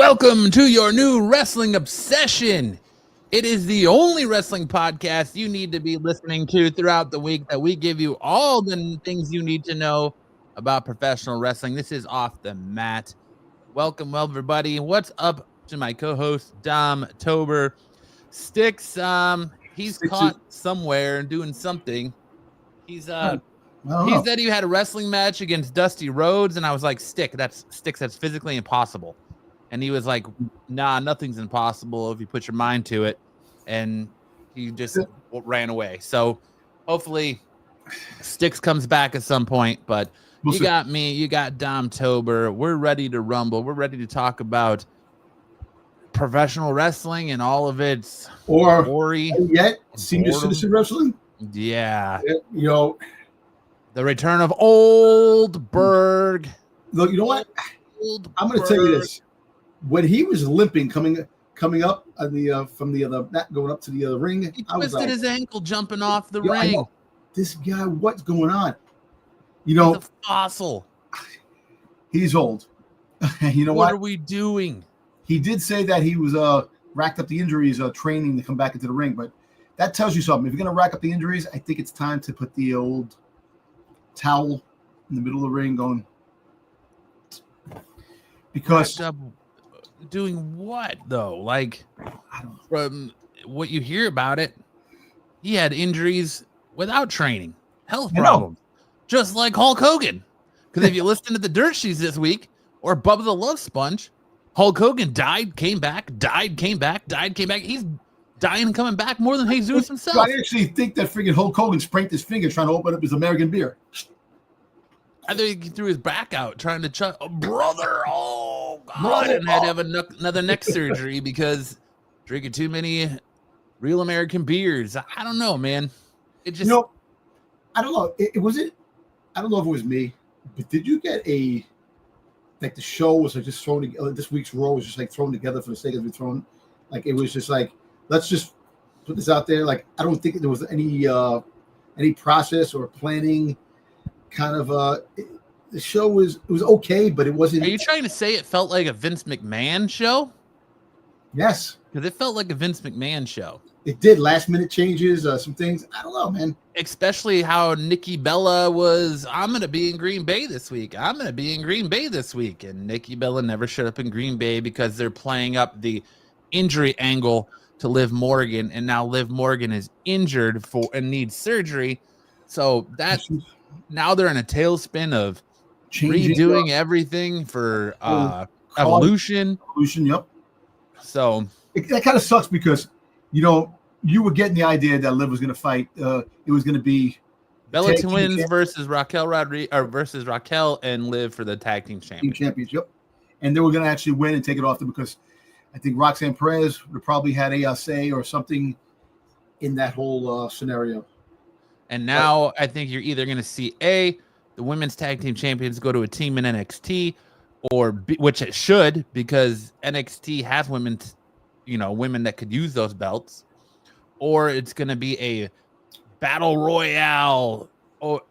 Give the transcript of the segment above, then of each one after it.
Welcome to your new wrestling obsession. It is the only wrestling podcast you need to be listening to throughout the week that we give you all the things you need to know about professional wrestling. This is Off the Mat. Welcome, everybody. What's up to my co-host, Dom Tober? Styx, he's caught somewhere doing something. He said he had a wrestling match against Dusty Rhodes, and I was like, Styx, that's physically impossible. And he was like, nah, nothing's impossible if you put your mind to it. And he just ran away. So hopefully Styx comes back at some point. But you got me, you got Dom Tober. We're ready to rumble. We're ready to talk about professional wrestling and all of its senior citizen wrestling. Yeah. You know, the return of Goldberg. Look, you know what? I'm going to tell you this. When he was limping coming up on the from the other mat going up to the other ring, he twisted his ankle jumping off the ring. This guy, what's going on? You know, he's a fossil. He's old. You know what are we doing? He did say that he was racked up the injuries training to come back into the ring, but that tells you something. If you're going to rack up the injuries, I think it's time to put the old towel in the middle of the ring going. Because doing what though? Like, from what you hear about it, he had injuries without training, health problems, just like Hulk Hogan. Because if you listen to the Dirt Sheets this week or Bubba the Love Sponge, Hulk Hogan died, came back, died, came back, died, came back. He's dying and coming back more than Jesus himself. I actually think that freaking Hulk Hogan sprained his finger trying to open up his American beer. I think he threw his back out trying to chuck. Oh, brother, oh God, and had to have another neck surgery because drinking too many real American beers. I don't know, man. It just, I don't know. I don't know if it was me, but did you get the show was like just thrown together? This week's Raw was just like thrown together for the sake of it thrown. Like it was just like, let's just put this out there. Like I don't think there was any process or planning. Kind of the show was okay, but it wasn't. Are you trying to say it felt like a Vince McMahon show? Yes, because it felt like a Vince McMahon show. It did. Last minute changes, some things. I don't know, man. Especially how Nikki Bella was. I'm going to be in Green Bay this week. I'm going to be in Green Bay this week, and Nikki Bella never showed up in Green Bay because they're playing up the injury angle to Liv Morgan, and now Liv Morgan is injured and needs surgery. So that's. Now they're in a tailspin of redoing everything for Evolution. Evolution, yep. So that kind of sucks because, you were getting the idea that Liv was going to fight. It was going to be Bella Twins versus Raquel versus Raquel and Liv for the tag team championship. And they were going to actually win and take it off them because I think Roxanne Perez would have probably had a say or something in that whole scenario. And now I think you're either going to see the women's tag team champions go to a team in NXT, or which it should because NXT has women that could use those belts, or it's going to be a battle royale or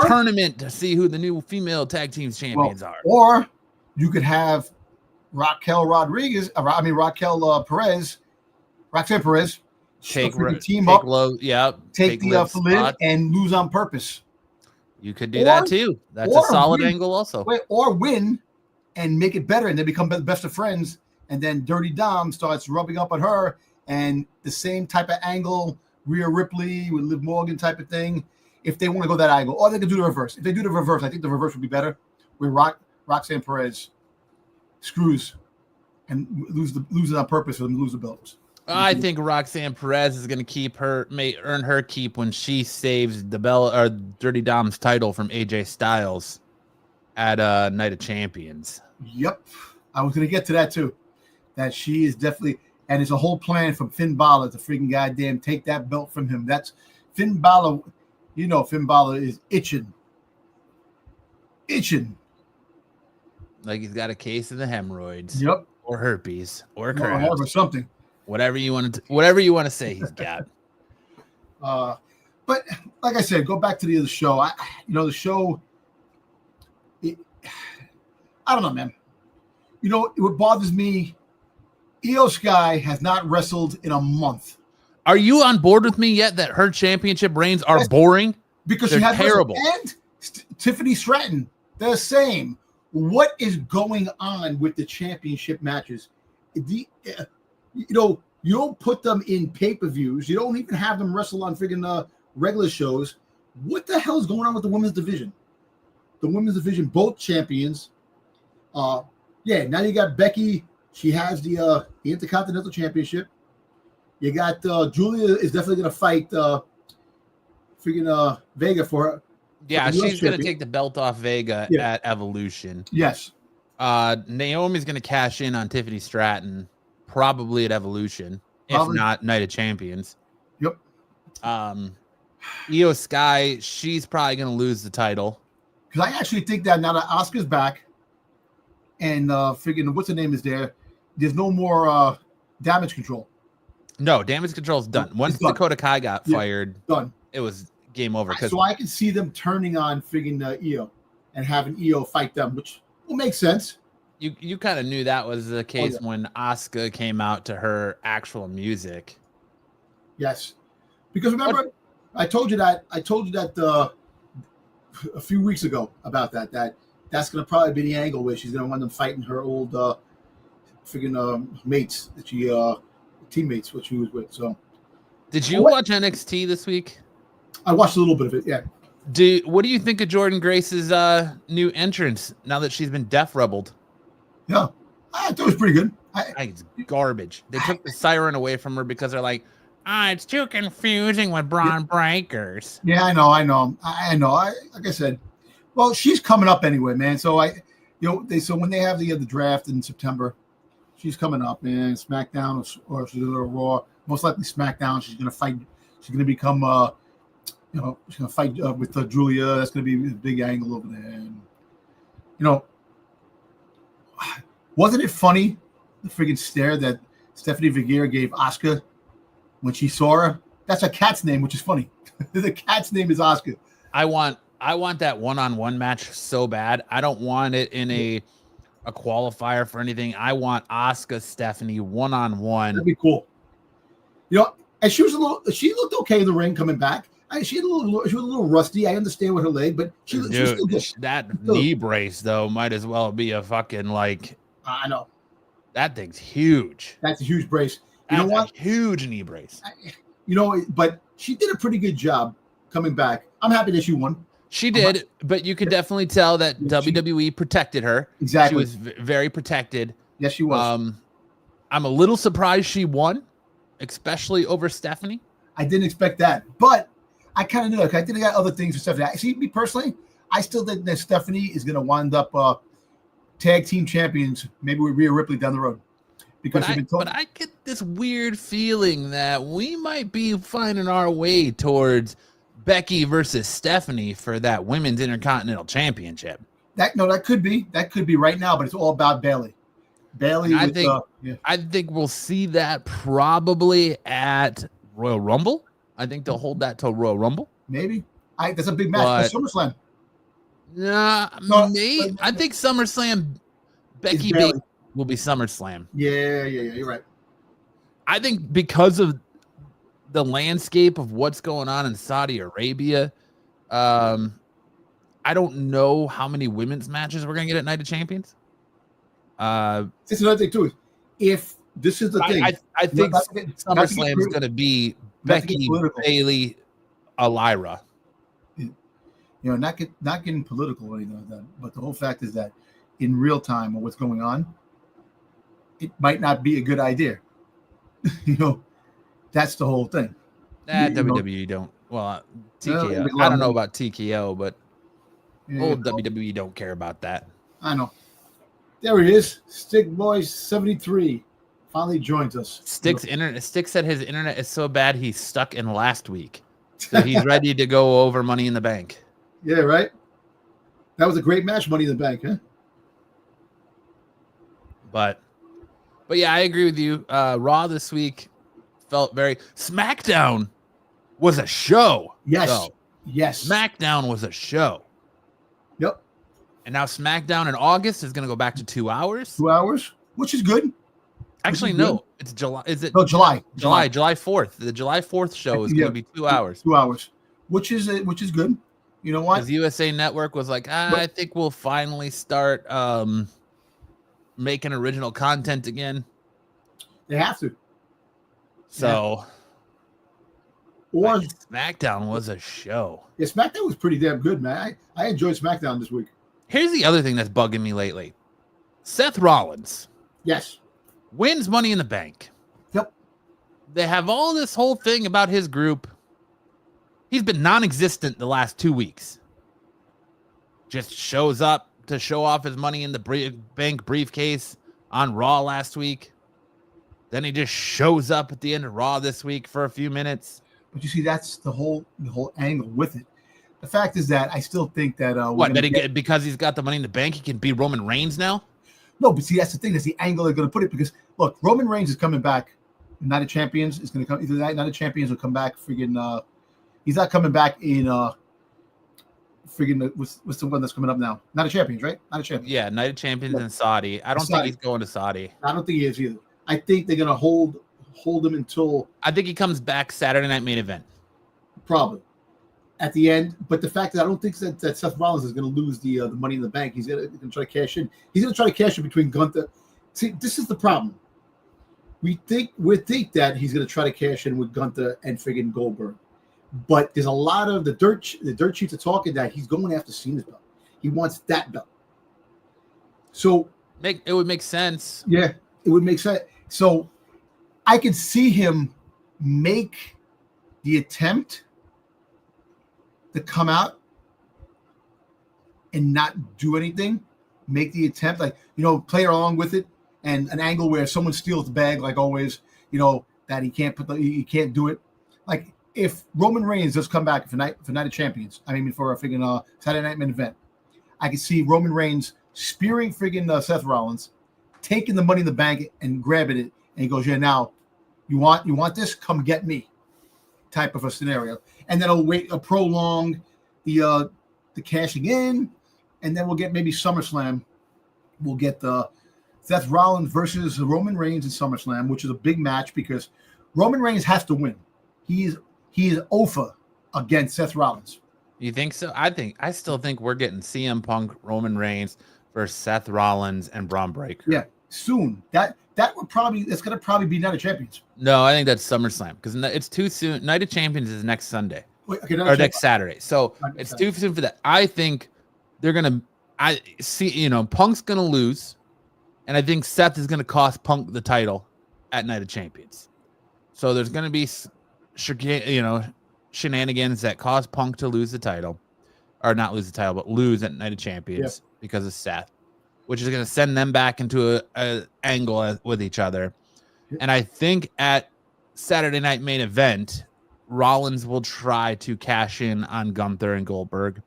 tournament to see who the new female tag team champions are. Or you could have Roxanne Perez. Take the Liv and lose on purpose. You could do that too. That's a solid angle also. Or win and make it better and they become the best of friends. And then Dirty Dom starts rubbing up on her and the same type of angle, Rhea Ripley with Liv Morgan type of thing. If they want to go that angle, or they can do the reverse. If they do the reverse, I think the reverse would be better. Where Roxanne Perez screws and loses on purpose for them to lose the belts. I think Roxanne Perez is going to earn her keep when she saves the Bella or Dirty Dom's title from AJ Styles at Night of Champions. Yep, I was going to get to that too. That she is definitely, and it's a whole plan from Finn Balor to freaking goddamn take that belt from him. That's Finn Balor. Finn Balor is itching, like he's got a case of the hemorrhoids. Yep, or herpes, or crabs, or something. Whatever you want to say, he's got. But like I said, go back to the other show. The show. I don't know, man. You know what bothers me? Io Sky has not wrestled in a month. Are you on board with me yet that her championship reigns are boring? Because they're she has terrible. And Tiffany Stratton, the same. What is going on with the championship matches? You don't put them in pay-per-views. You don't even have them wrestle on friggin' regular shows. What the hell is going on with the women's division? The women's division, both champions. Now you got Becky. She has the Intercontinental Championship. You got Julia is definitely going to fight Vega for her. Yeah, she's going to take the belt off Vega at Evolution. Yes. Naomi's going to cash in on Tiffany Stratton, probably at Evolution, if not Night of Champions. Yep. Io Sky, she's probably going to lose the title. Because I actually think that now that Asuka's back and what's her name is there's no more Damage Control. No, Damage Control's done. Once Dakota Kai got fired, done. It was game over. So I can see them turning on Io and having Io fight them, which will make sense. You kind of knew that was the case when Asuka came out to her actual music. Yes, because remember, I told you that a few weeks ago about that's going to probably be the angle where she's going to wind up fighting her old mates that she teammates what she was with. So, did you watch NXT this week? I watched a little bit of it. Yeah. What do you think of Jordan Grace's new entrance now that she's been death rebelled? Yeah, I thought it was pretty good. It's garbage. They took the siren away from her because they're like, it's too confusing with Braun Breakers. Yeah, I know. Like I said, well, she's coming up anyway, man. So when they have the draft in September, she's coming up, man. SmackDown or she's going to Raw. Most likely SmackDown. She's going to fight. She's going to become, she's going to fight with Julia. That's going to be a big angle over there. And, wasn't it funny, the friggin' stare that Stephanie Vergara gave Asuka when she saw her? That's a cat's name, which is funny. The cat's name is Asuka. I want that one-on-one match so bad. I don't want it in a qualifier for anything. I want Asuka Stephanie one-on-one. That'd be cool. And she looked okay in the ring coming back. She was a little rusty. I understand with her leg, but she was still good. That knee brace though might as well be a fucking I know. That thing's huge. That's a huge brace. You know what? Huge knee brace. But she did a pretty good job coming back. I'm happy that she won. She did, but you could definitely tell that WWE protected her. Exactly. She was very protected. Yes, she was. I'm a little surprised she won, especially over Stephanie. I didn't expect that, but I kind of knew it. I think I got other things for Stephanie. See, me personally, I still think that Stephanie is going to wind up tag team champions, maybe with Rhea Ripley down the road. Because but I get this weird feeling that we might be finding our way towards Becky versus Stephanie for that Women's Intercontinental Championship. That could be right now, but it's all about Bayley. I think we'll see that probably at Royal Rumble. I think they'll hold that till Royal Rumble. Maybe. That's a big match. SummerSlam. I think SummerSlam Becky will be SummerSlam. Yeah, you're right. I think because of the landscape of what's going on in Saudi Arabia, I don't know how many women's matches we're going to get at Night of Champions. It's another thing too. If this is the thing, I think SummerSlam is going to be Becky, Bayley, Elira. Not getting political or anything like that, but the whole fact is that in real time or what's going on, it might not be a good idea. That's the whole thing. WWE don't. Well, TKO. I don't know about TKO, but old WWE don't care about that. I know. There he is, Stick Boy 73. Finally joins us. Stick said his internet is so bad he's stuck in last week, so he's ready to go over Money in the Bank. Yeah, right. That was a great match, Money in the Bank, huh? But yeah, I agree with you. Raw this week felt very. SmackDown was a show. Yes. though. Yes. SmackDown was a show. Yep. And now SmackDown in August is going to go back to 2 hours. 2 hours, which is good. Actually, no, it's July. Is it? No, July 4th. The July 4th show is going to be 2 hours. 2 hours, which is good. You know what? Because USA Network was like, I think we'll finally start making original content again. They have to. So, or SmackDown was a show. Yeah, SmackDown was pretty damn good, man. I enjoyed SmackDown this week. Here's the other thing that's bugging me lately. Seth Rollins. Yes. Wins Money in the Bank. Yep. They have all this whole thing about his group. He's been non-existent the last 2 weeks. Just shows up to show off his Money in the Bank briefcase on Raw last week. Then he just shows up at the end of Raw this week for a few minutes. But you see, that's the whole angle with it. The fact is that I still think that because he's got the Money in the Bank, he can beat Roman Reigns now? No, but see, that's the thing. That's the angle they're going to put it. Because look, Roman Reigns is coming back. Night of Champions is going to come. Either Night of Champions will come back. Friggin', he's not coming back in. What's the one that's coming up now? Night of Champions, right? Night of Champions. Yeah, Night of Champions in Saudi. I don't think he's going to Saudi. I don't think he is either. I think they're going to hold him until. I think he comes back Saturday Night Main Event. Probably at the end, but the fact that I don't think that Seth Rollins is going to lose the Money in the Bank. He's going to try to cash in. He's going to try to cash in between Gunther. See, this is the problem. We think that he's going to try to cash in with Gunther and friggin' Goldberg, but there's a lot of the dirt sheets are talking that he's going after Cena's belt. He wants that belt. So it would make sense. Yeah, it would make sense. So I could see him make the attempt to come out and not do anything, make the attempt, play along with it, and an angle where someone steals the bag, like always, that he can't do it. Like if Roman Reigns does come back for Night of Champions, for a friggin' Saturday Night Main Event, I could see Roman Reigns spearing friggin' Seth Rollins, taking the Money in the Bank and grabbing it, and he goes, "Yeah, now you want this? Come get me." Type of a scenario, and then I'll prolong the cashing in, and then we'll get maybe SummerSlam. We'll get the Seth Rollins versus Roman Reigns in SummerSlam, which is a big match because Roman Reigns has to win. He is over against Seth Rollins. You think so? I still think we're getting CM Punk, Roman Reigns versus Seth Rollins and Braun Breaker. Yeah, soon. It's going to probably be Night of Champions. No, I think that's SummerSlam because it's too soon. Night of Champions is next Sunday next Saturday, so it's too soon for that. I think they're gonna. I see. Punk's gonna lose, and I think Seth is gonna cost Punk the title at Night of Champions. So there's gonna be, shenanigans that cause Punk to lose the title, or not lose the title, but lose at Night of Champions because of Seth, which is going to send them back into a angle with each other. And I think at Saturday Night Main Event, Rollins will try to cash in on Gunther and Goldberg.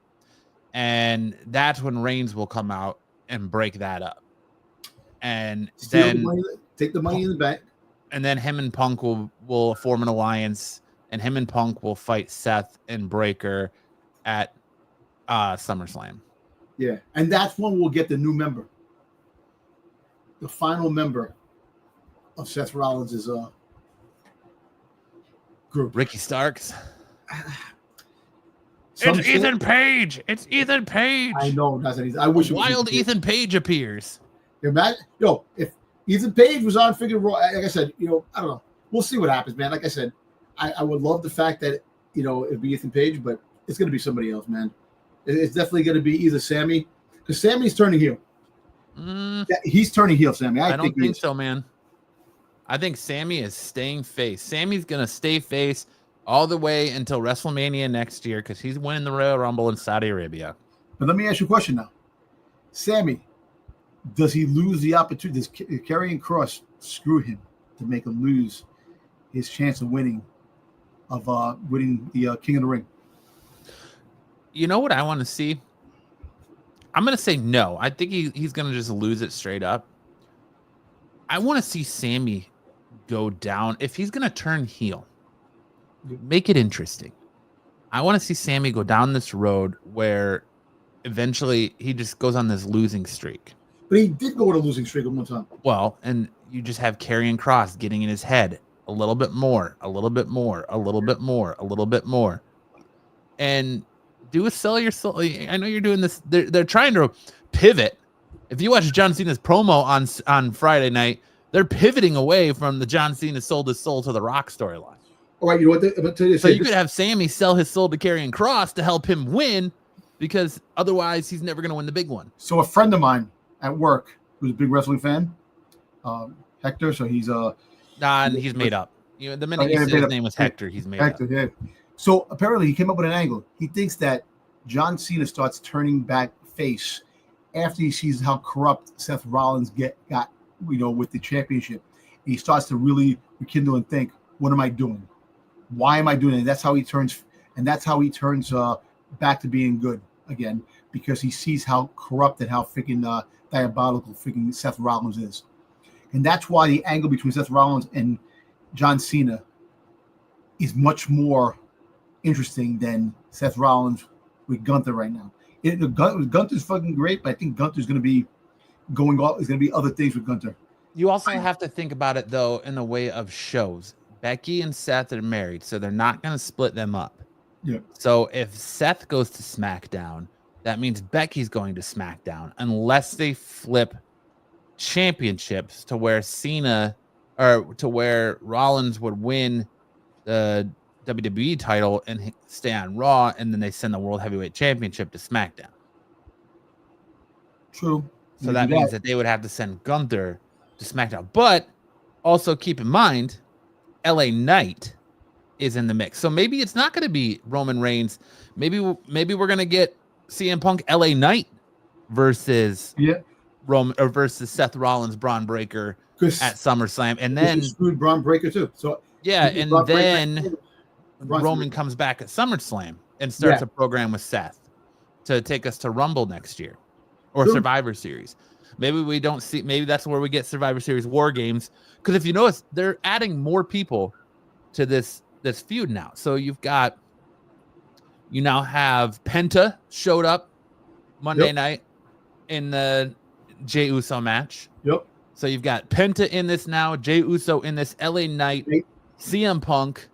And that's when Reigns will come out and break that up. And then take the Money in the Bank. And then him and Punk will form an alliance, and him and Punk will fight Seth and Breaker at SummerSlam. Yeah, and that's when we'll get the new member. The final member of Seth Rollins' group. Ricky Starks. It's Ethan Page. It's Ethan Page. I know. That's an I wish Wild Ethan Page appears. Imagine, if Ethan Page was on friggin' Raw, like I said, I don't know. We'll see what happens, man. Like I said, I would love the fact that, it'd be Ethan Page, but it's going to be somebody else, man. It's definitely going to be either Sammy, because Sammy's turning heel. He's turning heel, Sammy. I don't think so, man. I think Sammy is staying face. Sammy's going to stay face all the way until WrestleMania next year because he's winning the Royal Rumble in Saudi Arabia. But let me ask you a question now. Sammy, does he lose the opportunity? Does Karrion Kross screw him to make him lose his chance of winning the King of the Ring? You know what I want to see? I'm going to say no. I think he's going to just lose it straight up. I want to see Sammy go down. If he's going to turn heel, make it interesting. I want to see Sammy go down this road where eventually he just goes on this losing streak. But he did go on a losing streak at one time. Well, and you just have Karrion Kross getting in his head a little bit more, a little bit more, a little bit more, a little bit more. And do a sell your soul. I know you're doing this. They're trying to pivot. If you watch John Cena's promo on Friday night, they're pivoting away from the John Cena sold his soul to the Rock storyline. All right, you know what? I'm gonna tell you. So you could have Sammy sell his soul to Karrion Kross to help him win, because otherwise he's never going to win the big one. So a friend of mine at work who's a big wrestling fan, Hector. So he's he's made up. You know, the minute you said his name was Hector, he's made up. Yeah. So apparently he came up with an angle. He thinks that John Cena starts turning back face after he sees how corrupt Seth Rollins got, with the championship. He starts to really rekindle and think, what am I doing? Why am I doing it? And that's how he turns back to being good again, because he sees how corrupt and how freaking diabolical freaking Seth Rollins is. And that's why the angle between Seth Rollins and John Cena is much more interesting than Seth Rollins with Gunther right now. Gunther's fucking great, but I think Gunther's going to be going off. There's going to be other things with Gunther. You also have to think about it, though, in the way of shows. Becky and Seth are married, so they're not going to split them up. Yeah. So if Seth goes to SmackDown, that means Becky's going to SmackDown, unless they flip championships to where Rollins would win the WWE title and stay on Raw, and then they send the World Heavyweight Championship to SmackDown. True. So that means that they would have to send Gunther to SmackDown. But also keep in mind, LA Knight is in the mix. So maybe it's not going to be Roman Reigns. Maybe we're going to get CM Punk LA Knight versus versus Seth Rollins Braun Breaker at SummerSlam, and then screwed Braun Breaker too. So and then Roman comes back at SummerSlam and starts a program with Seth to take us to Rumble next year or Survivor Series. Maybe that's where we get Survivor Series War Games, because if you notice, they're adding more people to this feud now. So you now have Penta showed up Monday night in the Jey Uso match. Yep. So you've got Penta in this now, Jey Uso in this, LA Knight, CM Punk,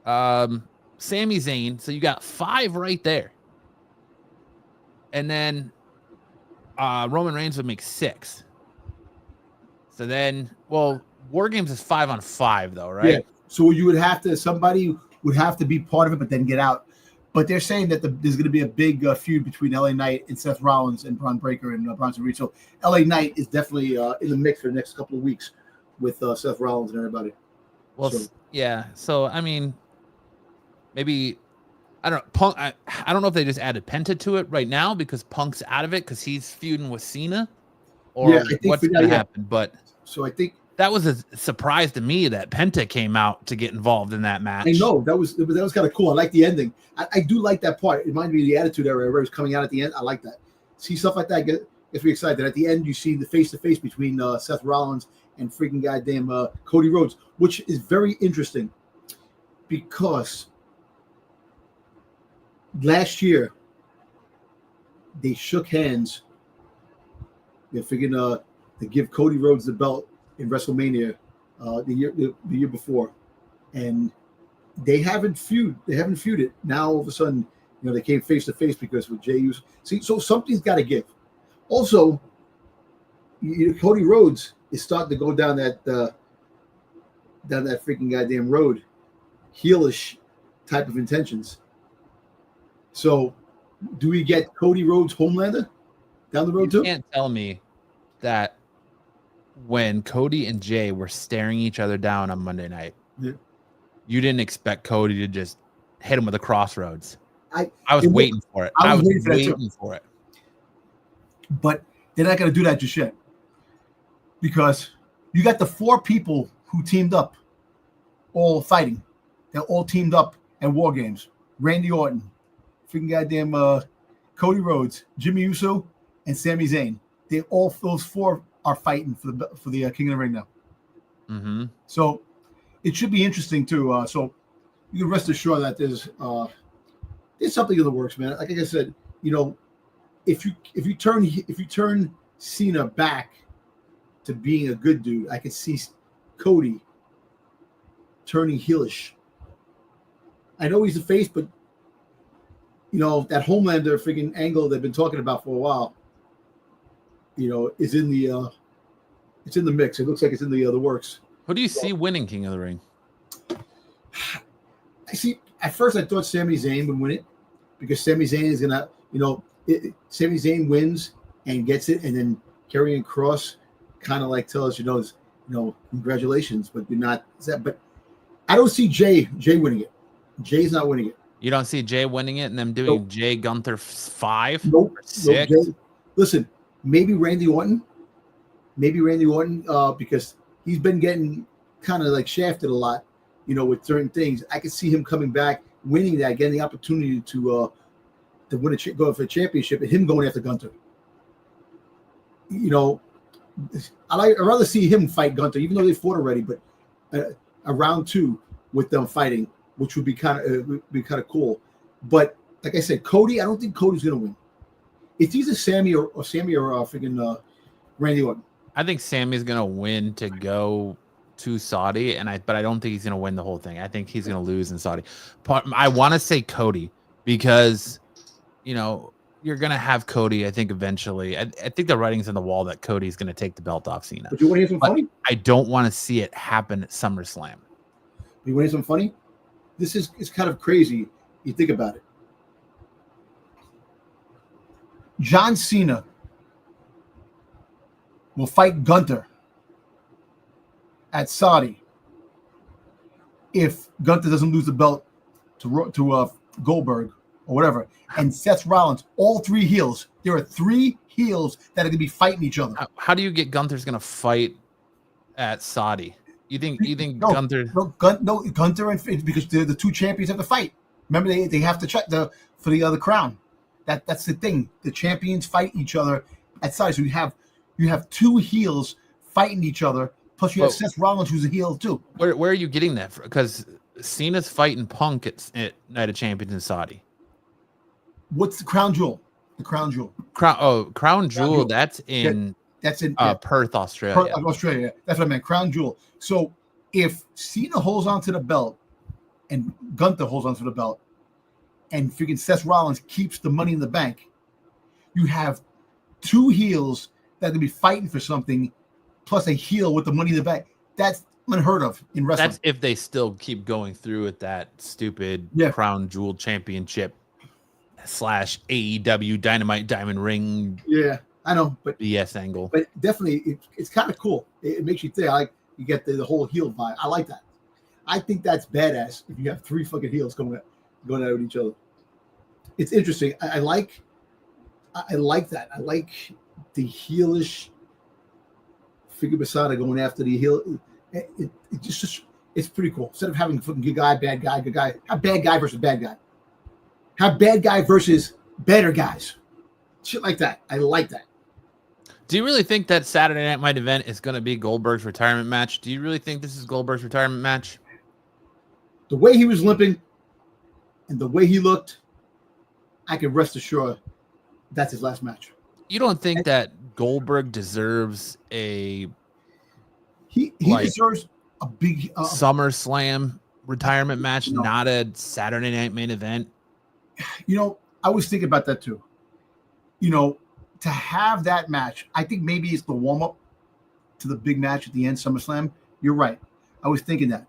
Sami Zayn. So you got 5 right there. And then Roman Reigns would make 6. So then, War Games is 5-on-5 though, right? Yeah. So somebody would have to be part of it, but then get out. But they're saying that there's going to be a big feud between LA Knight and Seth Rollins and Braun Breaker and Bronson Reed. So LA Knight is definitely in the mix for the next couple of weeks with Seth Rollins and everybody. Well, yeah. So I mean, maybe I don't know. Punk. I don't know if they just added Penta to it right now because Punk's out of it because he's feuding with Cena, or what's going to happen. But so I think that was a surprise to me that Penta came out to get involved in that match. I know that was kind of cool. I like the ending. I do like that part. It reminded me of the Attitude Era where it was coming out at the end. I like that. See stuff like that gets me excited. At the end, you see the face-to-face between Seth Rollins and freaking goddamn Cody Rhodes, which is very interesting because last year they shook hands. They're figuring to give Cody Rhodes the belt in WrestleMania the year before, and they haven't feuded. Now all of a sudden, they came face to face because with Jey Uso. See, so something's got to give. Also, Cody Rhodes is starting to go down that freaking goddamn road, heelish type of intentions. So, do we get Cody Rhodes Homelander down the road too? You can't tell me that when Cody and Jay were staring each other down on Monday night, you didn't expect Cody to just hit him with a crossroads. I was waiting for it. I was waiting for it. But they're not going to do that just yet, because you got the 4 people who teamed up, all fighting. They're all teamed up at War Games. Randy Orton, freaking goddamn Cody Rhodes, Jimmy Uso, and Sami Zayn. Those 4 are fighting for the King of the Ring now. Mm-hmm. So it should be interesting too. So you can rest assured that there's something in the works, man. Like I said, you know, if you turn Cena back to being a good dude, I could see Cody turning heelish. I know he's a face, but you know that Homelander freaking angle they've been talking about for a while. You know, is in the it's in the mix. It looks like it's in the works. Who do you see winning King of the Ring? I see. At first, I thought Sami Zayn would win it because Sami Zayn is gonna, you know, Sami Zayn wins and gets it, and then Karrion Kross kind of like tells congratulations, but you're not. But I don't see Jay winning it. Jay's not winning it. You don't see Jay winning it and them doing Jay Gunther 5 nope. or 6? Nope. Listen, maybe Randy Orton, because he's been getting kind of like shafted a lot, you know, with certain things. I could see him coming back, winning that, getting the opportunity to win go for a championship, and him going after Gunther. You know, I'd rather see him fight Gunther, even though they fought already, but a round 2 with them fighting, which would be kind of cool. But like I said, Cody, I don't think Cody's gonna win. It's either Sammy or freaking Randy Orton. I think Sammy's gonna win to go to Saudi, but I don't think he's gonna win the whole thing. I think he's gonna lose in Saudi. I want to say Cody because, you know, you're gonna have Cody. I think eventually. I think the writing's on the wall that Cody's gonna take the belt off Cena. But you want to hear something funny? I don't want to see it happen at SummerSlam. You want to hear something funny? It's kind of crazy. You think about it. John Cena will fight Gunther at Saudi if Gunther doesn't lose the belt to Goldberg or whatever. And Seth Rollins, all 3 heels. There are 3 heels that are going to be fighting each other. How do you get Gunther's going to fight at Saudi? You think Gunther? No, Gunther and because the 2 champions have to fight. Remember, they have to check for the other crown. That's the thing. The champions fight each other at Saudi. So you have 2 heels fighting each other. Plus, you have Seth Rollins, who's a heel too. Where are you getting that from? Because Cena's fighting Punk at Night of Champions in Saudi. What's the crown jewel? The crown jewel. Crown jewel. That's in Perth, Australia. Australia. That's what I meant. Crown jewel. So if Cena holds onto the belt and Gunther holds onto the belt, and freaking Seth Rollins keeps the Money in the Bank, you have 2 heels that are going to be fighting for something, plus a heel with the Money in the Bank. That's unheard of in wrestling. That's if they still keep going through with that stupid Crown Jewel Championship / AEW Dynamite Diamond Ring. Yeah, I know, but BS angle. But definitely, it's kind of cool. It makes you think. You get the whole heel vibe. I like that. I think that's badass if you have 3 fucking heels going at with each other. It's interesting. I like that. I like the heelish figure Basada going after the heel. It's pretty cool. Instead of having fucking good guy, bad guy, have bad guy versus bad guy. Have bad guy versus better guys. Shit like that. I like that. Do you really think that Saturday Night Main Event is going to be Goldberg's retirement match? Do you really think this is Goldberg's retirement match? The way he was limping and the way he looked, I can rest assured that's his last match. You don't think that Goldberg deserves he deserves a big SummerSlam retirement match, not a Saturday Night Main Event? You know, I was thinking about that too. You know, to have that match, I think maybe it's the warm-up to the big match at the end, SummerSlam. You're right. I was thinking that.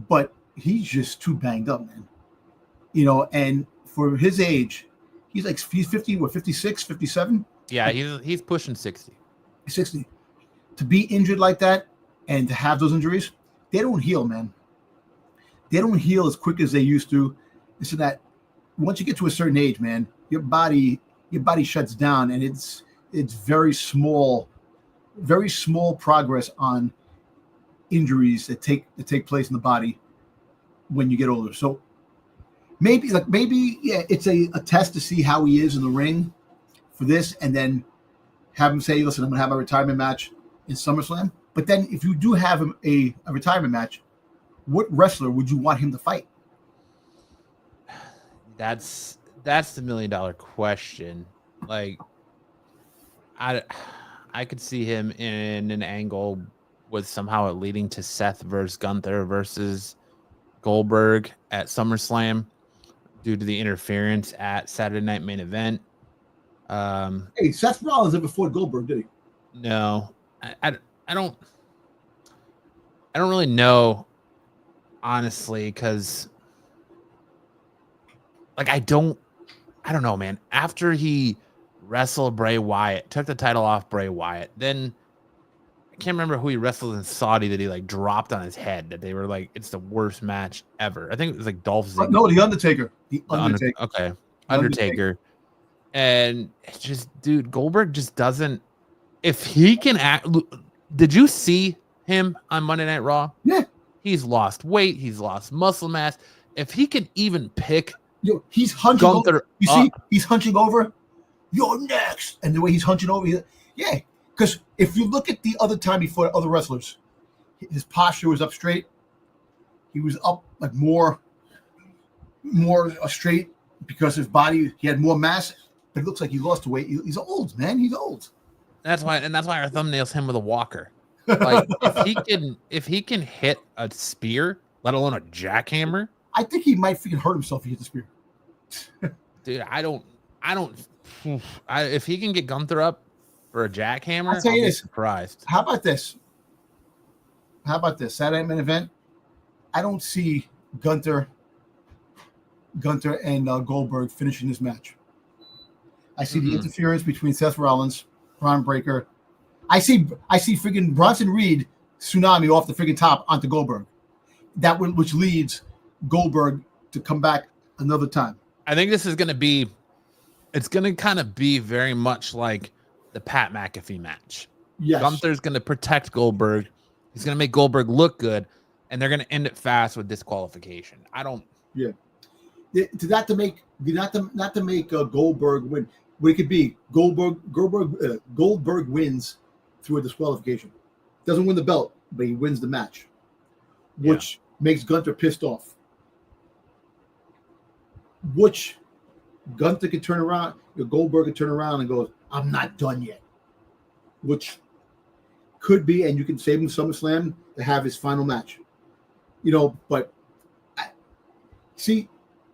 But he's just too banged up, man. You know, and for his age, he's 50, 56, 57? Yeah, he's pushing 60. 60. To be injured like that and to have those injuries, they don't heal, man. They don't heal as quick as they used to. So that once you get to a certain age, man, your body shuts down, and it's very small progress on injuries that take place in the body when you get older. So maybe it's a test to see how he is in the ring for this, and then have him say, listen, I'm gonna have a retirement match in SummerSlam. But then if you do have a retirement match, what wrestler would you want him to fight? That's That's the $1 million question. Like, I could see him in an angle with somehow it leading to Seth versus Gunther versus Goldberg at SummerSlam due to the interference at Saturday Night Main Event. Hey, Seth Rollins never fought Goldberg, did he? No, I don't really know, honestly, because like I don't know, man. After he wrestled Bray Wyatt, took the title off Bray Wyatt, then I can't remember who he wrestled in Saudi that he like dropped on his head. That they were like, it's the worst match ever. I think it was like Dolph Ziggler. No, the Undertaker. The Undertaker. Okay, Undertaker. And it's just, dude, Goldberg just doesn't. If he can act, did you see him on Monday Night Raw? Yeah, he's lost weight. He's lost muscle mass. If he can even pick, he's hunching Gunther over. You see, he's hunching over. You're next, and the way he's hunching over, yeah. Because if you look at the other time he fought other wrestlers, his posture was up straight. He was up like more straight because his body, he had more mass. But it looks like he lost weight. He's old, man. He's old. That's why our thumbnail's him with a walker. Like if he can hit a spear, let alone a jackhammer, I think he might freaking hurt himself if he hit the spear. Dude, I don't. If he can get Gunther up for a jackhammer, I'll be surprised. How about this? Saturday Night Event. I don't see Gunther and Goldberg finishing this match. I see the interference between Seth Rollins, Braun Breaker. I see freaking Bronson Reed tsunami off the freaking top onto Goldberg. Which leads Goldberg to come back another time. I think this is going to be. It's going to kind of be very much like the Pat McAfee match. Yes. Gunther's going to protect Goldberg. He's going to make Goldberg look good, and they're going to end it fast with disqualification. I don't. Yeah. Not to make Goldberg win. What it could be, Goldberg wins through a disqualification. Doesn't win the belt, but he wins the match, which makes Gunther pissed off. Which Gunther could turn around, Goldberg could turn around and go, "I'm not done yet," which could be, and you can save him SummerSlam to have his final match. But see,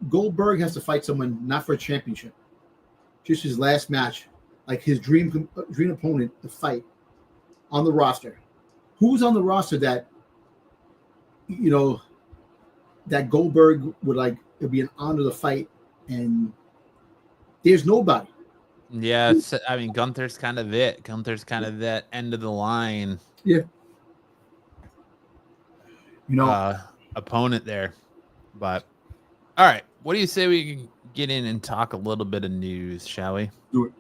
Goldberg has to fight someone not for a championship, just his last match, like his dream opponent to fight on the roster. Who's on the roster that that Goldberg would like? It'd be an honor to fight, and there's nobody. Yeah, Gunther's kind of it. Gunther's kind of that end of the line. Yeah. Opponent there. But all right, what do you say we get in and talk a little bit of news, shall we? Do it.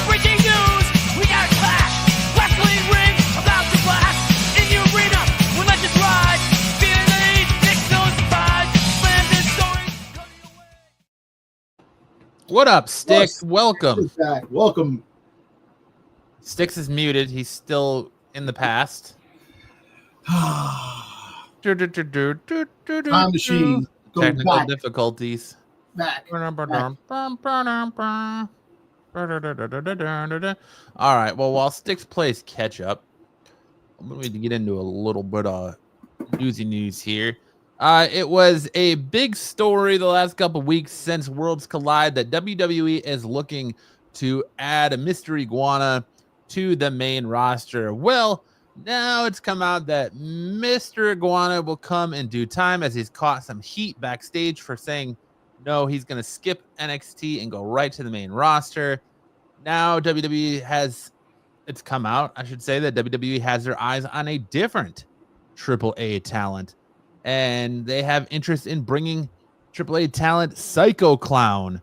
Breaking news! We got a clash! Wrestling ring about to blast! In the arena, when legends ride! Feeling the heat, Nick no surprise! Slam this story, cutting away! What up, Styx? Welcome. Welcome. Styx is muted. He's still in the past. Time machine. Technical difficulties. Back. All right. Well, while Styx plays catch up, I'm going to get into a little bit of newsy news here. It was a big story the last couple of weeks since Worlds Collide that WWE is looking to add a mystery iguana to the main roster. Well, now it's come out that Mr. Iguana will come in due time, as he's caught some heat backstage for saying no, he's going to skip NXT and go right to the main roster. Now WWE it's come out, I should say, that WWE has their eyes on a different AAA talent, and they have interest in bringing AAA talent Psycho Clown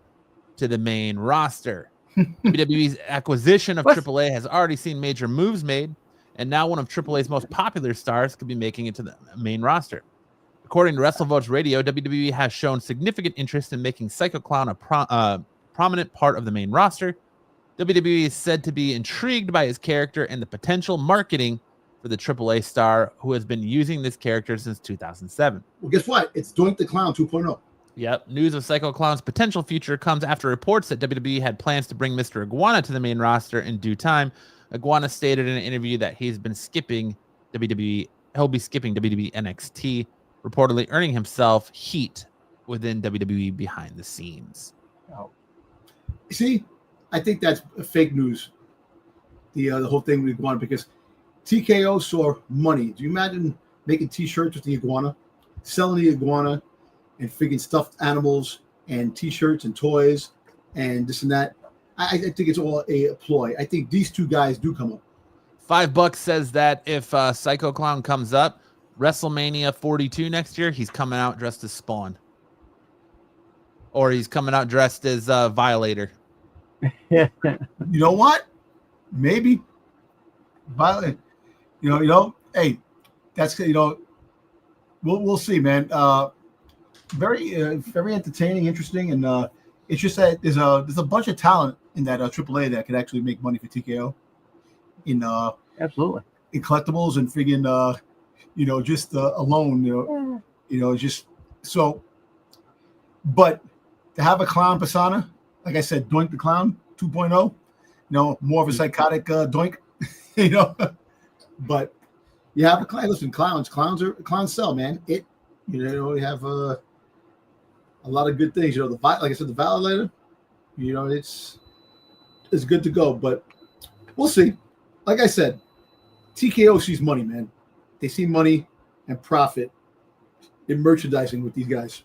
to the main roster. WWE's acquisition of AAA has already seen major moves made, and now one of AAA's most popular stars could be making it to the main roster. According to WrestleVotes Radio, WWE has shown significant interest in making Psycho Clown a prominent part of the main roster. WWE is said to be intrigued by his character and the potential marketing for the AAA star who has been using this character since 2007. Well, guess what? It's Doink the Clown 2.0. Yep. News of Psycho Clown's potential future comes after reports that WWE had plans to bring Mr. Iguana to the main roster in due time. Iguana stated in an interview that he's been skipping WWE. He'll be skipping WWE NXT, reportedly earning himself heat within WWE behind the scenes. Oh. See, I think that's fake news. The whole thing with Iguana, because TKO saw money. Do you imagine making T-shirts with the iguana, selling the iguana, and freaking stuffed animals and T-shirts and toys and this and that? I think it's all a ploy. I think these two guys do come up. $5 says that if Psycho Clown comes up, WrestleMania 42 next year, he's coming out dressed as Spawn. Or he's coming out dressed as Violator. You know what? Maybe. Violator. You know, hey, that's, we'll see, man. Very entertaining, interesting, and it's just that there's a bunch of talent in that AAA that could actually make money for TKO. Absolutely. In collectibles and friggin' just alone, just so. But to have a clown persona, like I said, Doink the Clown 2.0, more of a psychotic Doink, But you have a clown. Listen, clowns sell, man. We have a lot of good things. Like I said, the Violator, it's good to go. But we'll see. Like I said, TKO sees money, man. They see money and profit in merchandising with these guys.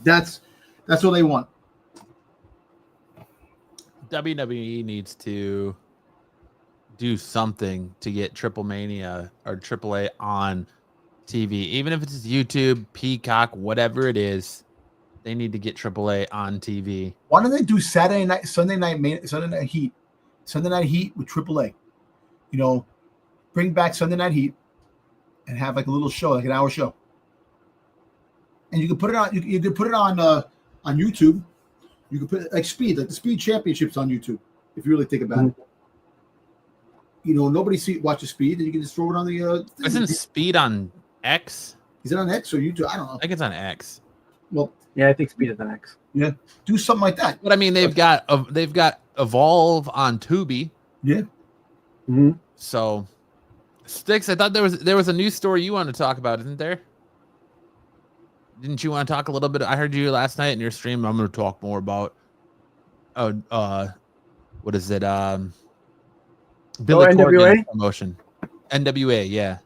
That's what they want. WWE needs to do something to get Triple Mania or AAA on TV, even if it's YouTube, Peacock, whatever it is. They need to get AAA on TV. Why don't they do Sunday night Heat with AAA? Bring back Sunday Night Heat and have like a little show, like an hour show. And you can put it on. You can put it on YouTube. You can put like the Speed Championships on YouTube. If you really think about it, nobody watches Speed, and you can just throw it on the. Isn't Speed on X? Is it on X or YouTube? I don't know. I think it's on X. Well, yeah, I think Speed is on X. Yeah, do something like that. But I mean, they've got Evolve on Tubi. Yeah. Mm-hmm. So, Styx, I thought there was a news story you wanted to talk about, isn't there? Didn't you want to talk a little bit? I heard you last night in your stream. I'm going to talk more about what is it? Billy NWA promotion. NWA, yeah.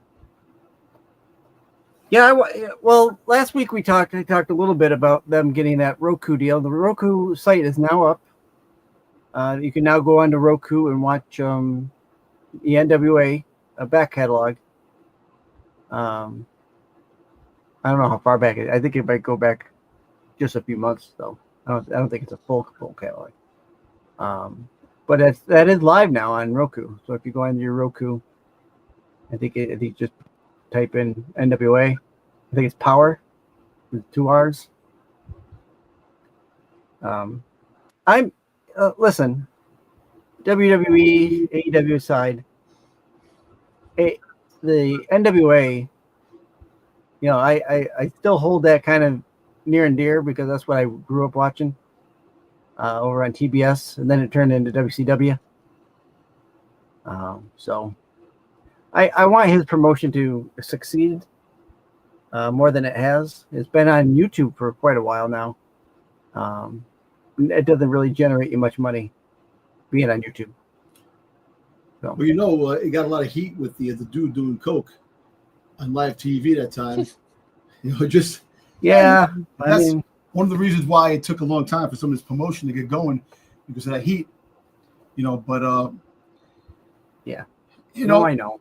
Yeah, well, last week I talked a little bit about them getting that Roku deal. The Roku site is now up. You can now go onto Roku and watch the NWA back catalog. I don't know how far back it is. I think it might go back just a few months, though. I don't think it's a full catalog. But that is live now on Roku. So if you go into your Roku, I think just type in NWA. I think it's Power with 2 R's. Listen, WWE, AEW side, the NWA, I still hold that kind of near and dear because that's what I grew up watching over on TBS, and then it turned into WCW. So I want his promotion to succeed more than it has. It's been on YouTube for quite a while now. It doesn't really generate you much money being on YouTube. So. Well, it got a lot of heat with the dude doing coke on live TV that time. That's one of the reasons why it took a long time for some of this promotion to get going because of that heat. But yeah, I know.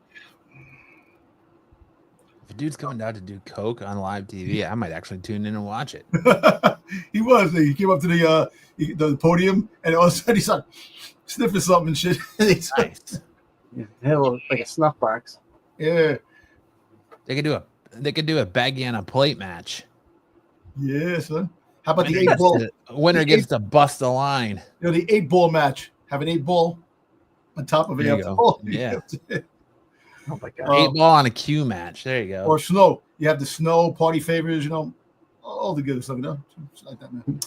If a dude's coming down to do coke on live TV, I might actually tune in and watch it. He came up to the podium and all of a sudden he started sniffing something and shit. Nice. Yeah, like a snuff box. Yeah. They could do a baggy on a plate match. Yeah, son. How about the 8-ball? Winner gets to bust a line. The 8-ball match. Have an 8-ball on top of it. There you go. Yeah. Oh my god. 8 ball on a Q match. There you go. Or snow. You have the snow party favors, you know, all the good stuff, you know. It's like that, man.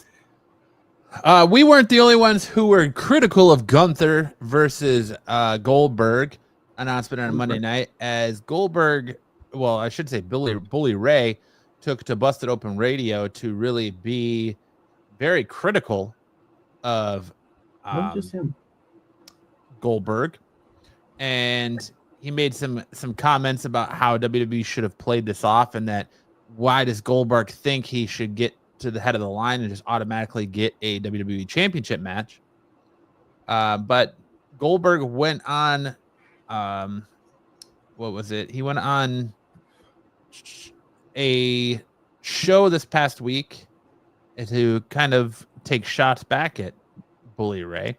We weren't the only ones who were critical of Gunther versus Goldberg announcement on Monday night, as Goldberg, well, I should say Bully Ray, took to Busted Open Radio to really be very critical of Just him. Goldberg, and he made some comments about how WWE should have played this off, and that why does Goldberg think he should get to the head of the line and just automatically get a WWE Championship match. But Goldberg went on, what was it? He went on a show this past week to kind of take shots back at Bully Ray.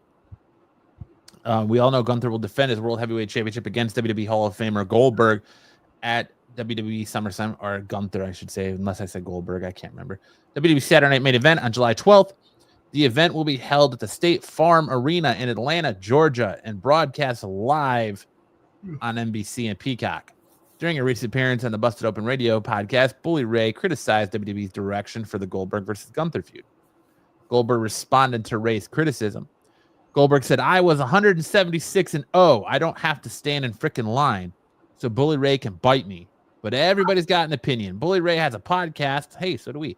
We all know Gunther will defend his World Heavyweight Championship against WWE Hall of Famer Goldberg at WWE SummerSlam, or Gunther, I should say, unless I said Goldberg, I can't remember. WWE Saturday Night Main Event on July 12th. The event will be held at the State Farm Arena in Atlanta, Georgia, and broadcast live on NBC and Peacock. During a recent appearance on the Busted Open Radio podcast, Bully Ray criticized WWE's direction for the Goldberg versus Gunther feud. Goldberg responded to Ray's criticism. Goldberg said, "I was 176-0. I don't have to stand in frickin' line, so Bully Ray can bite me. But everybody's got an opinion. Bully Ray has a podcast. Hey, so do we.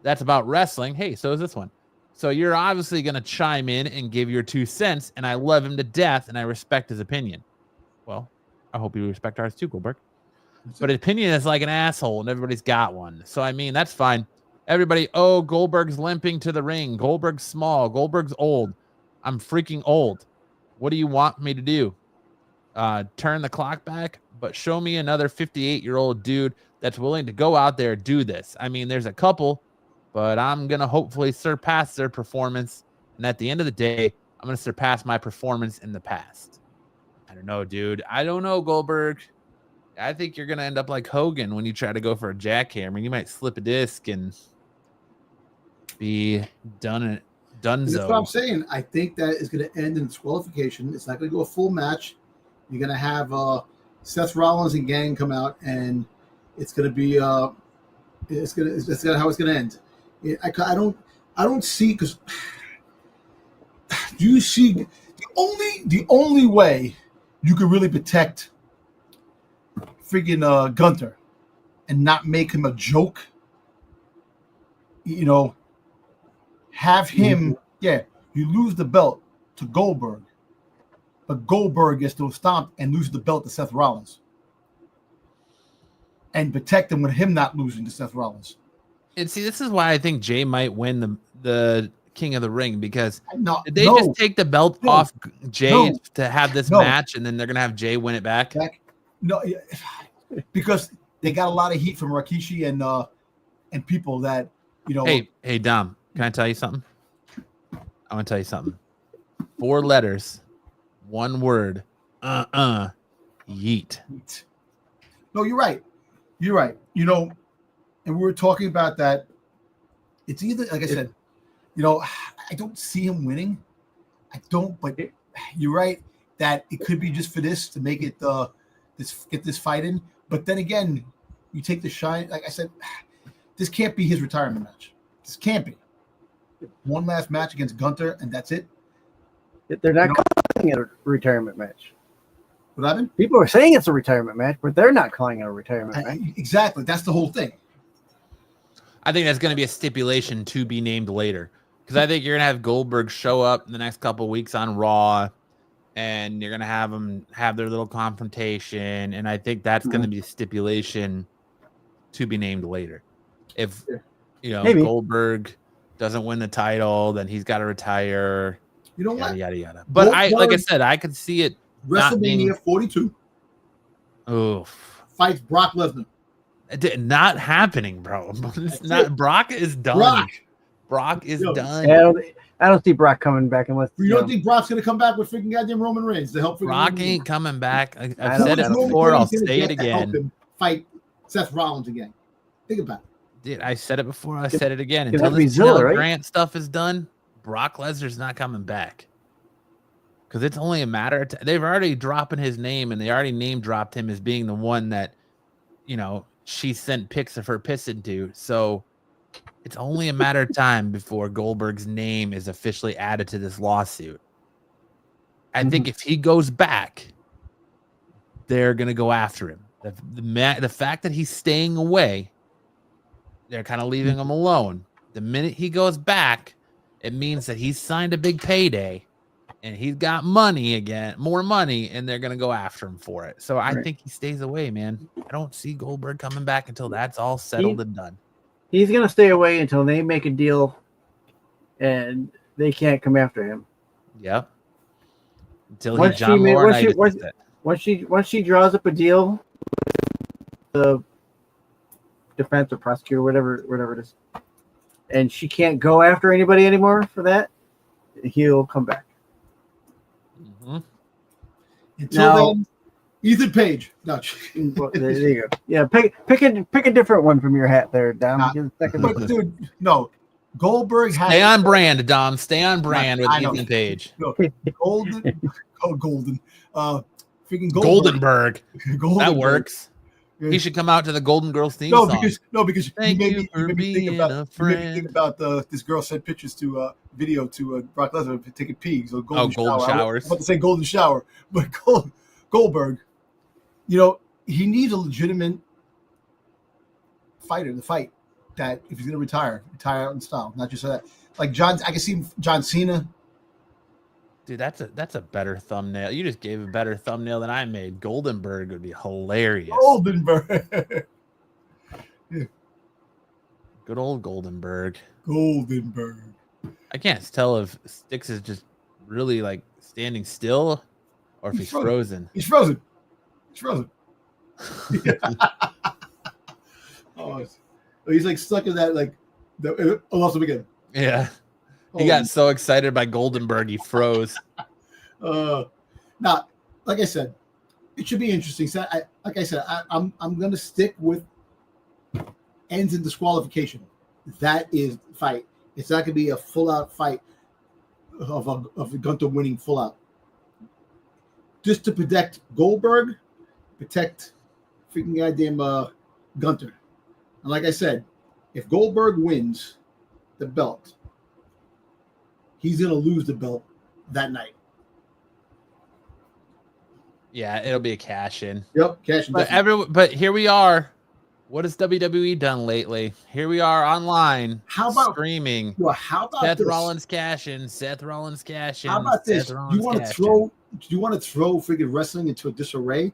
That's about wrestling. Hey, so is this one. So you're obviously going to chime in and give your 2 cents, and I love him to death, and I respect his opinion." Well, I hope you respect ours too, Goldberg. But opinion is like an asshole, and everybody's got one. So, I mean, that's fine. Everybody, oh, Goldberg's limping to the ring. Goldberg's small. Goldberg's old. I'm freaking old. What do you want me to do? Turn the clock back? But show me another 58-year-old dude that's willing to go out there and do this. I mean, there's a couple, but I'm going to hopefully surpass their performance. And at the end of the day, I'm going to surpass my performance in the past. I don't know, dude. I don't know, Goldberg. I think you're going to end up like Hogan when you try to go for a jackhammer. You might slip a disc and be dunzo. That's what I'm saying. I think that is going to end in disqualification. It's not going to go a full match. You're going to have Seth Rollins and gang come out, and it's going to be that's how it's going to end. I don't see, because do you see the only way you could really protect freaking Gunther and not make him a joke, you know, have him, you lose the belt to Goldberg, but Goldberg gets to stomp and lose the belt to Seth Rollins, and protect him with him not losing to Seth Rollins. And see, this is why I think Jay might win the King of the Ring, because they just take the belt off Jay to have this match, and then they're gonna have Jay win it back. No, because they got a lot of heat from Rikishi and people that, you know. Hey, Dom, can I tell you something? I want to tell you something. 4 letters, 1 word. Yeet. No, you're right. You're right. You know, and we were talking about that. It's either, like I said, you know, I don't see him winning. I don't, but you're right that it could be just for this to make it get this fight in. But then again, you take the shine. Like I said, this can't be his retirement match. This can't be. One last match against Gunther, and that's it. They're not calling it a retirement match. What happened? People are saying it's a retirement match, but they're not calling it a retirement match. Exactly. That's the whole thing. I think that's going to be a stipulation to be named later, because I think you're going to have Goldberg show up in the next couple of weeks on Raw, and you're going to have them have their little confrontation, and I think that's going to be a stipulation to be named later. If Goldberg doesn't win the title, then he's got to retire. You know what? Yada yada. But like I said, I could see it. WrestleMania 42. Oof. Fights Brock Lesnar. Not happening, bro. It's not. Brock is done. Brock is done. Yeah, I don't see Brock coming back unless you don't think Brock's gonna come back with freaking goddamn Roman Reigns to help. Brock ain't coming back. I've said it before. I'll say it again. Help him fight Seth Rollins again. Think about it. Dude, I said it before. I said it again. Until Until this Zilla, right? Grant stuff is done, Brock Lesnar's not coming back. because it's only a matter of they've already dropping his name, and they already name dropped him as being the one that, you know, she sent pics of her pissing to. So it's only a matter of time before Goldberg's name is officially added to this lawsuit. I think if he goes back, they're gonna go after him. The fact that he's staying away, they're kind of leaving him alone. The minute he goes back, it means that he's signed a big payday and he's got money again, more money, and they're gonna go after him for it. So I think he stays away, man. I don't see Goldberg coming back until that's all settled and done. He's gonna stay away until they make a deal, and they can't come after him. Yep. Until he John Laurinaitis it. Once she draws up a deal, the defense or prosecutor, whatever it is, and she can't go after anybody anymore for that, he'll come back. Until then, Ethan Page. No. Well, there you go. Yeah, pick a different one from your hat there, Dom. But dude, no. Goldberg has stay on brand, Dom. Stay on brand with Ethan Page. No, Golden. Freaking Goldenberg. That works. He should come out to the Golden Girls theme song. Because Thank you you for made me being a friend. You made me think about this girl sent pictures to video to Brock Lesnar taking peas. So golden showers. I was about to say golden shower, but Goldberg, you know, he needs a legitimate fighter to fight. That if he's going to retire out in style, not just that. Like John, I can see John Cena. Dude, that's a better thumbnail. You just gave a better thumbnail than I made. Goldenberg would be hilarious. Goldenberg. Yeah. Good old Goldenberg. Goldenberg. I can't tell if Styx is just really like standing still or if he's frozen. He's frozen. Oh, he's like stuck in that lost him again. Yeah. He got so excited by Goldenberg, he froze. Now, like I said, it should be interesting. So I'm going to stick with ends in disqualification. That is the fight. It's not going to be a full-out fight of Gunther winning full-out. Just to protect Goldberg, protect freaking goddamn Gunther. And like I said, if Goldberg wins the belt, he's going to lose the belt that night. Yeah, it'll be a cash in. Yep, cash in. But here we are. What has WWE done lately? Here we are online. How about screaming? Well, how about Seth this? Rollins cash in? Seth Rollins cash in. How about this? Do you want to throw freaking wrestling into a disarray?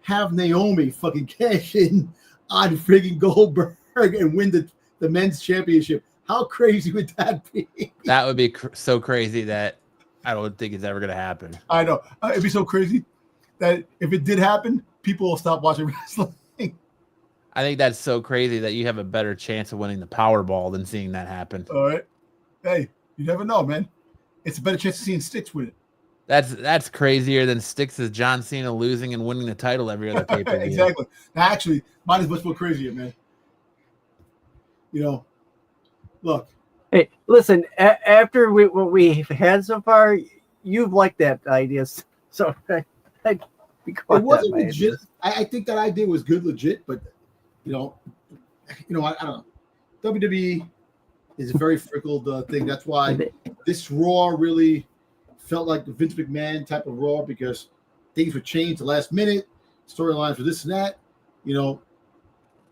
Have Naomi fucking cash in on freaking Goldberg and win the men's championship. How crazy would that be? That would be so crazy that I don't think it's ever going to happen. I know. It'd be so crazy that if it did happen, people will stop watching wrestling. I think that's so crazy that you have a better chance of winning the Powerball than seeing that happen. All right. Hey, you never know, man. It's a better chance of seeing Styx win it. That's crazier than Styx's John Cena losing and winning the title every other pay-per-view. Exactly. Now, actually, mine is much more crazier, man. You know, look. Hey, listen. After what we've had so far, you've liked that idea, so I'd be quiet. It wasn't legit. I think that idea was good, legit, but I don't know. WWE is a very fickle thing. That's why this Raw really felt like the Vince McMahon type of Raw because things were changed the last minute, storylines for this and that,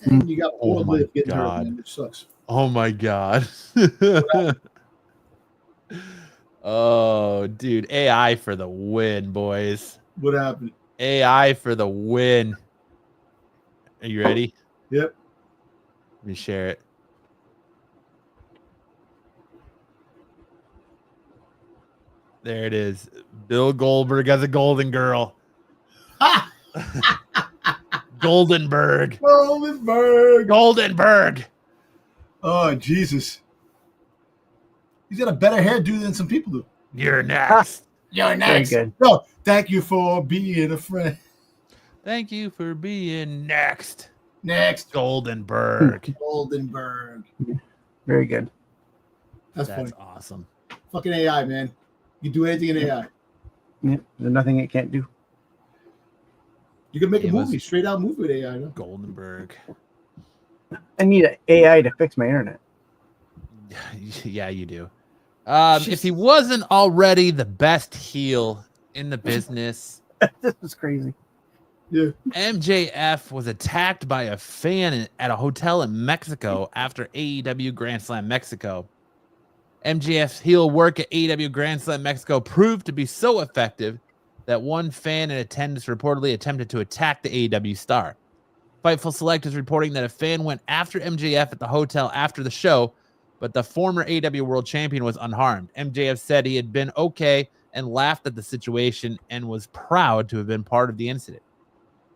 and you got Liv getting hurt, man, which sucks. Oh my God. Oh, dude. AI for the win, boys. What happened? AI for the win. Are you ready? Yep. Let me share it. There it is. Bill Goldberg as a golden girl. Goldenberg. Goldenberg. Oh, Jesus. He's got a better hairdo than some people do. You're next. You're next. Very good. No, thank you for being a friend. Thank you for being next. Next. Goldenberg. Very good. That's That's funny. awesome. Fucking AI, man. You do anything in AI. Yeah, there's nothing it can't do. You can make a It was- movie, straight out movie with AI. No? Goldenberg. I need an AI to fix my internet. Yeah, you do. If he wasn't already the best heel in the business, This was crazy. Yeah. MJF was attacked by a fan at a hotel in Mexico after AEW Grand Slam Mexico. MJF's heel work at AEW Grand Slam Mexico proved to be so effective that one fan in attendance reportedly attempted to attack the AEW star. Fightful Select is reporting that a fan went after MJF at the hotel after the show, but the former AEW World Champion was unharmed. MJF said he had been okay and laughed at the situation and was proud to have been part of the incident.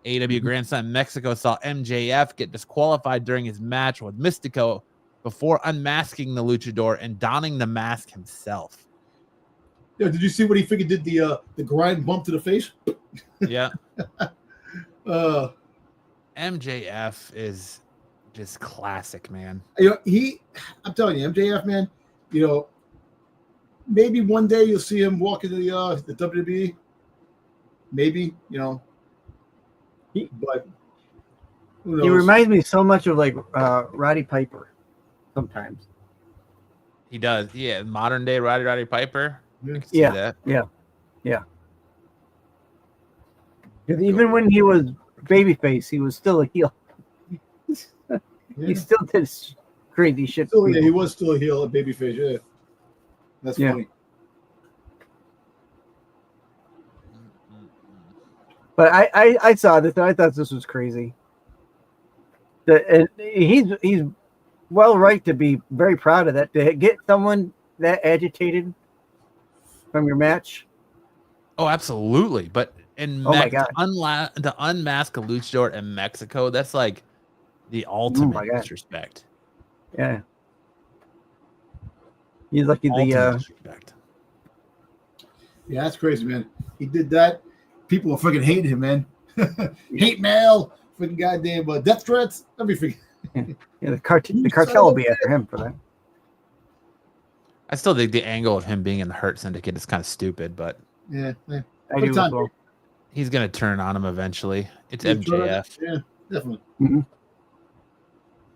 AEW Grand Slam Mexico saw MJF get disqualified during his match with Mystico before unmasking the luchador and donning the mask himself. Yeah, did you see what he figured did the grind bump to the face? Yeah. MJF is just classic, man. You know, I'm telling you, MJF, man, you know, maybe one day you'll see him walk into the WWE. Maybe, you know. But who knows? He reminds me so much of like Roddy Piper sometimes. He does. Yeah, modern day Roddy Piper. Yeah. I can see Yeah. that. Yeah. 'Cause even when he was babyface, he was still a heel. Yeah. He still did crazy shit. Still, to yeah, he people. was still a heel at babyface. Yeah, that's Yeah. funny. But I saw this and I thought this was crazy. And he's well right to be very proud of that. To get someone that agitated from your match. Oh, absolutely. But in Oh my God. to unmask a luchador in Mexico, that's like the ultimate my God. disrespect. Yeah. He's lucky Ultimate disrespect. Yeah, that's crazy, man. He did that. People are freaking hating him, man. Hate mail, freaking goddamn death threats, everything. the cartel will be after him for that. I still think the angle of him being in the Hurt Syndicate is kind of stupid, but Yeah, yeah. I do Good as time. well. he's gonna turn on him eventually. It's He's trying to- MJF, Yeah, definitely.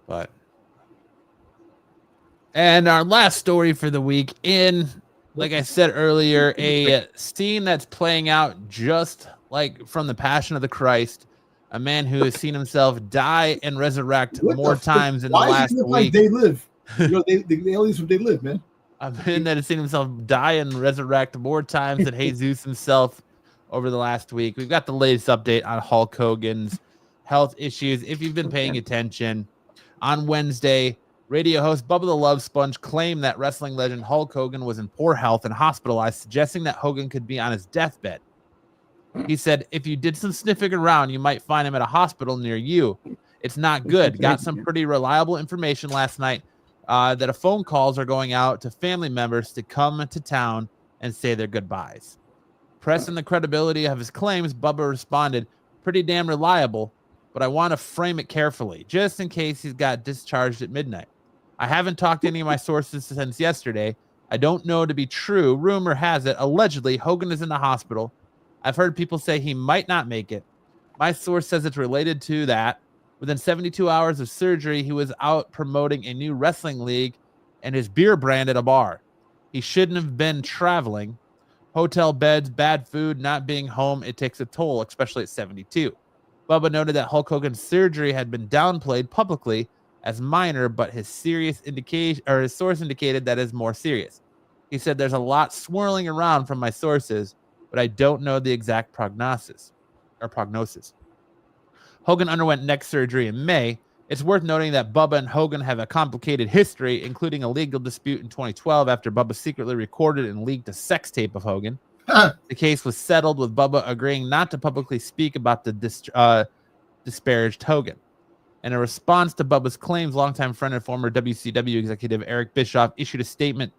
but and our last story for the week like I said earlier, a scene that's playing out just like from the Passion of the Christ. A man who has seen himself die and resurrect What more the fuck? times in the Why does last it look week. like they live? You know, the aliens from They Live, man. A man that has seen himself die and resurrect more times than Jesus himself over the last week. We've got the latest update on Hulk Hogan's health issues. If you've been paying attention, on Wednesday, radio host Bubba the Love Sponge claimed that wrestling legend Hulk Hogan was in poor health and hospitalized, suggesting that Hogan could be on his deathbed. He said, if you did some sniffing around, you might find him at a hospital near you. It's not good. Got some pretty reliable information last night that phone calls are going out to family members to come to town and say their goodbyes. Pressing the credibility of his claims, Bubba responded, pretty damn reliable, but I want to frame it carefully, just in case he's got discharged at midnight. I haven't talked to any of my sources since yesterday. I don't know to be true. Rumor has it, allegedly, Hogan is in the hospital. I've heard people say he might not make it. My source says it's related to that. Within 72 hours of surgery, he was out promoting a new wrestling league and his beer brand at a bar. He shouldn't have been traveling. Hotel beds, bad food, not being home, it takes a toll, especially at 72. Bubba noted that Hulk Hogan's surgery had been downplayed publicly as minor, but his source indicated that is more serious. He said, there's a lot swirling around from my sources, but I don't know the exact prognosis. Hogan underwent neck surgery in May. It's worth noting that Bubba and Hogan have a complicated history, including a legal dispute in 2012 after Bubba secretly recorded and leaked a sex tape of Hogan. The case was settled with Bubba agreeing not to publicly speak about the disparaged Hogan. In a response to Bubba's claims, longtime friend and former WCW executive Eric Bischoff issued a statement,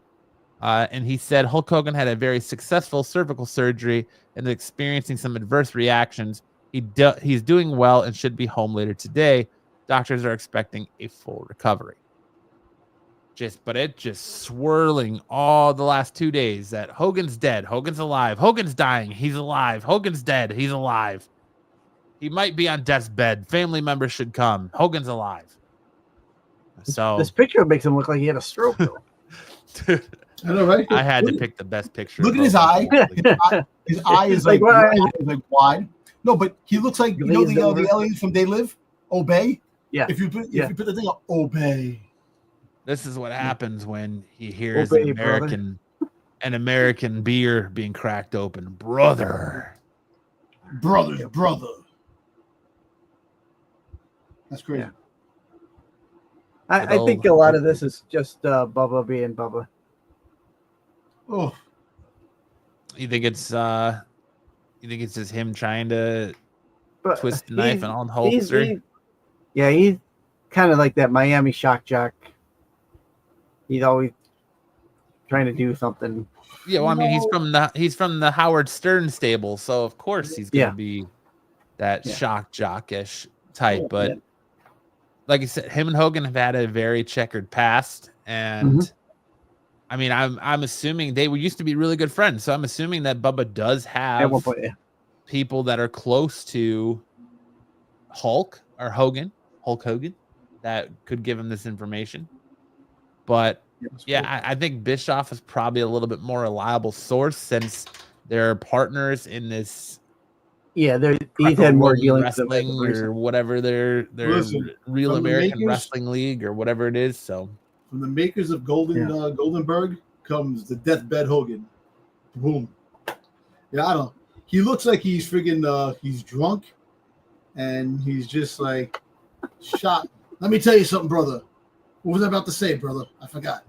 and he said Hulk Hogan had a very successful cervical surgery and is experiencing some adverse reactions. He's doing well and should be home later today. Doctors are expecting a full recovery. but it just swirling all the last 2 days that Hogan's dead, Hogan's alive, Hogan's dying, he's alive, Hogan's dead, he's alive. He might be on death's bed. Family members should come. Hogan's alive. So this picture makes him look like he had a stroke. Though. I know, right? I had to pick the best picture. Look at his eye. His eye is like wide. No, but he looks like the aliens from They Live. Obey. Yeah. If you put the thing up, obey. This is what happens when he hears Obey, an American beer being cracked open. Brother. That's crazy. Yeah. I think a lot of this is just Bubba being Bubba. Oh. You think it's just him trying to twist the knife and on holster? He's kind of like that Miami shock jock. He's always trying to do something. Yeah, well, I mean, he's from the Howard Stern stable, so of course he's gonna be that shock jockish type. But like I said, him and Hogan have had a very checkered past, and I mean, I'm assuming they used to be really good friends, so I'm assuming that Bubba does have at one point, people that are close to Hulk Hogan, that could give him this information. But I think Bischoff is probably a little bit more reliable source since they're partners in this. Yeah, he's had more dealings wrestling or whatever their Real American Wrestling League or whatever it is. So from the makers of Goldenberg comes the deathbed Hogan. Boom. Yeah, I don't. He looks like he's friggin' he's drunk, and he's just like shot. Let me tell you something, brother. What was I about to say, brother? I forgot.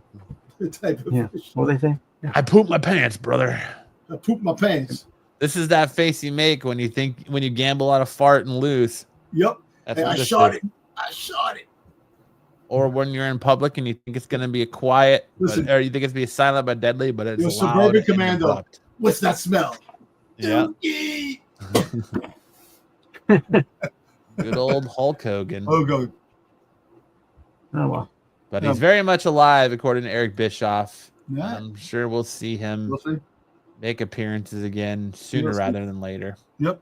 What they say? Yeah. I pooped my pants, brother. I pooped my pants. This is that face you make when you gamble on a fart and lose. Yep. That's I shot it. I shot it. Or when you're in public and you think it's going to be a quiet, or you think it's going to be silent but deadly, but it's loud. Suburban Commando. What's that smell? Yeah. Good old Hulk Hogan. Oh, well. But he's very much alive, according to Eric Bischoff. Yeah. I'm sure we'll see him make appearances again sooner rather than later. Yep.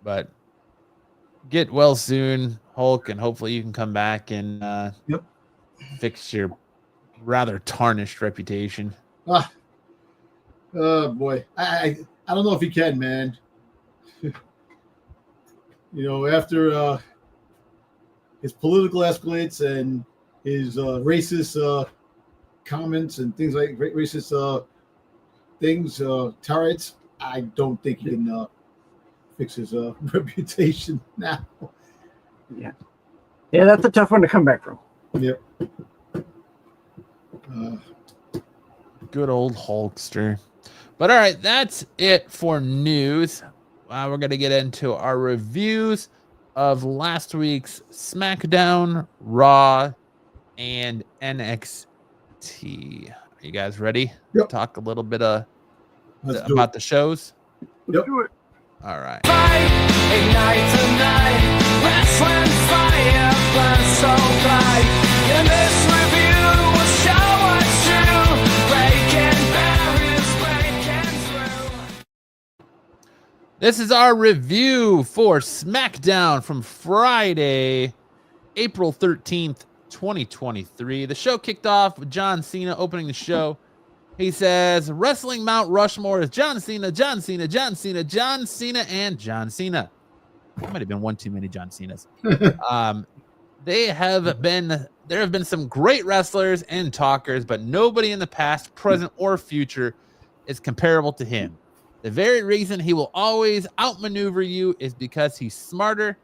But get well soon, Hulk, and hopefully you can come back and fix your rather tarnished reputation. Oh boy, I don't know if he can, man. After his political escalates and his racist comments and things like racist tirades, I don't think he can fix his reputation now. Yeah, that's a tough one to come back from. Yep. Good old Hulkster. But all right, that's it for news. We're going to get into our reviews of last week's SmackDown, Raw, and NXT. Are you guys ready? Yep. Talk a little bit about the shows? Yep. All right. Ignite tonight, wrestling fire burns so bright. In this review, we'll show what's true. Breaking barriers, breaking through. This is our review for SmackDown from Friday, April 13th, 2023. The show kicked off with John Cena opening the show. He says, Wrestling Mount Rushmore is John Cena, John Cena, John Cena, John Cena, and John Cena. There might have been one too many John Cenas. There have been some great wrestlers and talkers, but nobody in the past, present, or future is comparable to him. The very reason he will always outmaneuver you is because he's smarter.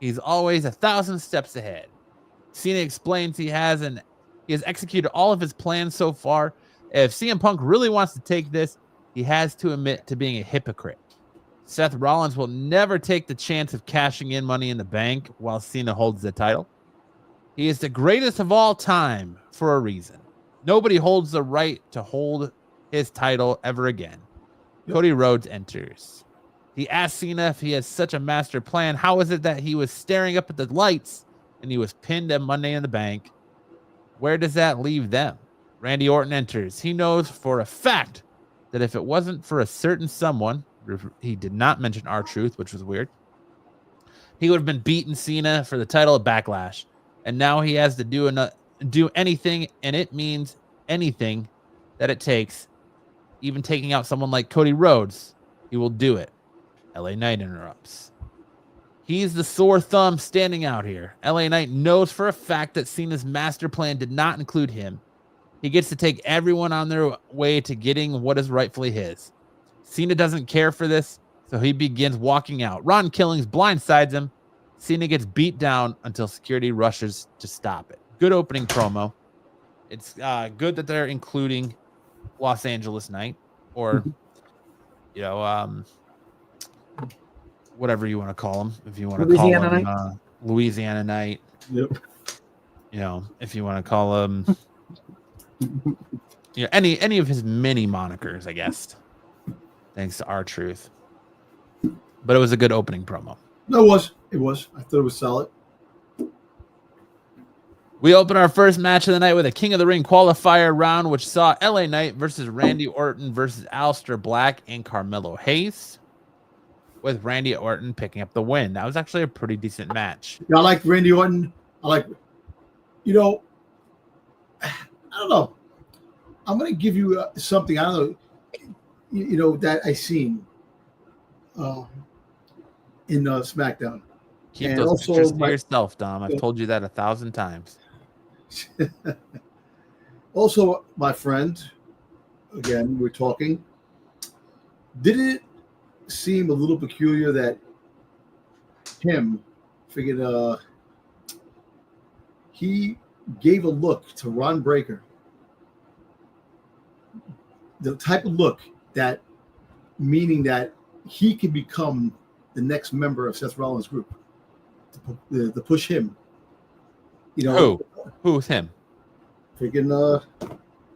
He's always 1,000 steps ahead. Cena explains he has executed all of his plans so far. If CM Punk really wants to take this, he has to admit to being a hypocrite. Seth Rollins will never take the chance of cashing in Money in the Bank while Cena holds the title. He is the greatest of all time for a reason. Nobody holds the right to hold his title ever again. Cody Rhodes enters. He asks Cena if he has such a master plan. How is it that he was staring up at the lights and he was pinned at Money in the Bank? Where does that leave them? Randy Orton enters. He knows for a fact that if it wasn't for a certain someone, he did not mention R-Truth, which was weird, he would have been beating Cena for the title of Backlash. And now he has to do anything, and it means anything that it takes, even taking out someone like Cody Rhodes. He will do it. LA Knight interrupts. He's the sore thumb standing out here. LA Knight knows for a fact that Cena's master plan did not include him. He gets to take everyone on their way to getting what is rightfully his. Cena doesn't care for this, so he begins walking out. Ron Killings blindsides him. Cena gets beat down until security rushes to stop it. Good opening promo. It's good that they're including Los Angeles Night, or whatever you want to call them. If you want to call them Louisiana Night. Yep. If you want to call them any of his many monikers, I guess. Thanks to R-Truth. But it was a good opening promo. No, it was. It was. I thought it was solid. We open our first match of the night with a King of the Ring qualifier round, which saw LA Knight versus Randy Orton versus Aleister Black and Carmelo Hayes, with Randy Orton picking up the win. That was actually a pretty decent match. Yeah, I like Randy Orton. I don't know. I'm going to give you something. I don't know, that I seen in SmackDown. Keep those pictures to yourself, Dom. I've told you that 1,000 times. Also, my friend, again, we're talking. Did it seem a little peculiar that him figured he gave a look to Ron Breakker, the type of look that meaning that he could become the next member of Seth Rollins' group to push him. Who's him? Freaking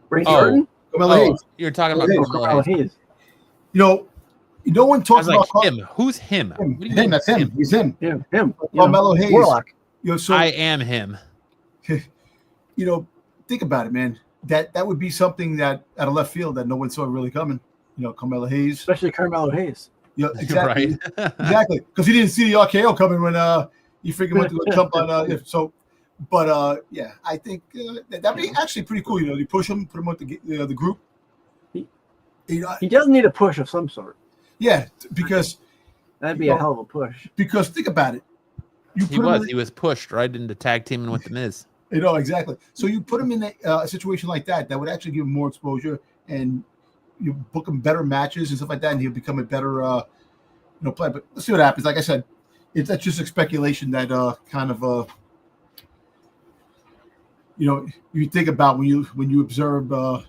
Randy Orton? Carmelo Hayes. You're talking about Carmelo Hayes. No one talks about him. Who's him? Him. That's him. He's him. Yeah, him. Carmelo Hayes. Warlock. So I am him. Think about it, man. That would be something that out of left field that no one saw really coming. Carmelo Hayes, especially Carmelo Hayes. Yeah, exactly. Right. Exactly, because he didn't see the RKO coming when he freaking went to go jump on. But I think that'd be actually pretty cool. You push him, put him with the group. He does need a push of some sort. Yeah, because that'd be a hell of a push. Because think about it. He was pushed right into tag teaming with the Miz. Exactly. So you put him in a situation like that would actually give him more exposure, and you book him better matches and stuff like that, and he'll become a better player. But let's see what happens. Like I said, that's just a speculation that kind of you think about when you observe the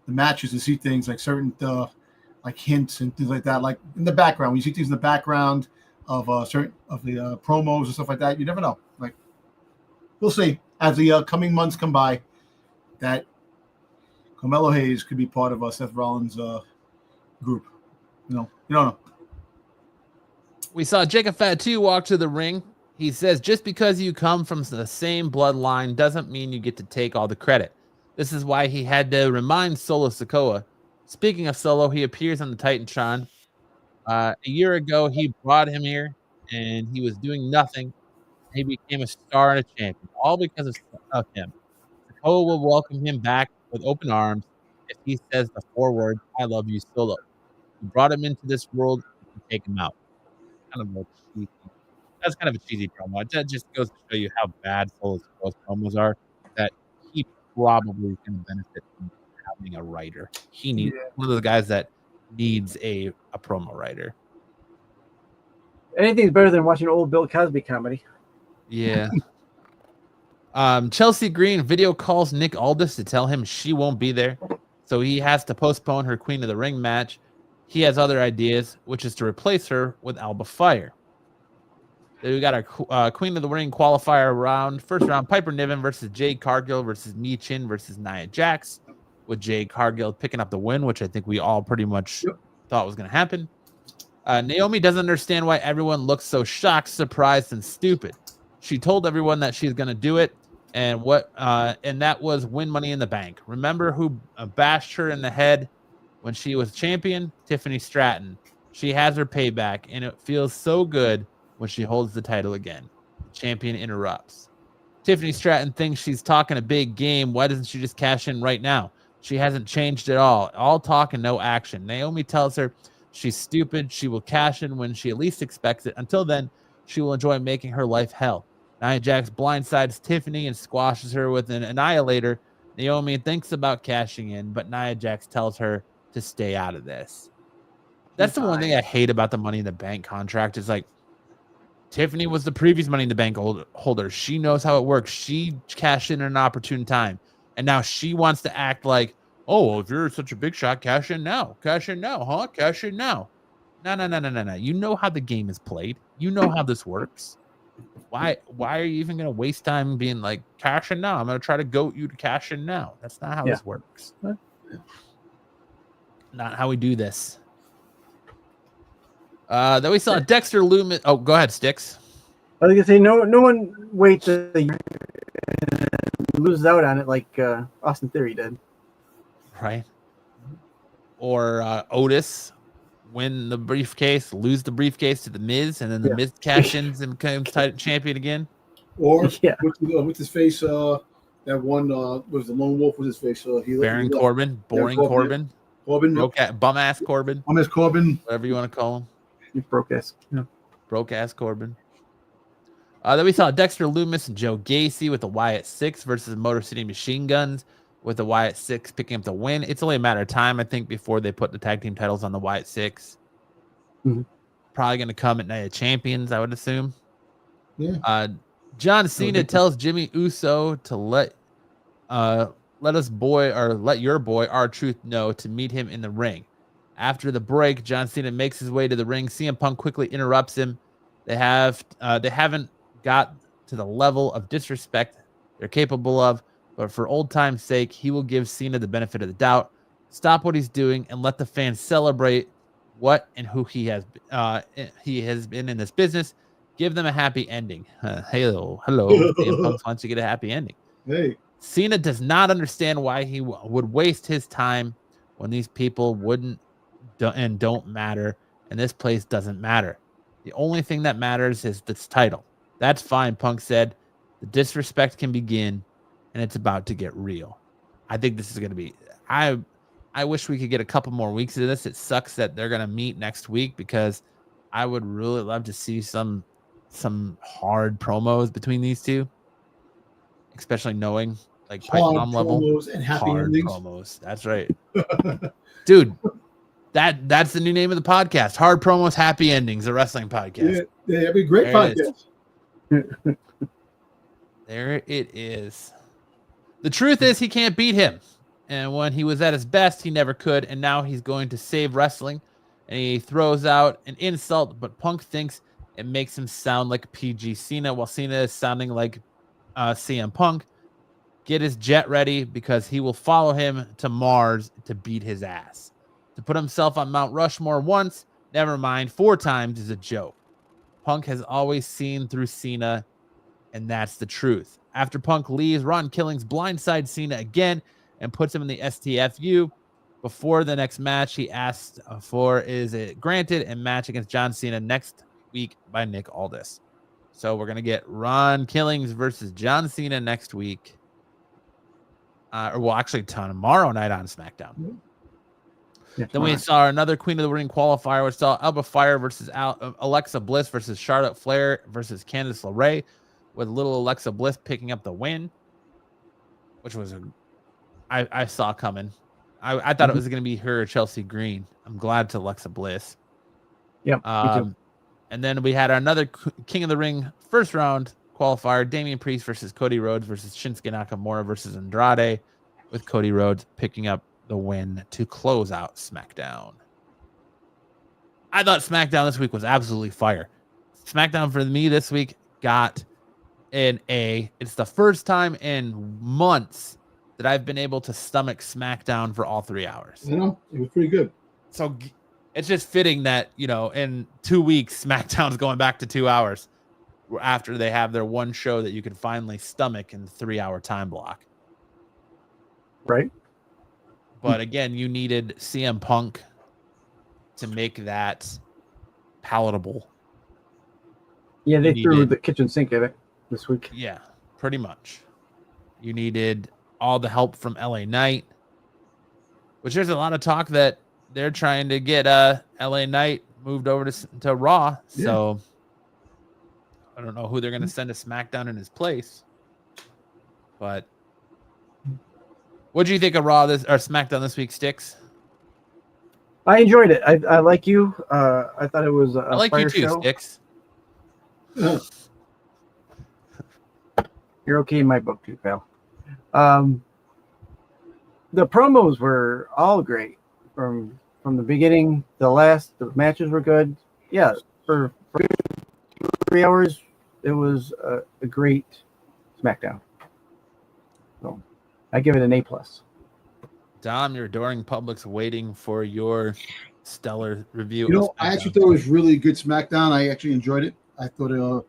matches and see things like certain like hints and things like that, like in the background. When you see things in the background of certain of the promos and stuff like that, you never know. Like, we'll see as the coming months come by that Carmelo Hayes could be part of Seth Rollins' group. You don't know. We saw Jacob Fatu walk to the ring. He says, just because you come from the same bloodline doesn't mean you get to take all the credit. This is why he had to remind Solo Sikoa. Speaking of Solo, he appears on the Titantron. A year ago, he brought him here, and he was doing nothing. He became a star and a champion, all because of him. Sikoa will welcome him back with open arms if he says the 4 words, "I love you, Solo." He brought him into this world and take him out. That's kind of a cheesy promo. That just goes to show you how bad Solo Sikoa's promos are, that he probably can benefit from having a writer. He needs one of those guys that needs a promo writer. Anything's better than watching old Bill Cosby comedy. Yeah. Chelsea Green video calls Nick Aldis to tell him she won't be there, so he has to postpone her Queen of the Ring match. He has other ideas, which is to replace her with Alba Fire. Then we got our Queen of the Ring qualifier round. First round, Piper Niven versus Jade Cargill versus Mi Chin versus Nia Jax, with Jade Cargill picking up the win, which I think we all pretty much thought was going to happen. Naomi doesn't understand why everyone looks so shocked, surprised, and stupid. She told everyone that she's going to do it, and that was win Money in the Bank. Remember who bashed her in the head when she was champion? Tiffany Stratton. She has her payback, and it feels so good when she holds the title again. The champion interrupts. Tiffany Stratton thinks she's talking a big game. Why doesn't she just cash in right now? She hasn't changed at all talk and no action. Naomi tells her she's stupid. She will cash in when she least expects it. Until then, she will enjoy making her life hell. Nia Jax blindsides Tiffany and squashes her with an annihilator. Naomi thinks about cashing in, but Nia Jax tells her to stay out of this. That's the one thing I hate about the Money in the Bank contract is like Tiffany was the previous Money in the Bank holder. She knows how it works. She cashed in at an opportune time. And now she wants to act like, oh, well, if you're such a big shot, cash in now. Cash in now, huh? Cash in now. No. You know how the game is played. You know how this works. Why are you even going to waste time being like, cash in now? I'm going to try to goat you to cash in now. That's not how this works. Not how we do this. Then we saw Dexter Lumis. Oh, go ahead, Styx. I was gonna say no one waits a year and loses out on it like Austin Theory did. Right. Or Otis win the briefcase, lose the briefcase to the Miz, and then the Miz cash ins and becomes champion again. Or with his face, that one was the Lone Wolf with his face. Baron Corbin, boring Corbin, bum ass Corbin, whatever you want to call him. Broke ass. Yeah. Broke ass Corbin. Then we saw Dexter Lumis and Joe Gacy with the Wyatt 6 versus Motor City Machine Guns with the Wyatt 6 picking up the win. It's only a matter of time, I think, before they put the tag team titles on the Wyatt 6. Mm-hmm. Probably going to come at Night of Champions, I would assume. Yeah. John Cena tells Jimmy Uso to let your boy R-Truth know to meet him in the ring. After the break, John Cena makes his way to the ring. CM Punk quickly interrupts him. They haven't got to the level of disrespect they're capable of, but for old time's sake, he will give Cena the benefit of the doubt. Stop what he's doing and let the fans celebrate what and who he has been in this business. Give them a happy ending. Hello. CM Punk wants to get a happy ending. Hey. Cena does not understand why he would waste his time when these people don't matter, and this place doesn't matter. The only thing that matters is this title. That's fine, Punk said. The disrespect can begin, and it's about to get real. I think this is going to be... I wish we could get a couple more weeks of this. It sucks that they're going to meet next week because I would really love to see some hard promos between these two, especially knowing like pipe bomb level and happy hard endings. Promos. That's right, dude. That's the new name of the podcast. Hard promos, happy endings, a wrestling podcast. Yeah, that'd be a great podcast. There it is. The truth is he can't beat him. And when he was at his best, he never could. And now he's going to save wrestling. And he throws out an insult, but Punk thinks it makes him sound like PG Cena, while Cena is sounding like CM Punk. Get his jet ready because he will follow him to Mars to beat his ass. To put himself on Mount Rushmore once, never mind, 4 times is a joke. Punk has always seen through Cena, and that's the truth. After Punk leaves, Ron Killings blindsides Cena again and puts him in the STFU. Before the next match, he asked for is it granted and match against John Cena next week by Nick Aldis. So we're going to get Ron Killings versus John Cena next week. Actually tomorrow night on SmackDown. Yeah, then we saw another Queen of the Ring qualifier. We saw Alba Fire versus Alexa Bliss versus Charlotte Flair versus Candice LeRae, with little Alexa Bliss picking up the win, which was I saw coming. I thought it was going to be her or Chelsea Green. I'm glad to Alexa Bliss. Yep. And then we had another King of the Ring first round qualifier: Damian Priest versus Cody Rhodes versus Shinsuke Nakamura versus Andrade, with Cody Rhodes picking up the win to close out SmackDown. I thought SmackDown this week was absolutely fire. SmackDown for me this week got an A. It's the first time in months that I've been able to stomach SmackDown for all 3 hours. You know, it was pretty good. So it's just fitting that, in 2 weeks, SmackDown's going back to 2 hours. after they have their one show that you can finally stomach in the 3-hour time block. Right. But again, you needed CM Punk to make that palatable. Yeah, they threw the kitchen sink at it this week. Yeah, pretty much. You needed all the help from LA Knight, which there's a lot of talk that they're trying to get LA Knight moved over to Raw. Yeah. So I don't know who they're going to send to SmackDown in his place. But what do you think of Raw or SmackDown this week, Styx? I enjoyed it. I like you. I thought it was a I like fire you too, show. Styx. You're okay in my book too, pal. The promos were all great from the beginning. The matches were good. Yeah, for 3 hours, it was a great SmackDown. So I give it an A+. Dom, your adoring public's waiting for your stellar review. You know, I actually thought it was really good SmackDown. I actually enjoyed it. I thought it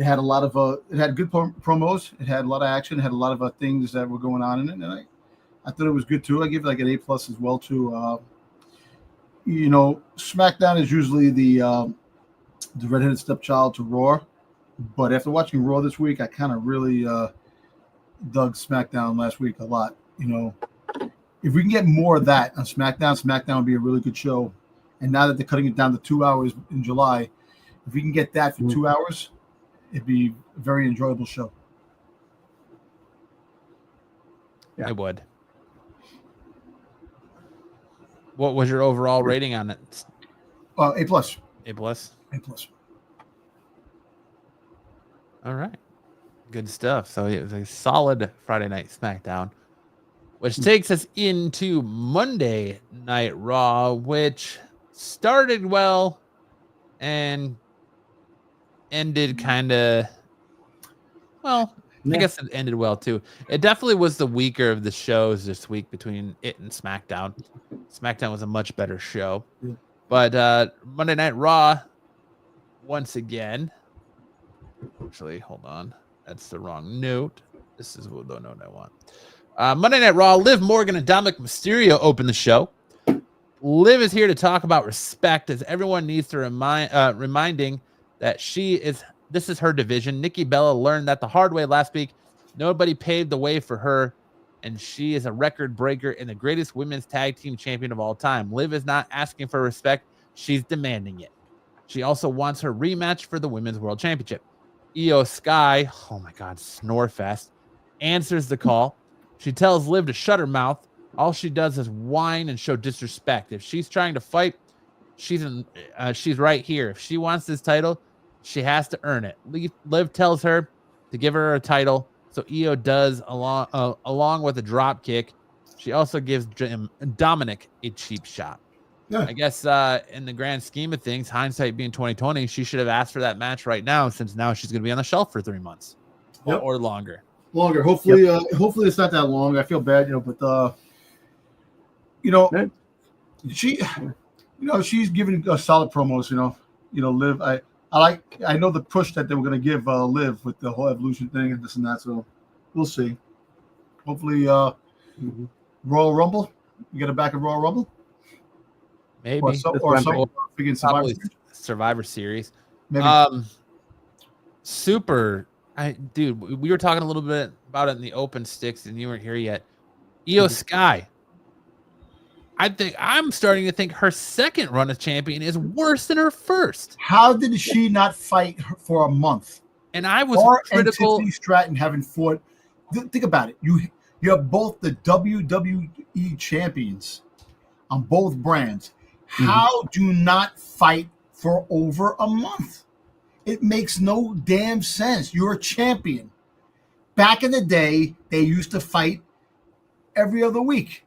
had a lot of it had good promos. It had a lot of action. It had a lot of things that were going on in it, and I thought it was good too. I give it like an A+ as well too. You know, SmackDown is usually the redheaded stepchild to Raw, but after watching Raw this week, I kind of really dug SmackDown last week a lot. You know, if we can get more of that on SmackDown would be a really good show. And now that they're cutting it down to 2 hours in July, if we can get that for 2 hours, it'd be a very enjoyable show. Yeah. I would. What was your overall rating on it? A+. A+. A+. All right. Good stuff. So it was a solid Friday night SmackDown, which takes us into Monday Night Raw, which started well and ended kind of, well, I guess it ended well too. It definitely was the weaker of the shows this week between it and SmackDown. SmackDown was a much better show. Yeah. But Monday Night Raw, once again, actually, hold on. That's the wrong note. This is the note I want. Monday Night Raw, Liv Morgan and Dominic Mysterio open the show. Liv is here to talk about respect, as everyone needs to reminding that this is her division. Nikki Bella learned that the hard way last week. Nobody paved the way for her, and she is a record breaker and the greatest women's tag team champion of all time. Liv is not asking for respect. She's demanding it. She also wants her rematch for the Women's World Championship. Io Sky, oh my God, Snorefest, answers the call. She tells Liv to shut her mouth. All she does is whine and show disrespect. If she's trying to fight, she's right here. If she wants this title, she has to earn it. Liv tells her to give her a title, so Io does along with a drop kick. She also gives Dominic a cheap shot. Yeah. I guess in the grand scheme of things, hindsight being 2020, she should have asked for that match right now, since now she's going to be on the shelf for 3 months or longer. Longer, hopefully. Hopefully it's not that long. I feel bad, but she's giving solid promos. Liv. I know the push that they were going to give Liv with the whole Evolution thing and this and that. So we'll see. Hopefully, Royal Rumble. You get it back at Royal Rumble. Maybe Survivor Series. Maybe. Dude, we were talking a little bit about it in the open, Sticks, and you weren't here yet. Io Sky. I'm starting to think her second run as champion is worse than her first. How did she not fight for a month? And I was critical. Tiffany Stratton haven't fought. Think about it. You have both the WWE champions on both brands. How do not fight for over a month? It makes no damn sense. You're a champion. Back in the day, they used to fight every other week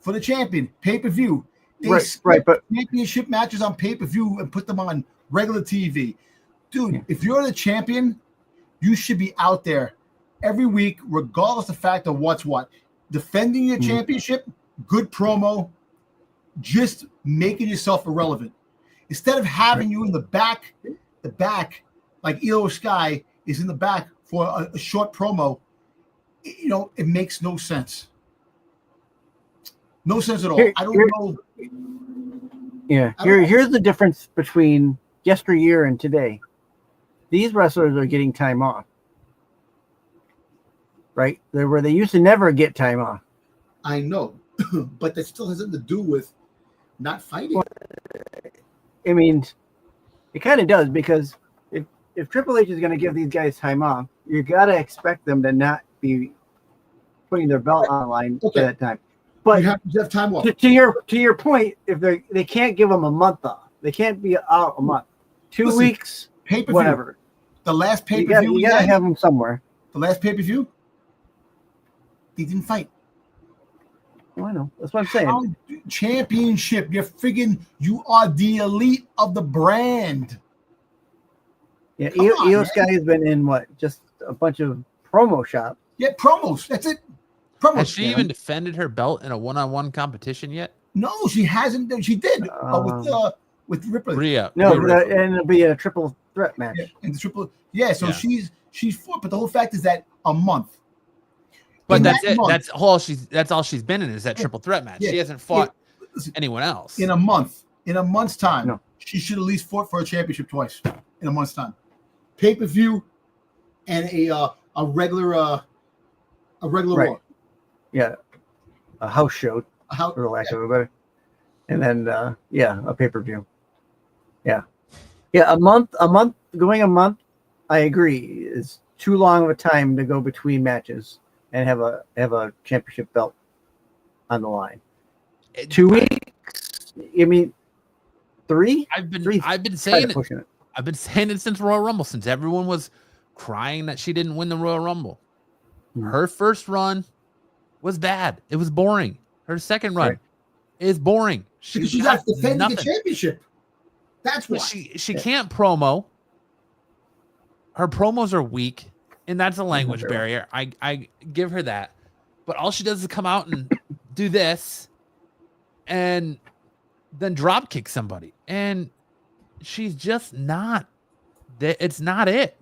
for the champion, pay-per-view. They but championship matches on pay-per-view and put them on regular TV. Dude, if you're the champion, you should be out there every week, regardless of the fact of what's what. Defending your championship, good promo, just making yourself irrelevant. Instead of having you in the back like Io Sky is in the back for a short promo, it makes no sense. No sense at all. I don't know. Yeah, here's the difference between yesteryear and today. These wrestlers are getting time off, right? Where they used to never get time off. I know, but that still has nothing to do with not fighting. I mean, it kind of does, because if Triple H is going to give these guys time off, you got to expect them to not be putting their belt on the line at that time. But you have time off. To your point, if they can't give them a month off, they can't be out a month, 2 weeks, pay-per-view. Whatever. The last pay-per-view, you got to have them somewhere. The last pay-per-view, they didn't fight. Oh, I know. That's what I'm saying. Championship. You're friggin', you are the elite of the brand. Yeah, Io Sky has been in just a bunch of promo shops. Yeah, promos. That's it. Promos. Has she even defended her belt in a one-on-one competition yet? No, she hasn't. She did with Ripley. Rhea. No, and it'll be a triple threat match. Yeah, and the triple. Yeah, so she's fought, but the whole fact is that a month. But that's it. That's all she's been in is that triple threat match. Yeah, she hasn't fought anyone else. In a month's time, No. she should at least fought for a championship twice in a month's time. Pay-per-view and a regular Right. Raw. Yeah, a house show, for lack of a better. And then a pay-per-view. Yeah, a month. Going a month, I agree, is too long of a time to go between matches and have a championship belt on the line. 2 weeks. I mean, 3. I've been saying it. I've been saying it since Royal Rumble, since everyone was crying that she didn't win the Royal Rumble. Her first run was bad. It was boring. Her second run is boring. She's not defending the championship. That's why she can't promo. Her promos are weak, and that's a language barrier. I give her that. But all she does is come out and do this and then drop kick somebody. And she's just not. It's not it.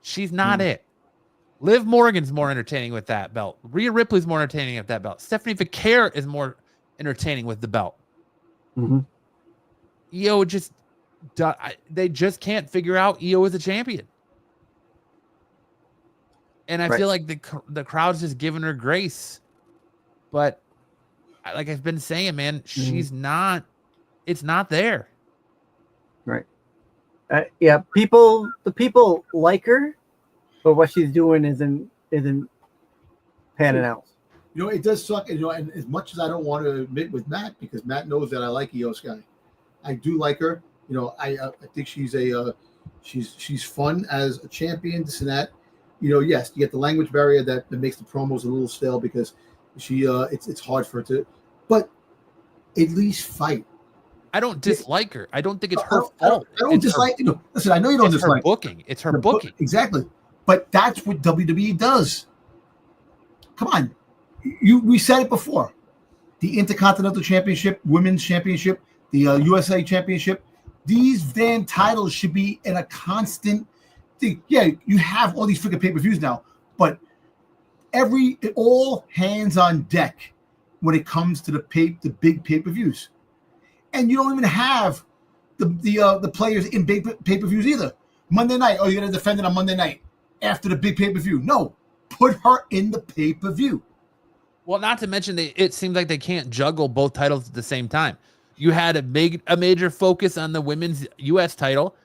She's not it. Liv Morgan's more entertaining with that belt. Rhea Ripley's more entertaining with that belt. Stephanie Vaquer is more entertaining with the belt. Mm-hmm. Io they just can't figure out Io as a champion. And I feel like the crowd's just giving her grace. But like I've been saying, man, she's not, it's not there. Right. The people like her, but what she's doing isn't panning out. It does suck. And as much as I don't want to admit with Matt, because Matt knows that I like Io Sky, I do like her. I think she's she's fun as a champion. This and that. Yes, you get the language barrier that makes the promos a little stale because it's hard for her to, but at least fight. I don't dislike her. I don't think it's her fault. I don't dislike. Listen, I know you don't dislike her booking. It's her booking. Exactly. But that's what WWE does. Come on. We said it before. The Intercontinental Championship, Women's Championship, the USA Championship, these damn titles should be in a constant thing. Yeah, you have all these freaking pay-per-views now, but all hands on deck when it comes to the big pay-per-views. And you don't even have the players in big pay-per-views either. Monday night, you're going to defend it on Monday night after the big pay-per-view. No, put her in the pay-per-view. Well, not to mention it seems like they can't juggle both titles at the same time. You had a major focus on the women's U.S. title,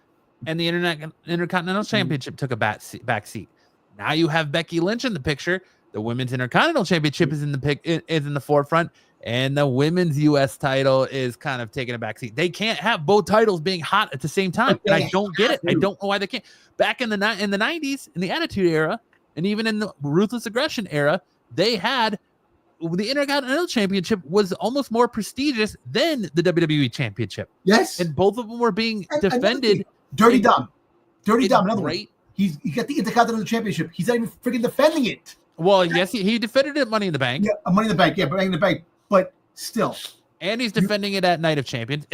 and the Intercontinental Championship took a back seat. Now you have Becky Lynch in the picture. The Women's Intercontinental Championship is in the forefront, and the women's U.S. title is kind of taking a back seat. They can't have both titles being hot at the same time, and I don't get it. I don't know why they can't. Back in the 90s, in the Attitude Era, and even in the Ruthless Aggression era, they had the Intercontinental Championship was almost more prestigious than the WWE Championship. Yes, and both of them were being defended. Dirty Dom, another one. He got the Intercontinental Championship. He's not even freaking defending it. Well, yes, he defended it. Money in the Bank. Yeah, Money in the Bank. Yeah, Money in the Bank. But still, And he's defending it at Night of Champions.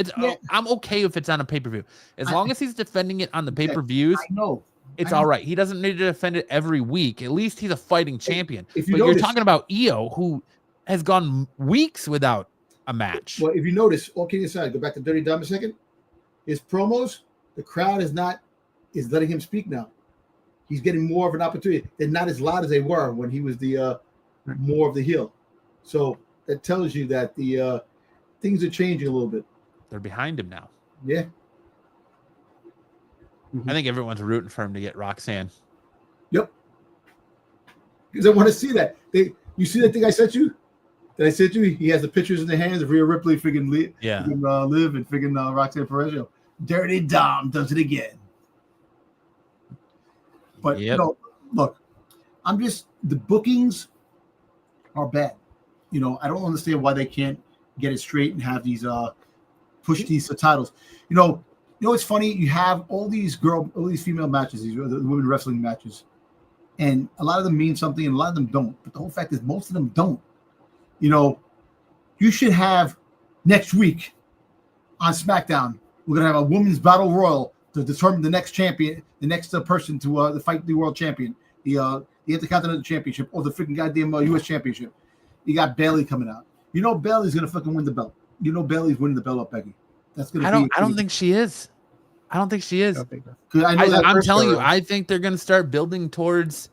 I'm okay if it's on a pay-per-view. As long as he's defending it on the pay-per-views, I know. It's all right. He doesn't need to defend it every week. At least he's a fighting champion. But you're talking about Io, who has gone weeks without a match. Well, if you notice, all kidding aside, go back to Dirty Dom a second. His promos, the crowd is letting him speak now. He's getting more of an opportunity. They're not as loud as they were when he was the more of the heel. So that tells you that the things are changing a little bit. They're behind him now. Yeah. I think everyone's rooting for him to get Roxanne. Yep. Because I want to see that. You see that thing I sent you? That I sent you? He has the pictures in the hands of Rhea Ripley, freaking Liv, and freaking Roxanne Perez. Dirty Dom does it again. But look, the bookings are bad. I don't understand why they can't get it straight and have these push these titles. It's funny. You have all these female matches, the women wrestling matches, and a lot of them mean something, and a lot of them don't. But the whole fact is, most of them don't. You should have next week on SmackDown. We're gonna have a women's battle royal to determine the next champion, the next person to fight the world champion, the Intercontinental Championship, or the freaking goddamn U.S. Championship. You got Bayley coming out. Bayley's gonna fucking win the belt. Bayley's winning the belt up, Becky. That's gonna. I don't think she is. I don't think she is. I'm telling you, I think they're gonna start building towards.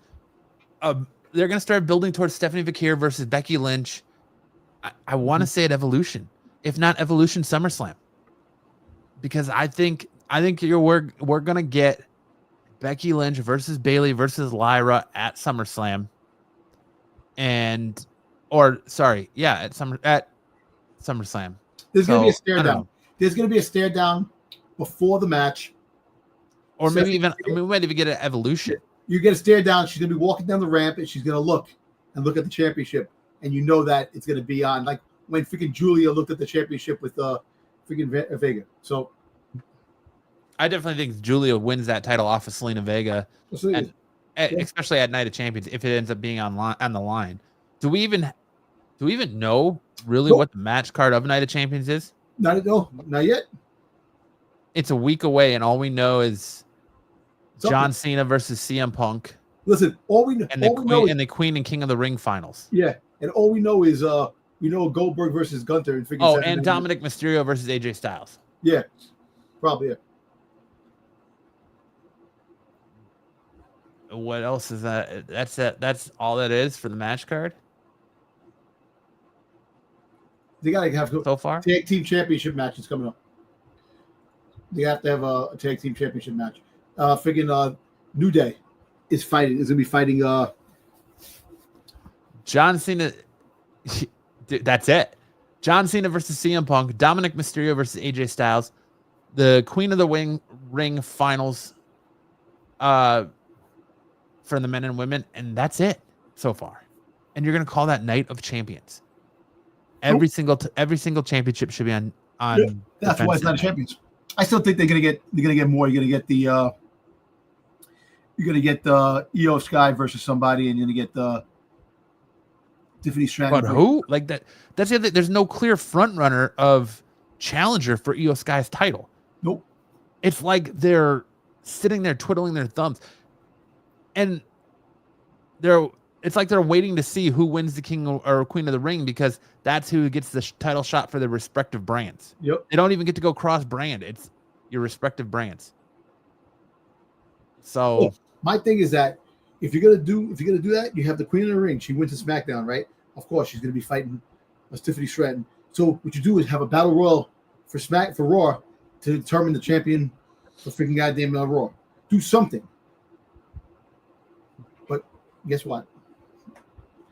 They're gonna start building towards Stephanie Vakir versus Becky Lynch. I want to say at Evolution, if not Evolution, SummerSlam. Because I think we're gonna get Becky Lynch versus Bayley versus Lyra at SummerSlam, at SummerSlam. There's gonna be a stare down. There's gonna be a stare down before the match, or maybe we might even get an Evolution. You get a stare down. She's gonna be walking down the ramp, and she's gonna look at the championship, and that it's gonna be on, like when freaking Julia looked at the championship with freaking Vega. So I definitely think Julia wins that title off of Selena Vega, especially at Night of Champions, if it ends up being on the line. Do we even know really what the match card of Night of Champions is? Not yet. It's a week away, and all we know is John Cena versus CM Punk. Listen, all we know, and the Queen and King of the Ring finals. Yeah, and all we know is Goldberg versus Gunther and and Dominic Mysterio versus AJ Styles. Yeah, probably. Yeah. What else is that? That's all that is for the match card. They gotta have so far tag team championship matches coming up. They have to have a tag team championship match. New Day is fighting. Is gonna be fighting. John Cena. That's it. John Cena versus CM Punk. Dominic Mysterio versus AJ Styles. The Queen of the Ring finals. For the men and women, and that's it so far. And you're gonna call that Night of Champions. Every single championship should be on. Yeah, that's why it's not champions. I still think they're gonna get more. You're gonna get the Io Sky versus somebody, and you're gonna get the Tiffany Stratton. But who? Like that? That's the other thing. There's no clear front runner of challenger for Io Sky's title. Nope. It's like they're sitting there twiddling their thumbs. And it's like they're waiting to see who wins the King or Queen of the Ring, because that's who gets the title shot for their respective brands. Yep. They don't even get to go cross brand. It's your respective brands. So my thing is that if you're gonna do that, you have the Queen of the Ring. She wins the SmackDown, right? Of course, she's gonna be fighting Tiffany Stratton. So what you do is have a battle royal for Raw to determine the champion for freaking goddamn Raw. Do something. Guess what?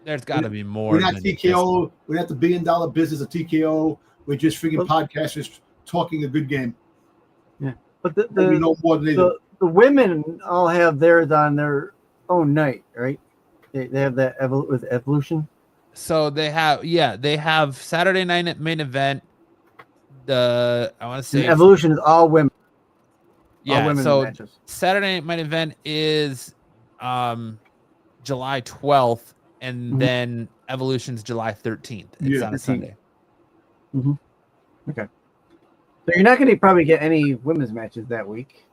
There's got to be more. We're not TKO. We're not the $1 billion business of TKO. We're just freaking podcasters talking a good game. Yeah, but we know more than they do. The women all have theirs on their own night, right? They have that with Evolution. So they have Saturday night main event. I want to say Evolution is all women. Yeah, all women so matches. Saturday night main event is July 12th, and then Evolution's July 13th. It's on a Sunday. Okay. So you're not going to probably get any women's matches that week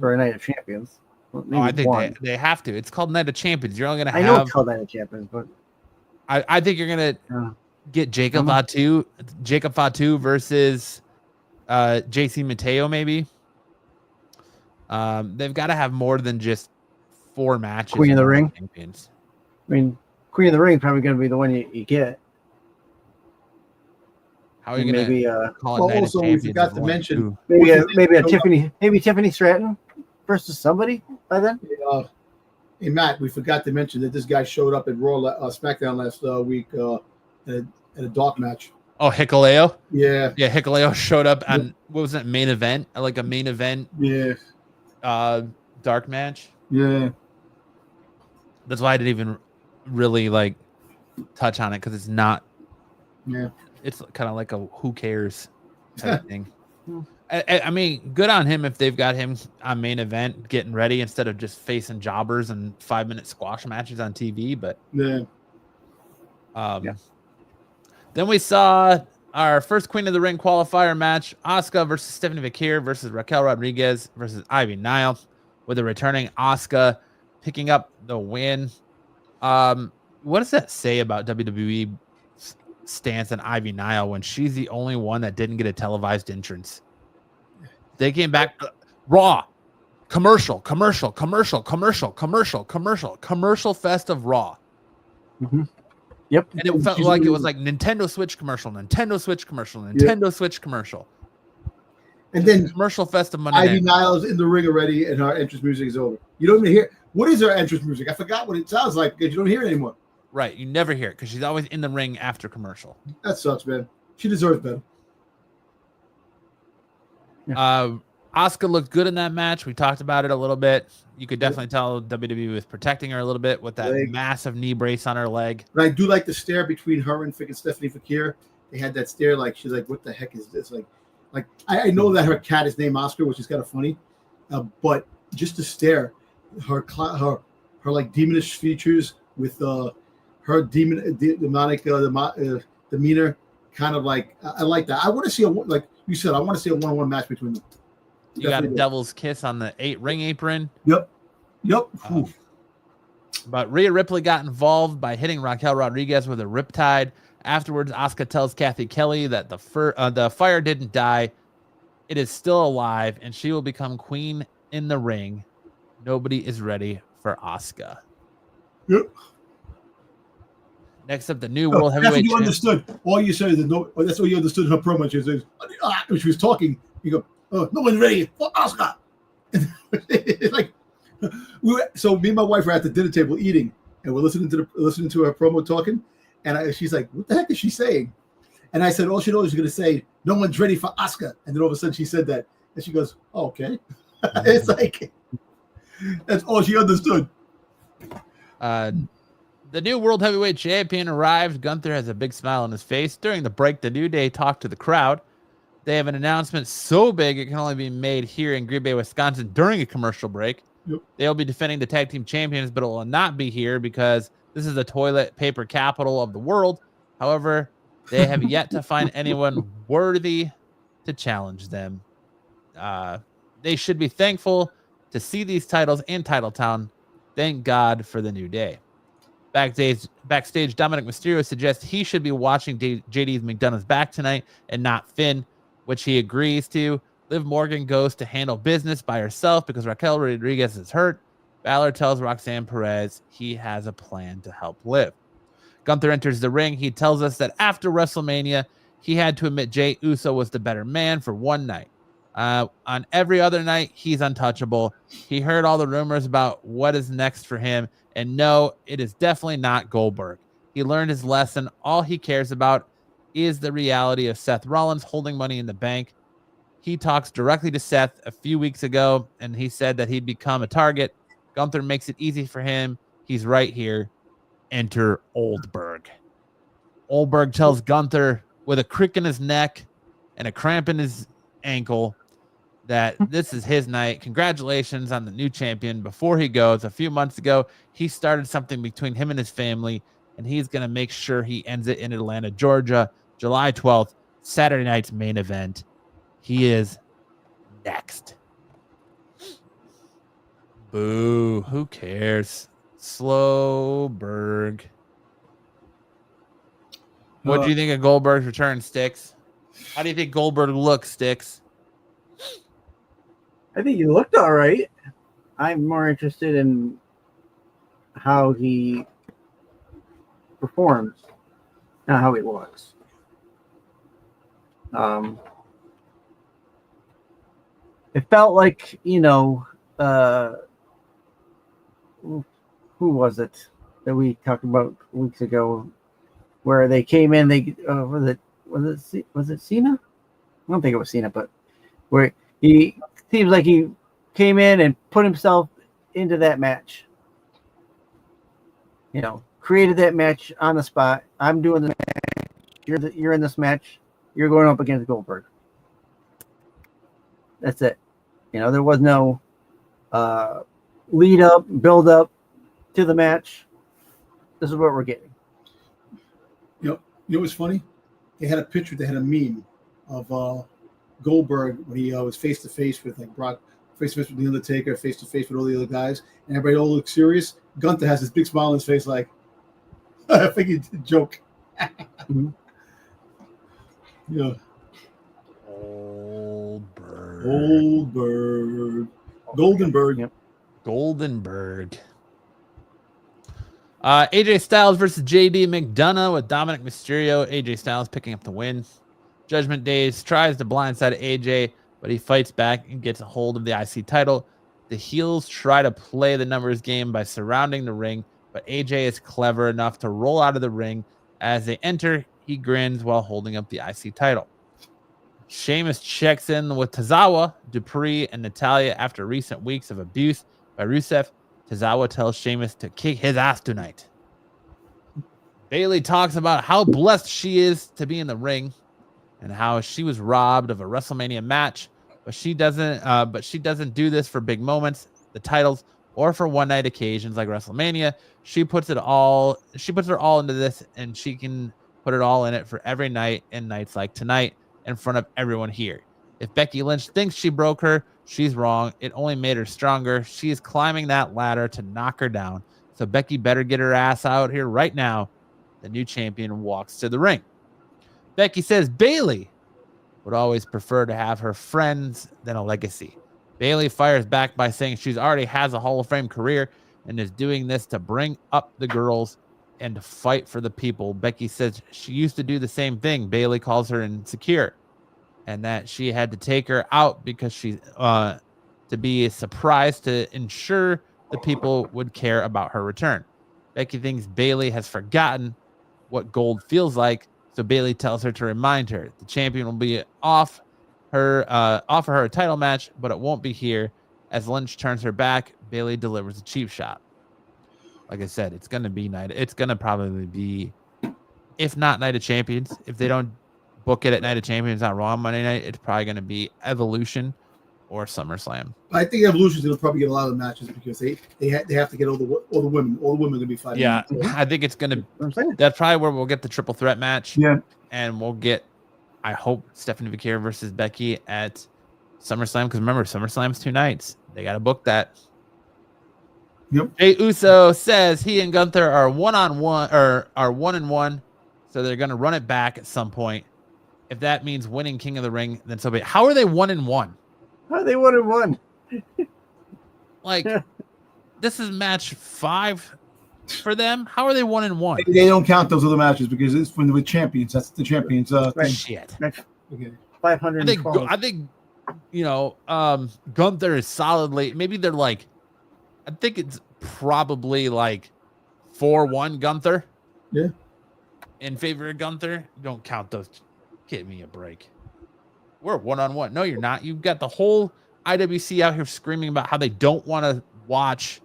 for a Night of Champions. Well, maybe I think one. they have to. It's called Night of Champions. You're only going to I know have. it's called Night of Champions, but I think you're going to get Jacob Fatu versus JC Mateo, maybe. They've got to have more than just 4 matches. Queen of the Ring. Champions. I mean, Queen of the Ring probably going to be the one you get. How are you going to call it Well, Night also of we Champions? forgot to mention Maybe a Tiffany Stratton versus somebody by then. Hey Matt, we forgot to mention that this guy showed up at Raw SmackDown last week at a dark match. Oh, Hikuleo? Yeah. Yeah, Hikuleo showed up on, what was that, main event? Like a main event dark match? Yeah. That's why I didn't even really like touch on it, because it's not. Yeah. It's kind of like a who cares type thing. I mean, good on him if they've got him on main event getting ready instead of just facing jobbers and 5-minute squash matches on TV. But then we saw our first Queen of the Ring qualifier match: Asuka versus Stephanie Vakir versus Raquel Rodriguez versus Ivy Nile, with a returning Asuka picking up the win. What does that say about WWE stance on Ivy Nile when she's the only one that didn't get a televised entrance? They came back Raw, commercial fest of Raw. Mm-hmm. Yep. And it felt like it was like Nintendo Switch commercial. And then commercial fest of Monday Ivy Night. Niles in the ring already, and her entrance music is over. You don't even hear. What is her entrance music? I forgot what it sounds like because you don't hear it anymore. Right, you never hear it because she's always in the ring after commercial. That sucks, man. She deserves better. Asuka looked good in that match. We talked about it a little bit. You could definitely tell WWE was protecting her a little bit with that massive knee brace on her leg. And I do like the stare between her and freaking Stephanie Fakir. They had that stare, like she's like, "What the heck is this?" Like I know that her cat is named Oscar, which is kind of funny, but just the stare, her like demonish features with her demonic demeanor, kind of like I like that. I want to see like you said, I want to see a one-on-one match between them. You got a devil's kiss on the ring apron. Yep. But Rhea Ripley got involved by hitting Raquel Rodriguez with a riptide. Afterwards, Asuka tells Kathy Kelly that the fire didn't die. It is still alive, and she will become queen in the ring. Nobody is ready for Asuka. Yep. Next up, the new World Heavyweight Champion. You understood. All you said is that's all you understood in her promo. She says, when she was talking, you go, "Oh, no one's ready for Asuka." Like, so me and my wife were at the dinner table eating, and we're listening to her promo talking, and she's like, "What the heck is she saying?" And I said, "All she knows is going to say, 'No one's ready for Asuka.'" And then all of a sudden she said that, and she goes, "Oh, okay." It's like that's all she understood. The new World Heavyweight Champion arrived. Gunther has a big smile on his face. During the break, the New Day talked to the crowd. They have an announcement so big it can only be made here in Green Bay, Wisconsin during a commercial break. Yep. They'll be defending the tag team champions, but it will not be here because this is the toilet paper capital of the world. However, they have yet to find anyone worthy to challenge them. They should be thankful to see these titles in Titletown. Thank God for the New Day. Backstage, Dominic Mysterio suggests he should be watching JD McDonough's back tonight and not Finn, which he agrees to. Liv Morgan goes to handle business by herself because Raquel Rodriguez is hurt. Balor tells Roxanne Perez he has a plan to help Liv. Gunther enters the ring. He tells us that after WrestleMania, he had to admit Jey Uso was the better man for one night. On every other night, he's untouchable. He heard all the rumors about what is next for him, and no, it is definitely not Goldberg. He learned his lesson. All he cares about is the reality of Seth Rollins holding Money in the Bank. He talks directly to Seth a few weeks ago, and he said that he'd become a target. Gunther makes it easy for him. He's right here. Enter Oldberg. Oldberg tells Gunther with a crick in his neck and a cramp in his ankle that this is his night. Congratulations on the new champion. Before he goes, a few months ago, he started something between him and his family, and he's going to make sure he ends it in Atlanta, Georgia, July 12th, Saturday night's main event. He is next. Boo. Who cares? Slowberg. What do you think of Goldberg's return, Styx? How do you think Goldberg looks, Styx? I think he looked all right. I'm more interested in how he performs, not how he looks. It felt like, who was it that we talked about weeks ago, where they came in? Was it Cena? I don't think it was Cena, but where he seems like he came in and put himself into that match. Created that match on the spot. I'm doing the match. You're in this match. You're going up against Goldberg. That's it. There was no lead up, build up to the match. This is what we're getting. You know what's funny? They had a picture. They had a meme of Goldberg when he was face to face with Brock, face to face with the Undertaker, face to face with all the other guys, and everybody all looks serious. Gunther has this big smile on his face, like I think he did a joke. Mm-hmm. Yeah. Goldenberg. Yep. Goldenberg. AJ Styles versus JD McDonough with Dominic Mysterio. AJ Styles picking up the win. Judgment Days tries to blindside AJ, but he fights back and gets a hold of the IC title. The heels try to play the numbers game by surrounding the ring, but AJ is clever enough to roll out of the ring. As they enter, he grins while holding up the IC title. Sheamus checks in with Tozawa, Dupree, and Natalya after recent weeks of abuse by Rusev. Tozawa tells Sheamus to kick his ass tonight. Bayley talks about how blessed she is to be in the ring and how she was robbed of a WrestleMania match, but she doesn't do this for big moments, the titles, or for one-night occasions like WrestleMania. She puts her all into this, and she can put it all in it for every night and nights like tonight in front of everyone here. If Becky Lynch thinks she broke her, she's wrong. It only made her stronger. She is climbing that ladder to knock her down. So Becky better get her ass out here right now. The new champion walks to the ring. Becky says Bayley would always prefer to have her friends than a legacy. Bayley fires back by saying she's already has a Hall of Fame career and is doing this to bring up the girls and to fight for the people. Becky says she used to do the same thing. Bayley calls her insecure and that she had to take her out because she to be a surprise to ensure the people would care about her return. Becky thinks Bayley has forgotten what gold feels like, so Bayley tells her to remind her the champion will be offer her a title match, but it won't be here. As Lynch turns her back, Bayley delivers a cheap shot. Like I said, it's gonna probably be, if not Night of Champions, if they don't book it at Night of Champions on Raw Monday night, it's probably gonna be Evolution or SummerSlam. I think Evolution's gonna probably get a lot of the matches because they have to get all the women. All the women are gonna be fighting. Yeah, I think it's gonna. That's probably where we'll get the triple threat match. Yeah, and we'll get, I hope, Stephanie Vaquer versus Becky at SummerSlam, because remember, SummerSlam's 2 nights. They got to book that. Yep. Jey Uso says he and Gunther are 1-on-1 or are 1-1, so they're going to run it back at some point. If that means winning King of the Ring, then so be it. How are they 1-1? How are they 1-1? Like, this is match 5 for them. How are they 1-1? They don't count those other matches because it's when with champions. That's the champions. Right. Shit. Okay. 512. I think Gunther is solidly. Maybe they're like, I think it's probably like 4-1 Gunther. Yeah. In favor of Gunther. Don't count those. Give me a break. We're 1-on-1. No, you're not. You've got the whole IWC out here screaming about how they don't want to watch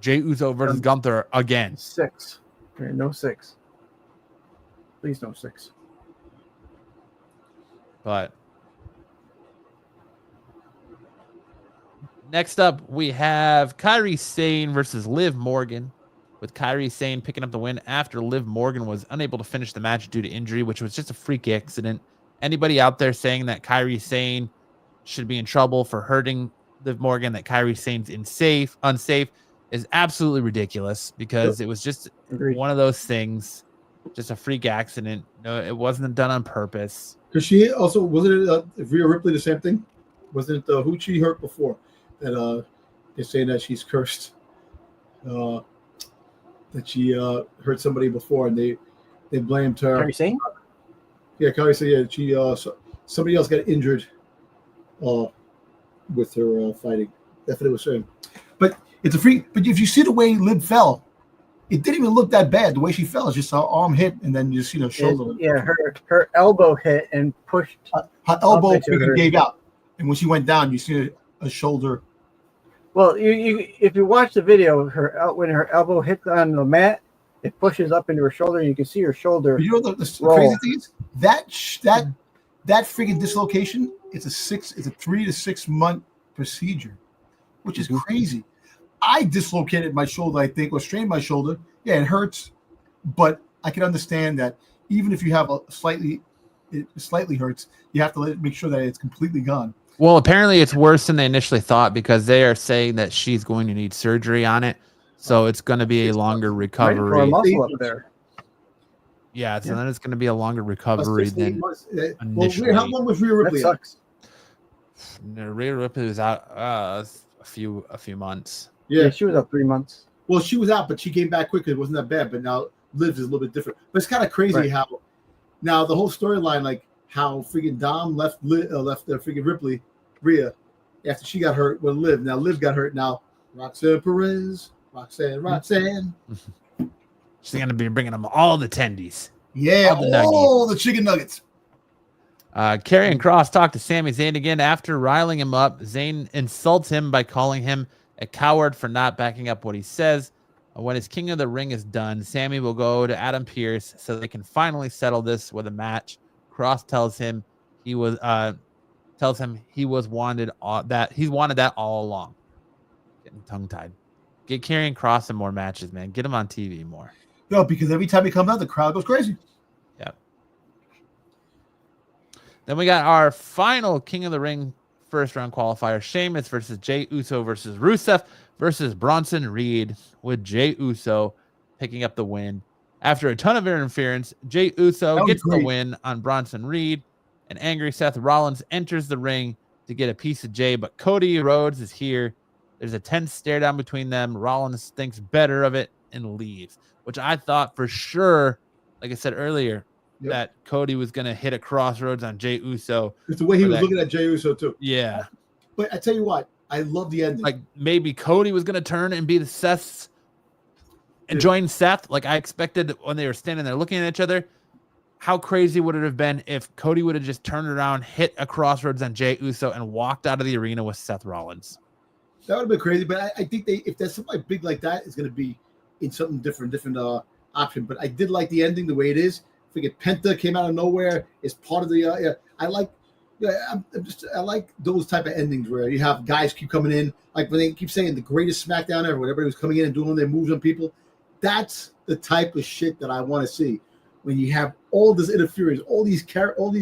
Jey Uso versus Gunther again. 6. Okay, no 6. Please no 6. But next up, we have Kairi Sane versus Liv Morgan, with Kairi Sane picking up the win after Liv Morgan was unable to finish the match due to injury, which was just a freak accident. anybody out there saying that Kairi Sane should be in trouble for hurting Liv Morgan, that Kairi Sane's unsafe is absolutely ridiculous because it was just Agreed. one of those things, just a freak accident. No, it wasn't done on purpose. Because she also wasn't it Rhea Ripley the same thing? Wasn't it who she hurt before that they're saying that she's cursed, that she hurt somebody before and they blamed her. Are you saying? Yeah, Kairi said she somebody else got injured with her fighting. That's what it was saying. But it's a freak. But if you see the way Liv fell, it didn't even look that bad. The way she fell, it's just her arm hit and then you see shoulder. Her elbow hit and pushed. Her elbow freaking gave out, and when she went down, you see a shoulder. Well, you if you watch the video, when her elbow hits on the mat, it pushes up into her shoulder, and you can see her shoulder. You know the crazy thing is that freaking dislocation. It's a 3 to 6 month procedure, which is crazy. I dislocated my shoulder, I think, or strained my shoulder. Yeah, it hurts, but I can understand that even if you have it slightly hurts, you have to make sure that it's completely gone. Well, apparently it's worse than they initially thought because they are saying that she's going to need surgery on it. So it's going to be a longer recovery. Right for a muscle up there. Yeah, so then it's going to be a longer recovery than initially. Well, how long was Rhea Ripley? That sucks. Rhea Ripley was out a few months. Yeah, she was out 3 months. Well, she was out, but she came back quickly. It wasn't that bad. But now Liv is a little bit different. But it's kind of crazy how now the whole storyline, like how freaking Dom left the freaking Ripley, Rhea, after she got hurt with Liv. Now Liv got hurt. Now Roxanne Perez, Roxanne. She's going to be bringing them all the tendies. Yeah, all the chicken nuggets. Karrion Kross talked to Sami Zayn again after riling him up. Zayn insults him by calling him a coward for not backing up what he says. When his King of the Ring is done, Sami will go to Adam Pearce so they can finally settle this with a match. Kross tells him he was wanted that he's wanted that all along. Getting tongue tied. Get Karrion Kross some more matches, man. Get him on TV more. No, because every time he comes out, the crowd goes crazy. Yeah. Then we got our final King of the Ring first round qualifier: Sheamus versus Jey Uso versus Rusev versus Bronson Reed, with Jey Uso picking up the win. After a ton of interference, Jey Uso gets the win on Bronson Reed. An angry Seth Rollins enters the ring to get a piece of Jey, but Cody Rhodes is here. There's a tense stare down between them. Rollins thinks better of it and leaves, which I thought for sure, like I said earlier, that Cody was going to hit a crossroads on Jey Uso. It's the way he was looking at Jey Uso too. Yeah. But I tell you what, I love the ending. Like maybe Cody was going to turn and be the Seth's and join Seth. Like I expected when they were standing there looking at each other. How crazy would it have been if Cody would have just turned around, hit a crossroads on Jey Uso, and walked out of the arena with Seth Rollins? That would have been crazy. But I think if there's something big like that, it's going to be in something different option. But I did like the ending the way it is. I think Penta came out of nowhere. It's part of the. I like those type of endings where you have guys keep coming in, like when they keep saying the greatest SmackDown ever, when everybody was coming in and doing their moves on people. That's the type of shit that I want to see. When you have all this interference, all these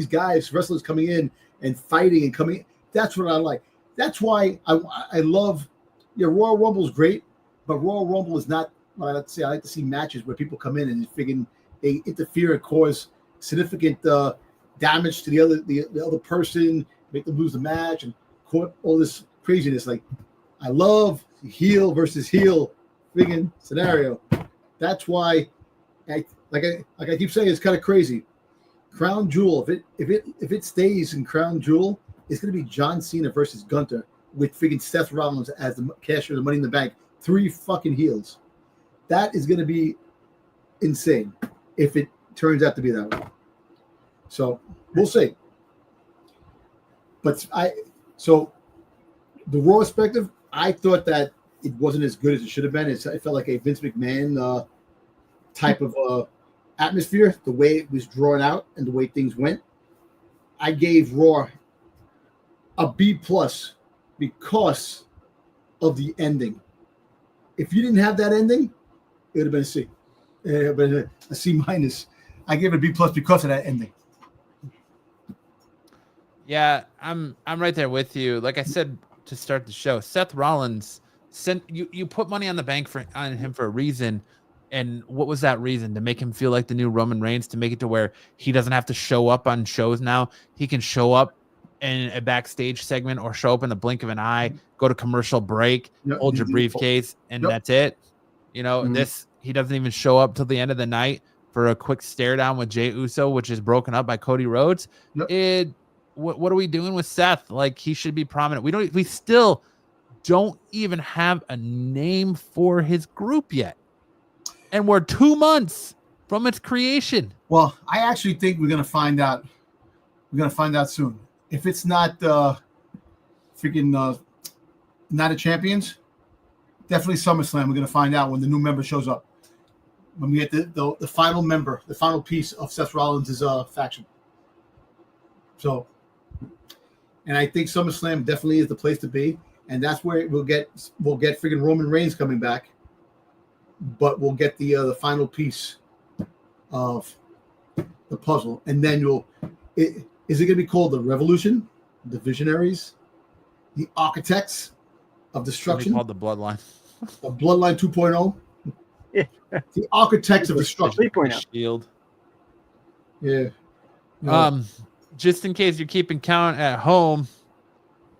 guys, wrestlers coming in and fighting and coming, that's what I like. That's why I love. Royal Rumble is great, but Royal Rumble is not what I like to say. I like to see matches where people come in and they interfere and cause significant damage to the other person, make them lose the match, and all this craziness. Like I love heel versus heel friggin' scenario. That's why I keep saying, it's kind of crazy. Crown Jewel, if it stays in Crown Jewel, it's going to be John Cena versus Gunther with freaking Seth Rollins as the cashier of the Money in the Bank. 3 fucking heels. That is going to be insane if it turns out to be that way. So we'll see. But the Raw perspective, I thought that it wasn't as good as it should have been. It felt like a Vince McMahon type of atmosphere, the way it was drawn out and the way things went. I gave Raw a B+ because of the ending. If you didn't have that ending, it would have been a C. It would have been a C-. I gave it a B+ because of that ending. Yeah, I'm right there with you. Like I said to start the show, Seth Rollins sent you put money on the bank on him for a reason. And what was that reason? To make him feel like the new Roman Reigns, to make it to where he doesn't have to show up on shows now. He can show up in a backstage segment or show up in the blink of an eye, go to commercial break, Yep, hold your briefcase, and Yep. that's it. You know, he doesn't even show up till the end of the night for a quick stare down with Jey Uso, which is broken up by Cody Rhodes. Yep. What are we doing with Seth? Like, he should be prominent. We still don't even have a name for his group yet. And we're 2 months from its creation. Well, I actually think we're gonna find out. We're gonna find out soon. If it's not freaking Night of Champions, definitely SummerSlam. We're gonna find out when the new member shows up. When we get the final member, the final piece of Seth Rollins' faction. So, and I think SummerSlam definitely is the place to be, and that's where we'll get freaking Roman Reigns coming back. But we'll get the final piece of the puzzle, and then is it going to be called the Revolution, the Visionaries, the Architects of Destruction, Called the Bloodline, the Bloodline 2.0, the Architects of Destruction, 3.0. Shield. Yeah. Just in case you're keeping count at home,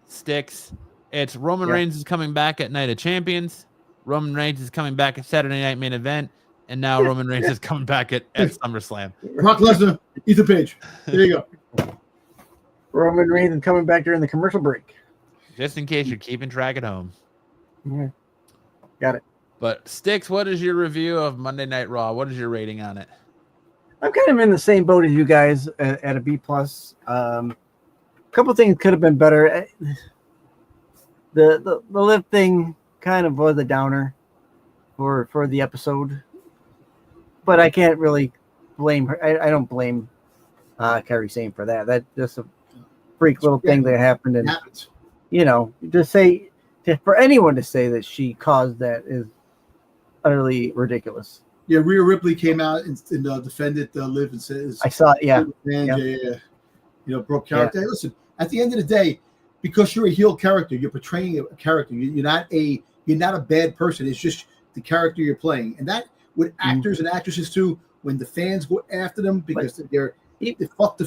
Styx, it's Roman Reigns is coming back at Night of Champions. Roman Reigns is coming back at Saturday Night Main Event, and now Roman Reigns is coming back at SummerSlam. Brock Lesnar, Ethan Page. There you go. Roman Reigns coming back during the commercial break. Just in case you're keeping track at home. Yeah. Got it. But Styx, what is your review of Monday Night Raw? What is your rating on it? I'm kind of in the same boat as you guys at a B+. A couple things could have been better. The Liv thing kind of was a downer for the episode, but I can't really blame her. I don't blame Kairi Sane for that. That's just a freak little thing that happened, and you know, for anyone to say that she caused that is utterly ridiculous. Yeah, Rhea Ripley came out and defended Liv and says, I saw it. Yeah, broke character. Hey, listen, at the end of the day, because you're a heel character, you're portraying a character. You're not a bad person. It's just the character you're playing, and that with actors and actresses too. When the fans go after them because fuck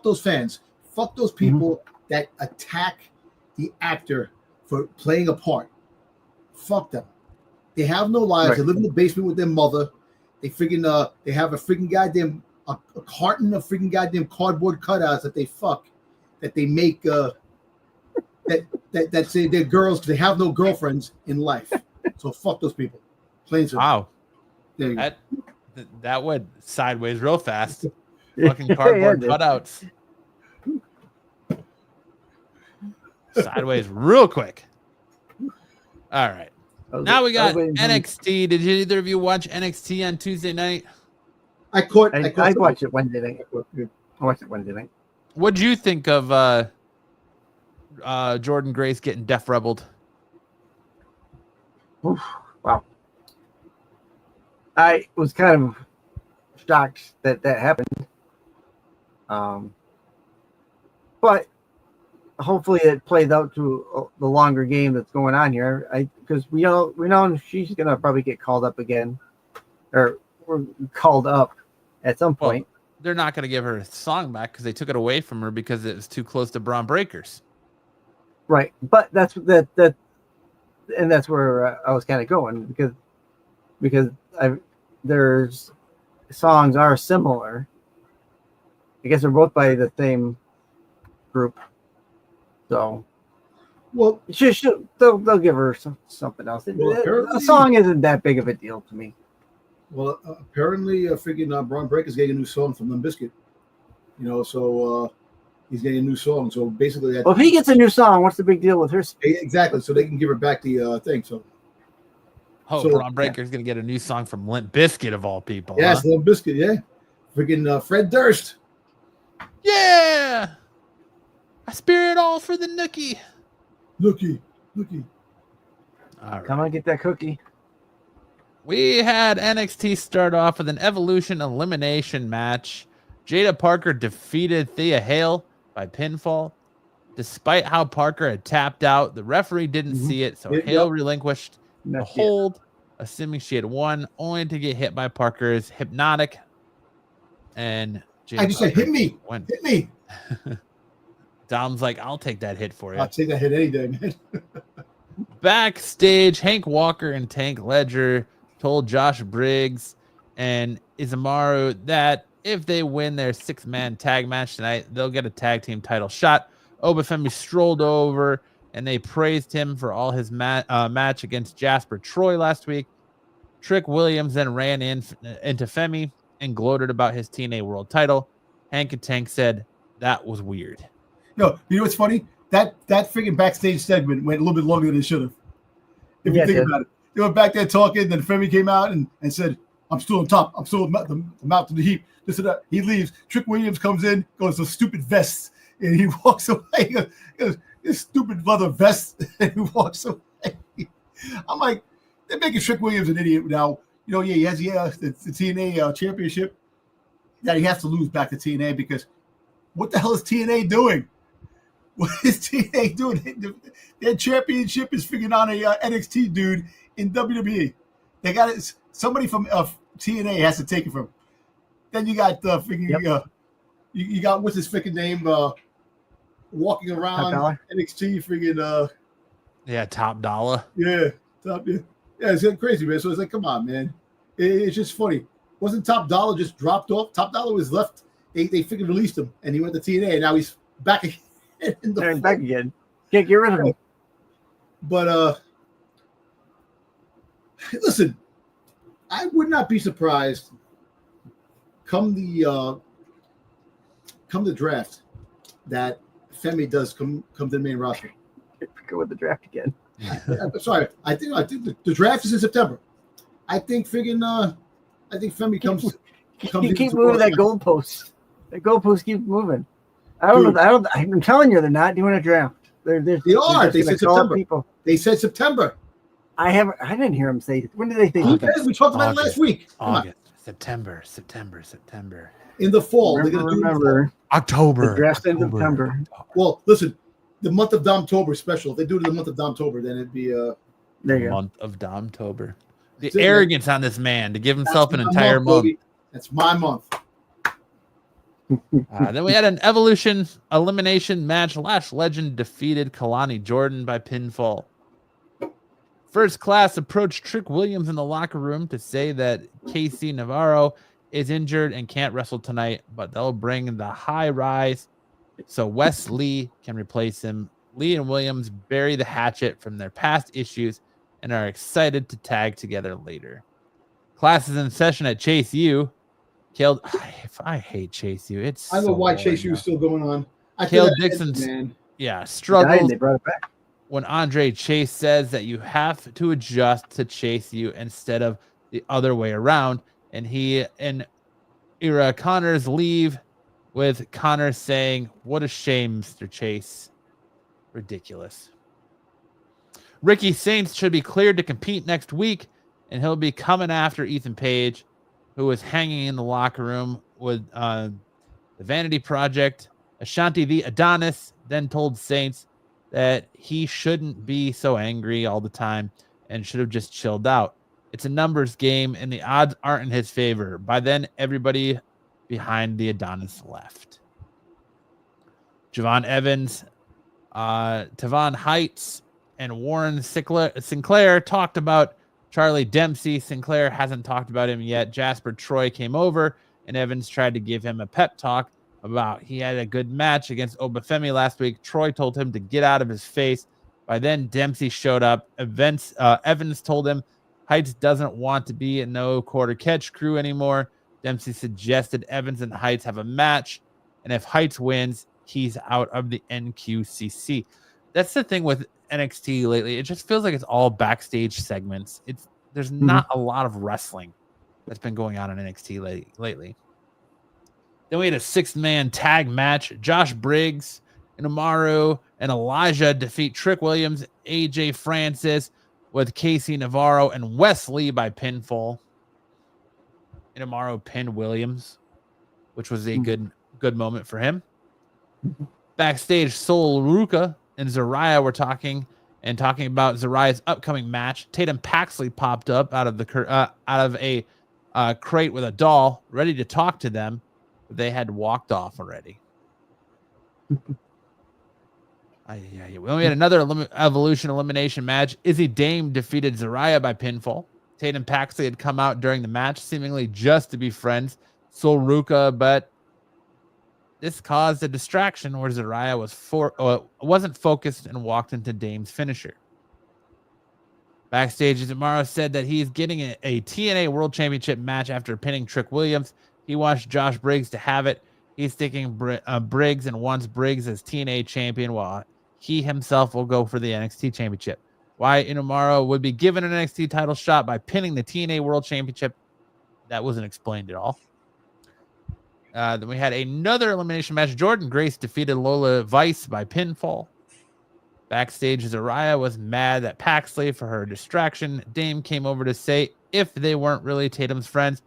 those fans, fuck those people that attack the actor for playing a part. Fuck them. They have no lives. Right. They live in the basement with their mother. They freaking they have a freaking goddamn a carton of freaking goddamn cardboard cutouts that they make that say they're girls because they have no girlfriends in life. So fuck those people. Plain simple. Wow. There you go. That went sideways real fast. Fucking cardboard cutouts. Sideways real quick. All right. Now we got NXT. Did either of you watch NXT on Tuesday night? I watched it Wednesday night. I watched it Wednesday night. What'd you think of Jordan Grace getting Def Rebelled? Oof, wow. I was kind of shocked that happened. But hopefully it plays out to the longer game that's going on here. Because we know she's gonna probably get called up again, or called up at some point. Well, they're not gonna give her a song back because they took it away from her because it was too close to Braun Breakers. Right, but that's where I was kind of going because there's songs are similar. I guess they're both by the same group, so well, they'll give her something else. The song isn't that big of a deal to me. Well, apparently, freaking Braun Breaker's getting a new song from Limp Bizkit. So he's getting a new song. So basically, if he gets a new song, what's the big deal with her? Exactly. So they can give her back the thing. So. Braun Breaker's gonna get a new song from Limp Bizkit of all people. Yes, Limp Bizkit. Yeah, freaking Fred Durst. Yeah, I spear it all for the nookie. Nookie. All right. Come on, get that cookie. We had NXT start off with an Evolution elimination match. Jada Parker defeated Thea Hale by pinfall. Despite how Parker had tapped out, the referee didn't see it, so Hale relinquished the hold, assuming she had won, only to get hit by Parker's hypnotic. And I just said, hit me. Hit me. Dom's like, I'll take that hit for you. I'll take that hit any day, man. Backstage, Hank Walker and Tank Ledger told Josh Briggs and Izamaru that if they win their 6-man tag match tonight, they'll get a tag team title shot. Obafemi strolled over and they praised him for all his match against Jasper Troy last week. Trick Williams then ran into Femi and gloated about his TNA World title. Hank and Tank said that was weird. No, you know what's funny? That freaking backstage segment went a little bit longer than it should have. If you think about it. They were back there talking, then Femi came out and said, I'm still on top. I'm still the mouth of the heap. This and that. He leaves. Trick Williams comes in, goes, those stupid vests, and he walks away. He goes, this stupid leather vest, and he walks away. I'm like, they're making Trick Williams an idiot now. You know, he has the TNA championship that he has to lose back to TNA because what the hell is TNA doing? What is TNA doing? Their championship is figuring on a NXT dude in WWE. They got it. Somebody from TNA has to take it from. Then you got you got what's his freaking name walking around NXT freaking Top Dollar. Yeah, it's crazy, man. So it's like, come on, man. It's just funny. Wasn't Top Dollar just dropped off? Top Dollar was left. They freaking released him, and he went to TNA, and now he's back again. Back again. Can't get rid of him. But listen, I would not be surprised come the draft that Femi does come to the main roster. Go with the draft again. I'm sorry. I think the draft is in September. I think Femi comes. You keep moving that goalpost. That goalpost keeps moving. I don't know. I'm telling you, they're not doing a draft. They are. They said September. People. They said September. I didn't hear them say. When did they think? We talked about it last week. August, September. In the fall. Remember October. The draft in September. Well, listen, the month of Domtober special. If they do it in the month of Domtober, then it'd be month of Domtober. The arrogance on this man to give himself an entire month. Baby. That's my month. Then we had an Evolution elimination match. Lash Legend defeated Kalani Jordan by pinfall. First Class approached Trick Williams in the locker room to say that KC Navarro is injured and can't wrestle tonight, but they'll bring the high rise so Wes Lee can replace him. Lee and Williams bury the hatchet from their past issues and are excited to tag together later. Class is in session at Chase U. I hate Chase U. I don't know why Chase U is still going on. Kale Dixon's struggles. They brought it back. When Andre Chase says that you have to adjust to Chase U instead of the other way around, and he and Ira Connors leave with Connors saying, "What a shame, Mr. Chase. Ridiculous." Ricky Saints should be cleared to compete next week, and he'll be coming after Ethan Page, who was hanging in the locker room with the Vanity Project. Ashanti the Adonis then told Saints that he shouldn't be so angry all the time and should have just chilled out. It's a numbers game, and the odds aren't in his favor. By then, everybody behind the Adonis left. Javon Evans, Tavon Heights, and Warren Sinclair talked about Charlie Dempsey. Sinclair hasn't talked about him yet. Jasper Troy came over, and Evans tried to give him a pep talk about he had a good match against Obafemi last week. Troy told him to get out of his face. By then, Dempsey showed up. Evans told him Heights doesn't want to be in no quarter catch crew anymore. Dempsey suggested Evans and Heights have a match, and if Heights wins, he's out of the NQCC. That's the thing with NXT lately. It just feels like it's all backstage segments. There's not a lot of wrestling that's been going on in NXT lately. Then we had a 6-man tag match. Josh Briggs and Amaru and Elijah defeat Trick Williams, AJ Francis with Casey Navarro and Wesley by pinfall. And Amaru pinned Williams, which was a good moment for him. Backstage, Sol Ruka and Zariah were talking about Zariah's upcoming match. Tatum Paxley popped up out of a crate with a doll, ready to talk to them. But they had walked off already. We only had another Evolution elimination match. Izzy Dame defeated Zariah by pinfall. Tatum Paxley had come out during the match, seemingly just to be friends. Sol Ruka, but this caused a distraction where Zariah wasn't focused and walked into Dame's finisher. Backstage, Zamara said that he's getting a TNA World Championship match after pinning Trick Williams. He wants Josh Briggs to have it. He's sticking Briggs and wants Briggs as TNA champion while he himself will go for the NXT Championship. Wyatt Inamura would be given an NXT title shot by pinning the TNA World Championship. That wasn't explained at all. Then we had another elimination match. Jordan Grace defeated Lola Vice by pinfall. Backstage, Zariah was mad at Paxley for her distraction. Dame came over to say if they weren't really Tatum's friends,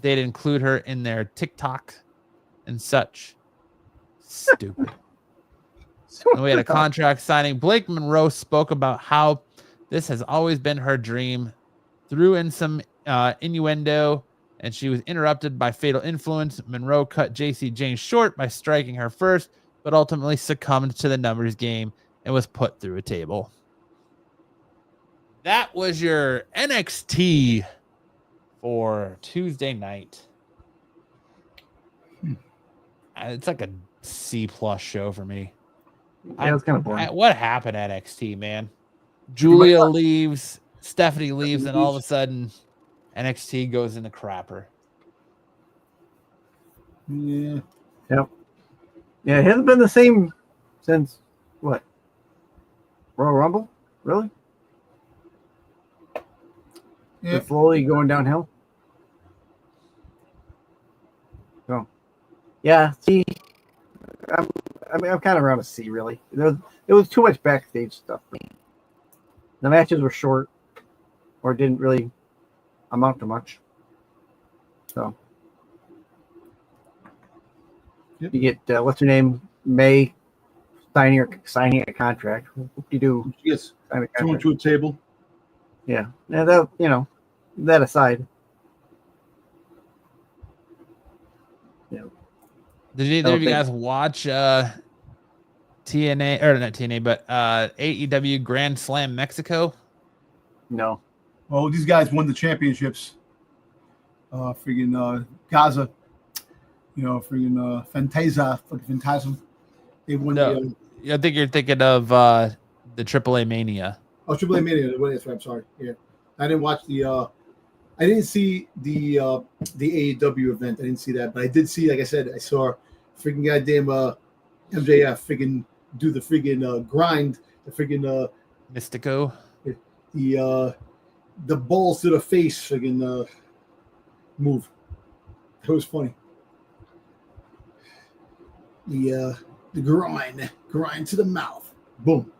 they'd include her in their TikTok and such. Stupid. And we had a contract signing. Blake Monroe spoke about how this has always been her dream, threw in some innuendo, and she was interrupted by fatal influence. Monroe cut JC Jane short by striking her first, but ultimately succumbed to the numbers game and was put through a table. That was your NXT for Tuesday night. It's like a C+ show for me. Yeah, it's kind of boring. What happened at NXT, man? Julia leaves, Stephanie leaves, and all of a sudden NXT goes in the crapper. Yeah. Yep. Yeah, it hasn't been the same since what? Royal Rumble? Really? Yeah. It's slowly going downhill. So, yeah. See, I'm kind of around a C, really. It was too much backstage stuff for me. The matches were short, or didn't really amount to much. So, yep. You get what's her name, May, signing a contract. What do you do? Yes. Someone to a table. Yeah. That that aside. Yeah. Did either of you guys watch TNA or not TNA, but AEW Grand Slam Mexico? No. Oh, these guys won the championships. Freaking Gaza. Phantasm. They won No, I think you're thinking of the AAA Mania. Oh, AAA Mania. That's right. I'm sorry. Yeah, I didn't watch the. I didn't see the AEW event. I didn't see that, but I did see. Like I said, I saw freaking goddamn MJF freaking do the freaking grind. The freaking Mystico. The balls to the face freaking move. That was funny. The grind to the mouth. Boom.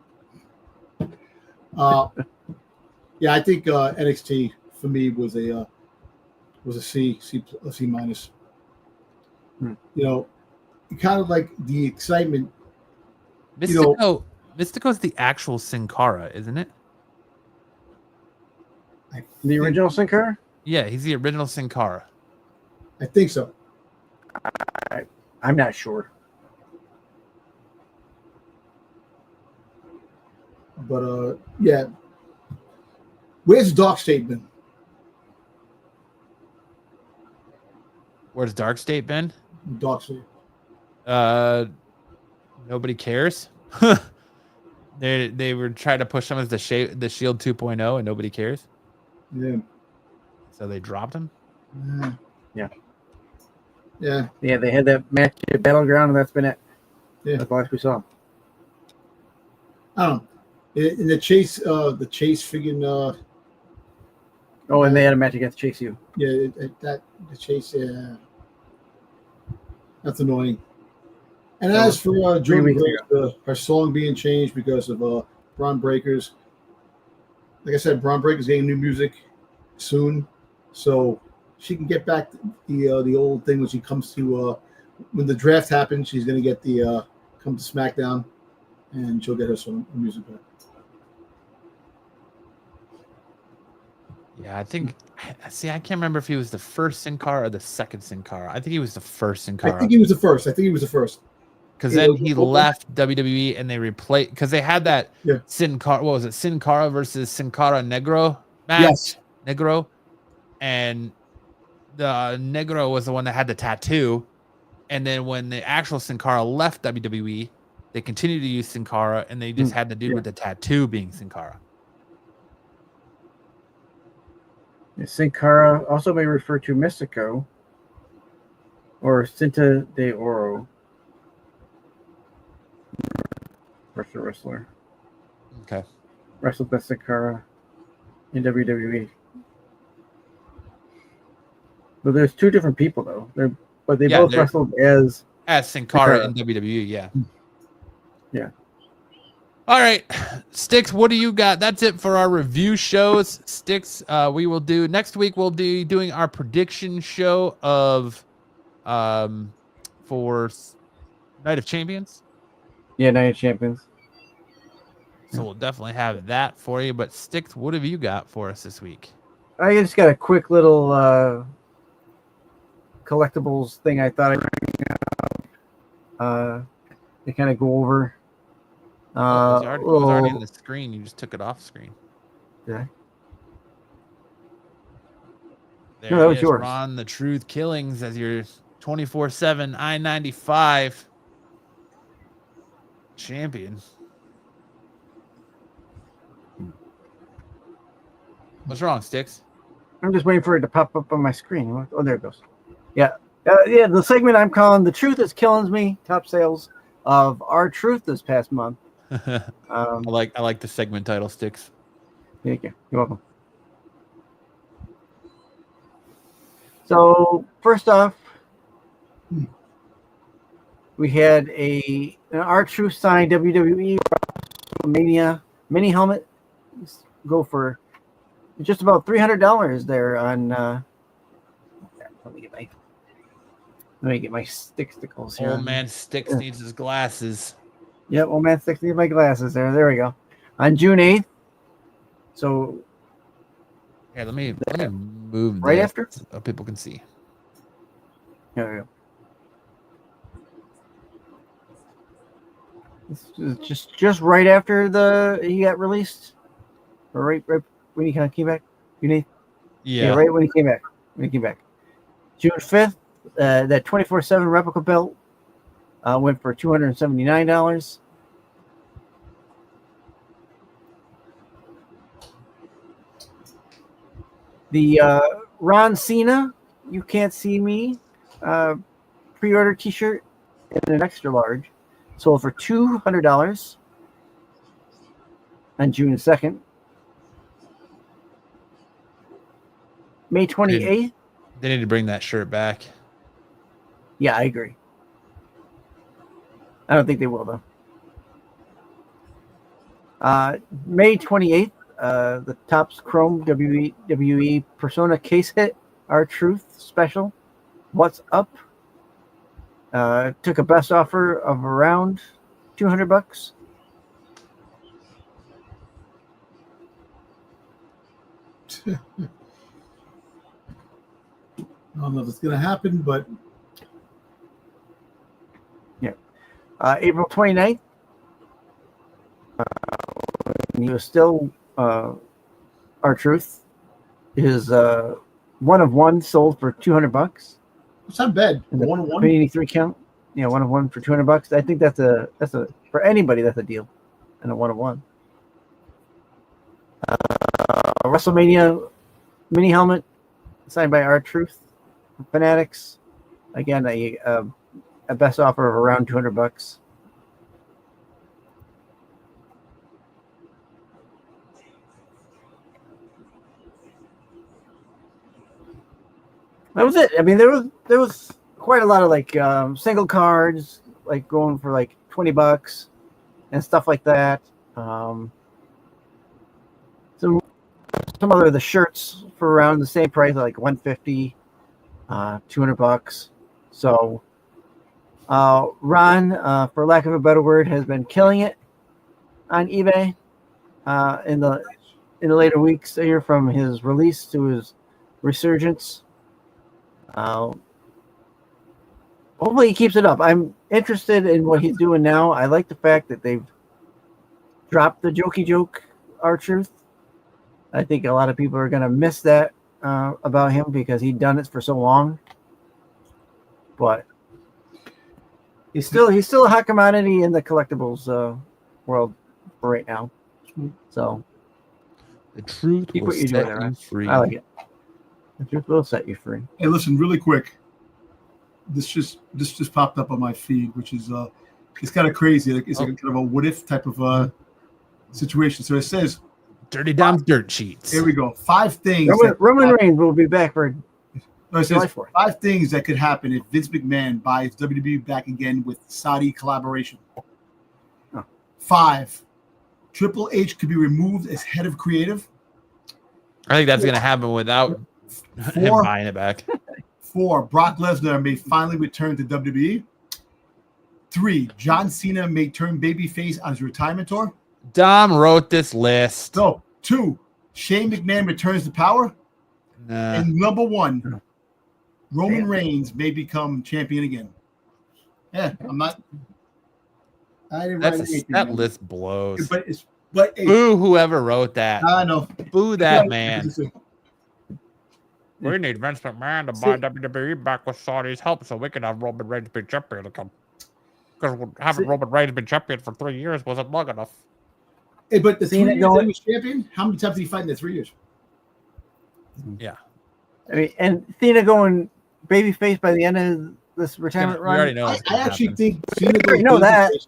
Yeah, I think NXT for me was a C minus. Kind of like the excitement. Mystico's the actual Sin Cara, isn't it? The original Sin Cara? Yeah, he's the original Sin Cara. I think so. I'm not sure. But yeah. Where's Dark State been? Where's Dark State been? Dark State. Nobody cares. They were trying to push him as the Shield 2.0, and nobody cares. Yeah. So they dropped him. Yeah. Yeah. Yeah, they had that match at Battleground, and that's been it. Yeah. That's the last we saw. I don't know. In the chase freaking. Oh, and they had a match against Chase U. Yeah, the chase. Yeah. That's annoying. And as for Jordan Grace, her song being changed because of Braun Breakers. Like I said, Braun Breakers getting new music soon, so she can get back the old thing when she comes to when the draft happens. She's going to get the come to SmackDown, and she'll get her some music back. Yeah, I think. See, I can't remember if he was the first Sin Cara or the second Sin Cara. I think he was the first Sin Cara. I think he was the first. Because then he left WWE and they replaced, because they had that Sin Cara. What was it? Sin Cara versus Sin Cara Negro match. Yes. Negro, and the Negro was the one that had the tattoo. And then when the actual Sin Cara left WWE, they continued to use Sin Cara, and they just had the dude with the tattoo being Sin Cara. Sin Cara also may refer to Mystico or Cinta de Oro. Wrestler. Okay. Wrestled with Sin Cara in WWE. But there's two different people though. They both wrestled as Sin Cara in WWE. Yeah. Yeah. All right, Styx, what do you got? That's it for our review shows. Styx, we will do next week. We'll be doing our prediction show of for Night of Champions. Yeah, Night of Champions. So we'll definitely have that for you. But Styx, what have you got for us this week? I just got a quick little collectibles thing I thought I'd to kind of go over. It was already in the screen. You just took it off screen. Yeah. There No, that was yours. Ron the Truth Killings as your 24/7 I-95 champion. What's wrong, Styx? I'm just waiting for it to pop up on my screen. Oh, there it goes. Yeah. Yeah, the segment I'm calling The Truth is Killing Me, top sales of R-Truth this past month. I like the segment title, Styx. Thank you. You're welcome. So first off, we had an R-Truth signed WWE WrestleMania mini helmet. Go for just about $300 there on. Let me get my stickles here. Old man Styx needs his glasses. Yep, old man Styx needs my glasses there. There we go. On June 8th. So. Yeah, let me move right after so people can see. There we go. This is just right after he got released, or right when he kind of came back. Yeah, right when he came back. June 5th, that 24/7 replica belt went for $279. The Ron Cena, You Can't See Me pre-order T-shirt in an extra large sold for $200 on June 2nd. May 28th. They need to bring that shirt back. Yeah, I agree. I don't think they will, though. May 28th, the Topps Chrome WWE Persona Case Hit R-Truth special. What's up? Took a best offer of around $200. I don't know if it's going to happen, but yeah. April 29th, he was still R-Truth. His one of one sold for $200. it's not bad. One of one. 83 count. Yeah, one of one for $200. I think that's a for anybody that's a deal, and a one of one. WrestleMania mini helmet signed by R-Truth Fanatics. Again, a best offer of around $200. That was it. I mean, there was quite a lot of like single cards, like going for like $20 and stuff like that. Some other of the shirts for around the same price, like $150, $200. So Ron, for lack of a better word, has been killing it on eBay in the later weeks here, from his release to his resurgence. Hopefully he keeps it up. I'm interested in what he's doing now. I like the fact that they've dropped the jokey joke R-Truth. I think a lot of people are going to miss that about him because he'd done it for so long. But he's still a hot commodity in the collectibles world for right now. So The truth keep will what you're set doing there, you Ryan. free. I like it. The truth will set you free. Hey, listen, really quick. This just popped up on my feed, which is it's kind of crazy. Like it's like kind of a what if type of situation. So it says Dirty Dom's dirt sheets. here we go. 5 things. Roman Reigns will be back for No, it July says 4th. 5 things that could happen if Vince McMahon buys WWE back again with Saudi collaboration. Oh. 5. Triple H could be removed as head of creative. I think that's going to happen without him 4. buying it back. 4. Brock Lesnar may finally return to WWE. 3. John Cena may turn babyface on his retirement tour. Dom wrote this list. No. 2. Shane McMahon returns to power. Nah. And number 1, Roman Reigns may become champion again. Yeah, I'm not. I didn't write anything, That man. list blows. But hey, Boo whoever wrote that. I know. Boo that man. We need Vince McMahon to buy WWE back with Saudi's help so we can have Roman Reigns be champion again. Because having Roman Reigns been champion for 3 years wasn't long enough. Hey, but the 3 Cena years going- that he was champion, how many times did he fight in the 3 years? Yeah. I mean, and Cena going babyface by the end of this retirement We run. already know. I actually think Cena goes You know that. babyface.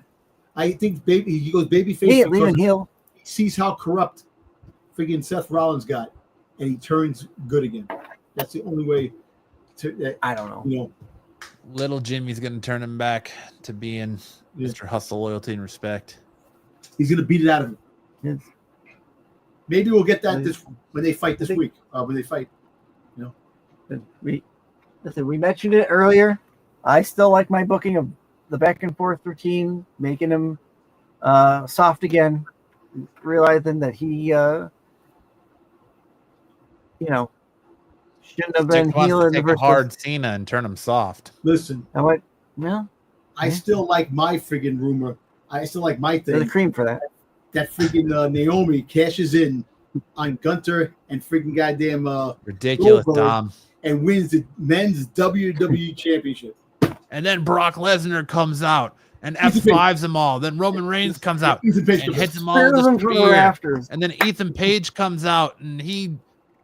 I think he goes babyface He ain't because leaving heel. he sees how corrupt freaking Seth Rollins got, and he turns good again. That's the only way to. I don't know. You know, Little Jimmy's going to turn him back to being Yeah. Mr. Hustle, loyalty, and respect. he's gonna beat it out of him. Yes. Maybe we'll get that when they fight this think- week. When they fight, We mentioned it earlier. I still like my booking of the back and forth routine, making him soft again, realizing that he, shouldn't have been Dick wants heel to in the take a first hard place. Cena and turn him soft. listen. I went, no, I still like my friggin' rumor. I still like my there's a thing. cream for that. That friggin' Naomi cashes in on Gunther and friggin' goddamn Ridiculous, Goldberg. Dom. and wins the men's WWE championship. And then Brock Lesnar comes out and He's a F5s them all. Then Roman Reigns comes out He's a bitch. and hits them all with Spears a him from the spear. rafters. And then Ethan Page comes out and he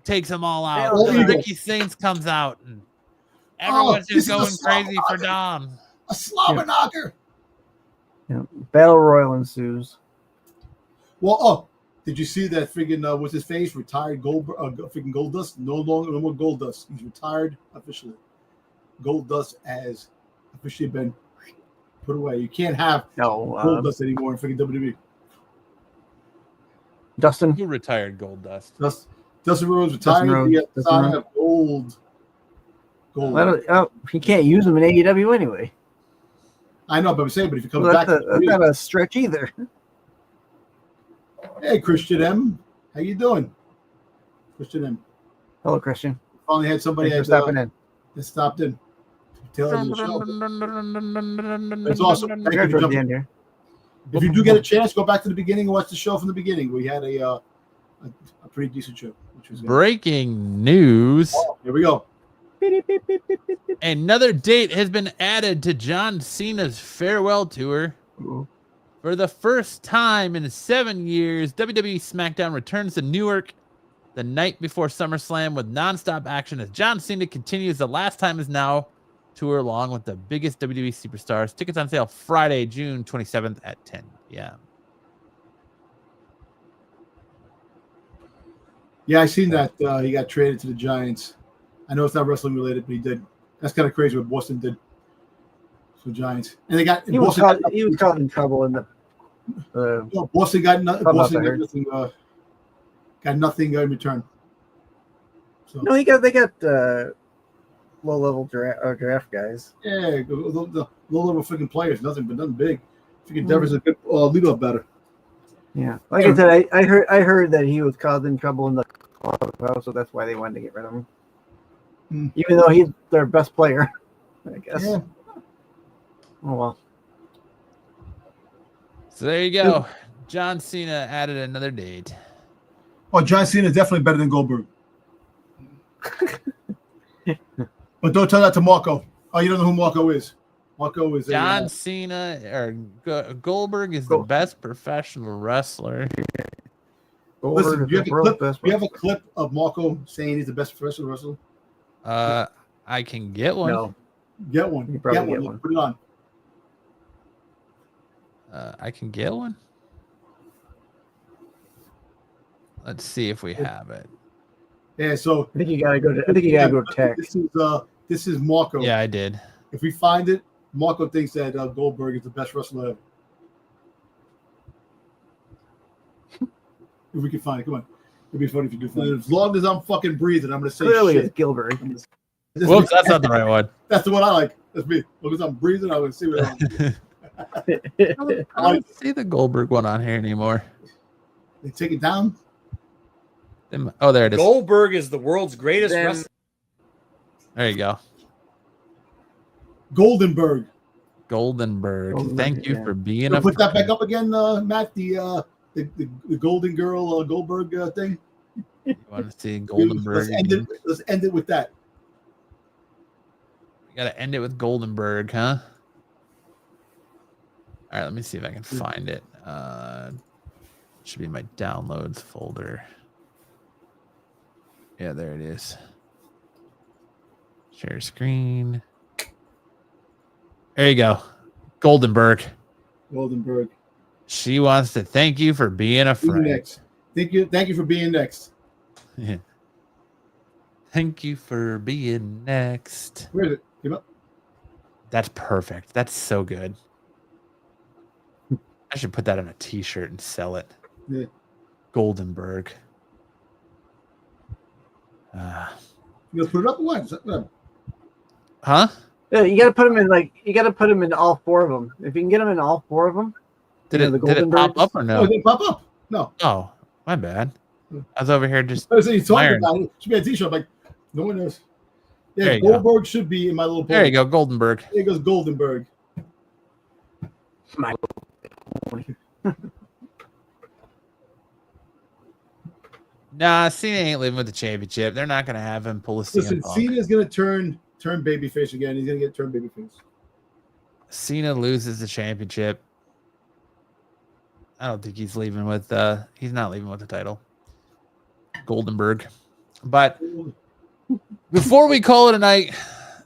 takes them all out. Oh, And then evil. Ricky Saints comes out and everyone's this just is a going crazy for slobber Dom. A slobber knocker. Battle Royal ensues. Well, did you see that friggin' what's his face? Retired freaking Goldust? No more Goldust. He's retired officially. Goldust has officially been put away. You can't have No, Goldust anymore in freaking WWE. Dustin. Who retired Goldust? Dustin Rhodes retired. Rhodes. He has Dustin sign Rhodes. of gold. He can't use them in AEW anyway. I know, but I'm saying, but if he comes Well, back, that's not a stretch either. hey, Christian M, how you doing? Christian M. Hello, Christian. Finally had somebody Thanks for that stopping in. stopped in. Tail end of the show. It's It's awesome. Thank you We're for towards the jumping. end here. If you do get a chance, go back to the beginning and watch the show from the beginning. We had a pretty decent show. Which was good. Breaking news. Here we go. Another date has been added to John Cena's farewell tour. Ooh. For the first time in 7 years, WWE SmackDown returns to Newark the night before SummerSlam with nonstop action as John Cena continues the Last Time Is Now tour along with the biggest WWE superstars. Tickets on sale Friday, June 27th at 10 p.m. Yeah, I seen that he got traded to the Giants. I know it's not wrestling related, but he did. That's kind of crazy what Boston did for Giants. And they got He was Boston. caught in trouble in the. Boston got nothing. Clubhouse, Boston I got heard. nothing. Got nothing in return. So No, they got low-level draft guys. Yeah, the low-level freaking players, nothing big. Freaking Devers a good leadoff batter. Yeah, like I said, I heard that he was causing trouble in the clubhouse, so that's why they wanted to get rid of him. Even though he's their best player, I guess. Yeah. Oh well. So there you go. John Cena added another date. Oh, John Cena is definitely better than Goldberg. But don't tell that to Marco. Oh, you don't know who Marco is. Marco is John Cena or Goldberg is the best professional wrestler. Listen, you have a clip of Marco saying he's the best professional wrestler? I can get one. No. Get one. You probably Get one. Put it on. I can get one. Let's see if we have it. Yeah, so I think you gotta go to tech. This is Marco. Yeah, I did. If we find it, Marco thinks that Goldberg is the best wrestler ever. If we can find it, come on. It'd be funny if you do find it. As long as I'm fucking breathing, I'm gonna say Clearly shit. it's Gilbert. Whoops, that's not the right one. That's the one I like. That's me. As long as I'm breathing, I'm gonna see what I'm doing. I don't see the Goldberg one on here anymore. They take it down. Oh, there it is. Goldberg is the world's greatest wrestler. There you go. Goldenberg. Thank you for being a. Put that back up again, Matt. The Golden Girl Goldberg thing. You want to see Goldenberg? Let's end it with that. We gotta end it with Goldenberg, huh? All right, let me see if I can find it. Should be in my downloads folder. Yeah, there it is. Share screen. There you go. Goldenberg. She wants to thank you for being a friend. Next. Thank you for being next. Yeah. Thank you for being next. Where is it? Give up. That's perfect. That's so good. I should put that on a t-shirt and sell it. Yeah. Goldenberg. You gonna put it up or what? Huh? Yeah, you gotta put him in all four of them. If you can get him in all four of them. Did it pop up or no? Oh, it didn't pop up. No. Oh, my bad. I was over here just. I was saying, talking about it. Should be a t-shirt. Like, no one knows. Yeah, Goldberg should be in my little. There you go, Goldenberg. There goes Goldenberg. Nah, Cena ain't living with the championship. They're not gonna have him pull a CM Listen, Punk. Cena's gonna turn babyface again. He's gonna get turned babyface. Cena loses the championship. I don't think he's leaving with he's not leaving with the title. Goldenberg. But before we call it a night,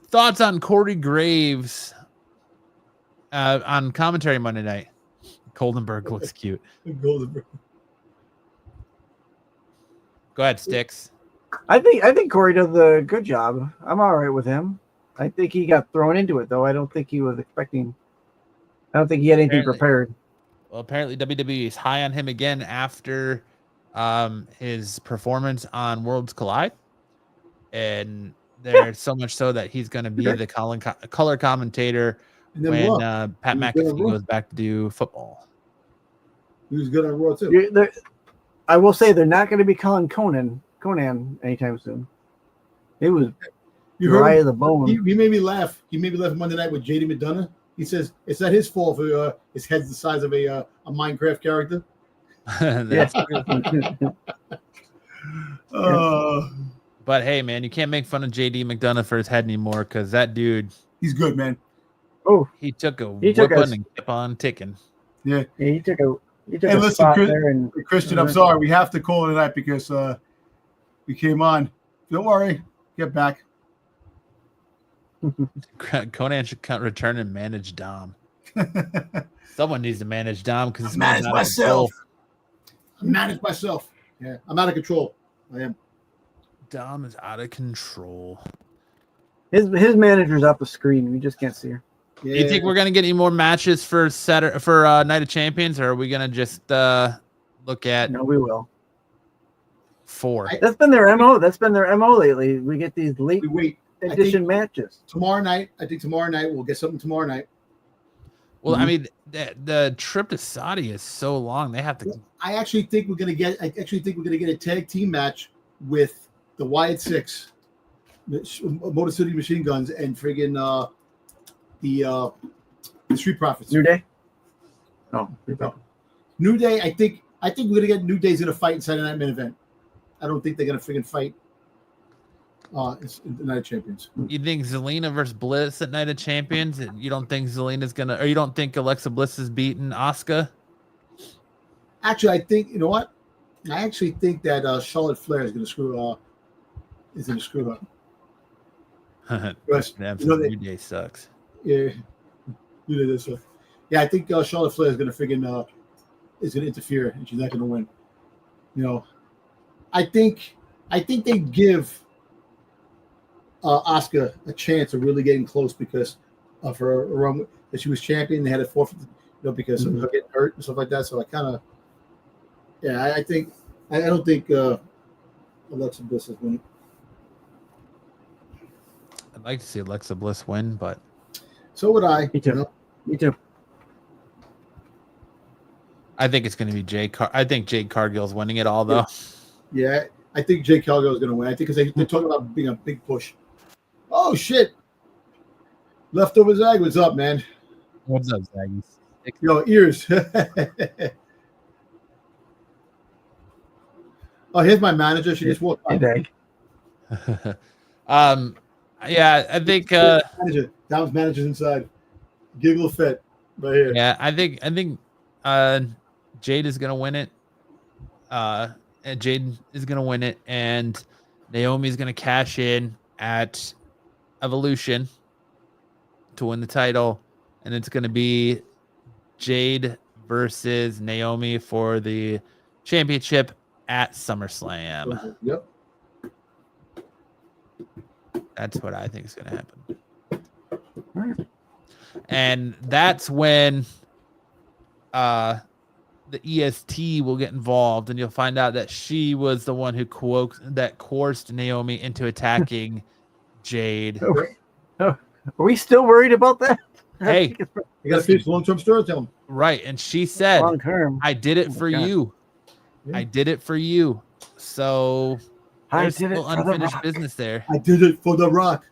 thoughts on Corey Graves on commentary Monday night. Goldenberg looks cute. Goldenberg. Go ahead, Styx. I think Corey does a good job. I'm all right with him. I think he got thrown into it though. I don't think he had anything prepared. Well, apparently WWE is high on him again after his performance on Worlds Collide. And there's so much so that he's going to be the color commentator when Pat McAfee goes back to do football. He was good on Raw too. I will say they're not going to be calling Conan anytime soon. It was dry as a bone. He made me laugh. He made me laugh Monday night with JD McDonough. He says it's not his fault for his head's the size of a Minecraft character. But hey, man, you can't make fun of JD McDonough for his head anymore because that dude, he's good, man. Oh, he took a whipping and kept on ticking. Yeah, he took a spot there. And Christian, I'm sorry, we have to call it tonight because we came on. Don't worry, get back. Conan should return and manage Dom. Someone needs to manage Dom because manage myself. Manage myself. Yeah, I'm out of control. I am. Dom is out of control. His manager's off the screen. We just can't see her. Yeah. Do you think we're gonna get any more matches for Night of Champions, or are we gonna just look at? No, we will. 4. That's been their MO. That's been their MO lately. We get these late. We wait. edition matches. Tomorrow night, I think tomorrow night we'll get something tomorrow night. Well, I mean, the trip to Saudi is so long. They have to. I actually think we're gonna get. I actually think we're gonna get a tag team match with the Wyatt Six, Motor City Machine Guns, and friggin' the Street Profits. New Day. No. New Day. I think we're gonna get New Day's gonna fight inside of that main event. I don't think they're gonna friggin' fight. It's the Night of Champions. You think Zelina versus Bliss at Night of Champions? And you don't think Zelina's gonna, or you don't think Alexa Bliss is beating Asuka? Actually, I think you know what. I actually think that Charlotte Flair is gonna screw up. Because, New Day sucks. Yeah, New Day sucks. Yeah, I think Charlotte Flair is gonna friggin' is gonna interfere, and she's not gonna win. You know, I think they give Asuka a chance of really getting close because of her run that she was champion. They had a forfeit, because of her getting hurt and stuff like that. So I kind of, I think I don't think Alexa Bliss is winning. I'd like to see Alexa Bliss win, but so would I. Me too. Me too. I think it's going to be I think Jade Cargill's winning it all, though. Yeah, I think Jade Cargill is going to win. I think because they're talking about being a big push. Oh shit! Leftover Zag, what's up, man? What's up, Zaggy? Yo, ears. Oh, here's my manager. She just walked by. Yeah, I think Manager. Dom's manager's inside. Giggle fit right here. Yeah, I think Jade is gonna win it. And Jade is gonna win it, and Naomi's gonna cash in at Evolution to win the title, and it's gonna be Jade versus Naomi for the championship at SummerSlam. Yep. That's what I think is gonna happen. And that's when the EST will get involved, and you'll find out that she was the one who coerced Naomi into attacking Jade. Are we still worried about that? Hey, you got to finish long-term storytelling. Right, and she said, long-term. "I did it for you. Yeah. I did it for you." So there's did it still for the unfinished Rock. business there. I did it for The Rock.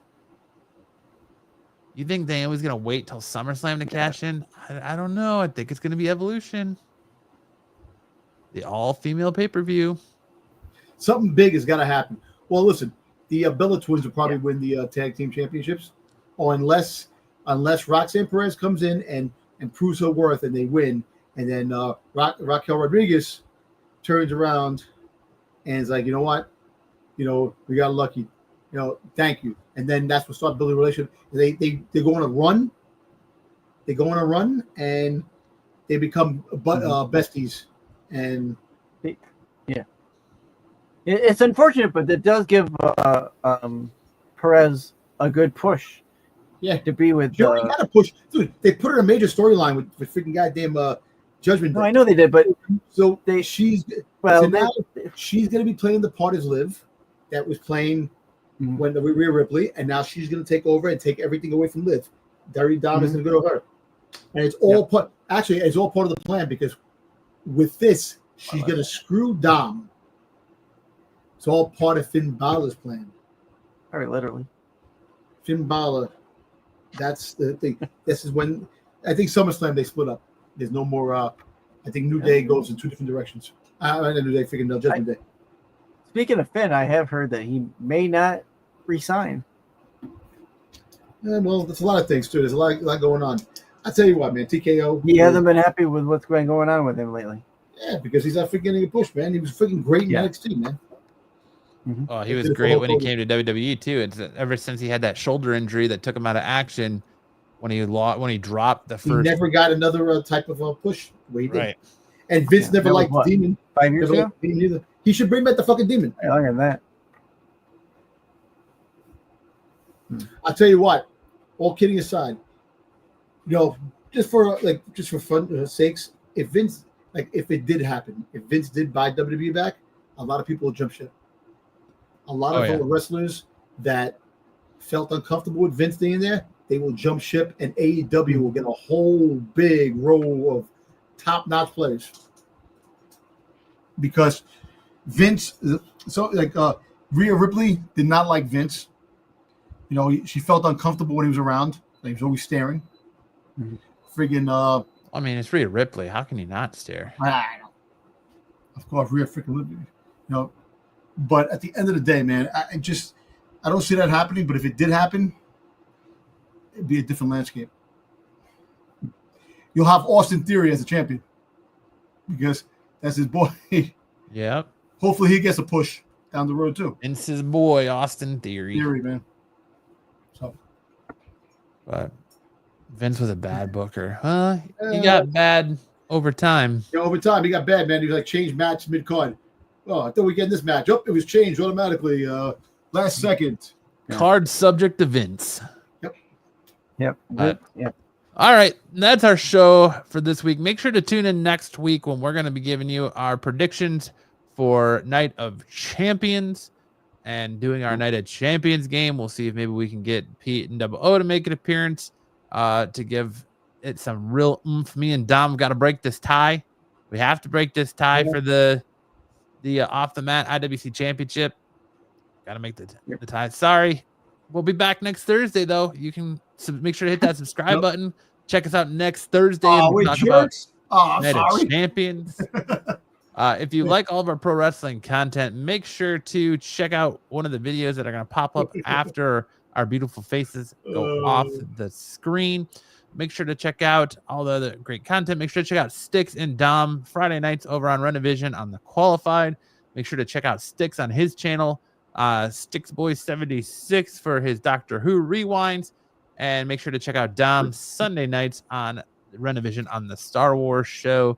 You think Naomi's gonna wait till SummerSlam to cash in? I don't know. I think it's gonna be Evolution, the all-female pay-per-view. Something big has got to happen. Well, listen, the Bella Twins will probably win the tag team championships, or unless Roxanne Perez comes in and proves her worth and they win, and then Raquel Rodriguez turns around and is like, you know what, we got lucky, thank you, and then that's what starts building a relationship. They go on a run. They go on a run and they become besties. And yeah, it's unfortunate, but it does give Perez a good push. Yeah, to be with. She already got a push, dude. They put her in a major storyline with freaking goddamn Judgment Day. No, I know they did, but so she's gonna be playing the part as Liv that was playing when the Rhea Ripley, and now she's gonna take over and take everything away from Liv. Derry Dom is gonna go to her, and it's all part. Actually, it's all part of the plan because with this, she's gonna screw Dom. It's all part of Finn Balor's plan. Very literally. Finn Balor. That's the thing. This is when I think SummerSlam they split up. There's no more. I think New Day goes in two different directions. New Day freaking Judgment Day. Speaking of Finn, I have heard that he may not resign. Yeah, well, there's a lot of things too. There's a lot going on. I tell you what, man. TKO. He hasn't been happy with what's been going on with him lately. Yeah, because he's not freaking getting a push, man. He was freaking great in NXT, man. Oh, he was great when he came to WWE too. It's ever since he had that shoulder injury that took him out of action when he dropped the first. He never got another type of push. The way he did. Right. And Vince never liked the Demon. 5 years ago. Demon either. He should bring back the fucking Demon. Hey, look at that. I'll tell you what. All kidding aside, just for fun sakes, if it did happen, if Vince did buy WWE back, a lot of people would jump ship. A lot of wrestlers that felt uncomfortable with Vince being there, they will jump ship, and AEW will get a whole big row of top-notch players. Because Vince, so like Rhea Ripley did not like Vince. You know, she felt uncomfortable when he was around. He was always staring. Friggin' I mean, it's Rhea Ripley. How can you not stare? I know. Of course, Rhea freaking Ripley. You know, but at the end of the day, man, I don't see that happening. But if it did happen, it'd be a different landscape. You'll have Austin Theory as a champion because that's his boy. Yep. Hopefully, he gets a push down the road too. It's his boy, Austin Theory. Theory, man. So, But Vince was a bad booker. He got bad over time. yeah, over time, he got bad, man. He was like changed match mid card. Oh, I thought we get this match. Oh, it was changed automatically. Last second. Card subject to Vince. Yep. But- Yep. All right, that's our show for this week. Make sure to tune in next week when we're going to be giving you our predictions for Night of Champions and doing our Night of Champions game. We'll see if maybe we can get Pete and Double O to make an appearance to give it some real oomph. Me and Dom got to break this tie. We have to break this tie for the off the mat IWC Championship. Got to make the tie. Sorry. We'll be back next Thursday, though. You can make sure to hit that subscribe button. Check us out next Thursday. And we'll talk about Night of Champions. If you like all of our pro wrestling content, make sure to check out one of the videos that are going to pop up after our beautiful faces go off the screen. Make sure to check out all the other great content. Make sure to check out Styx and Dom Friday nights over on Renovision on the Qualified. Make sure to check out Styx on his channel, Styx Boy 76 for his Doctor Who rewinds. And make sure to check out Dom Sunday nights on Renovision on the Star Wars show.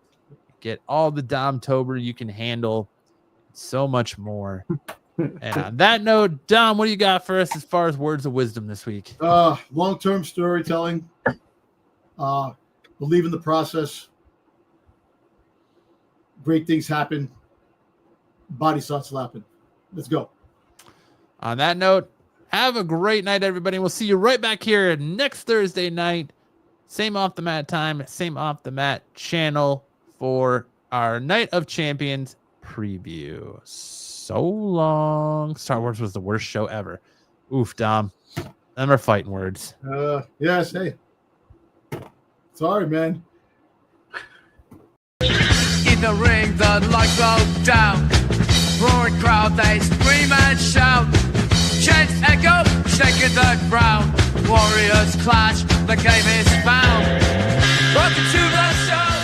Get all the Dom-tober you can handle. So much more. And on that note, Dom, what do you got for us as far as words of wisdom this week? Long-term storytelling. Believe in the process. Great things happen. Body starts slapping. Let's go. On that note, have a great night, everybody. We'll see you right back here next Thursday night. Same off the mat time, same off the mat channel for our Night of Champions preview. So long. Star Wars was the worst show ever. Oof, Dom. Them are fighting words. Yes, hey. Sorry, man. In the ring, the lights go down. Roaring crowd, they scream and shout. Chants echo, shaking the ground. Warriors clash, the game is found. Welcome to the show.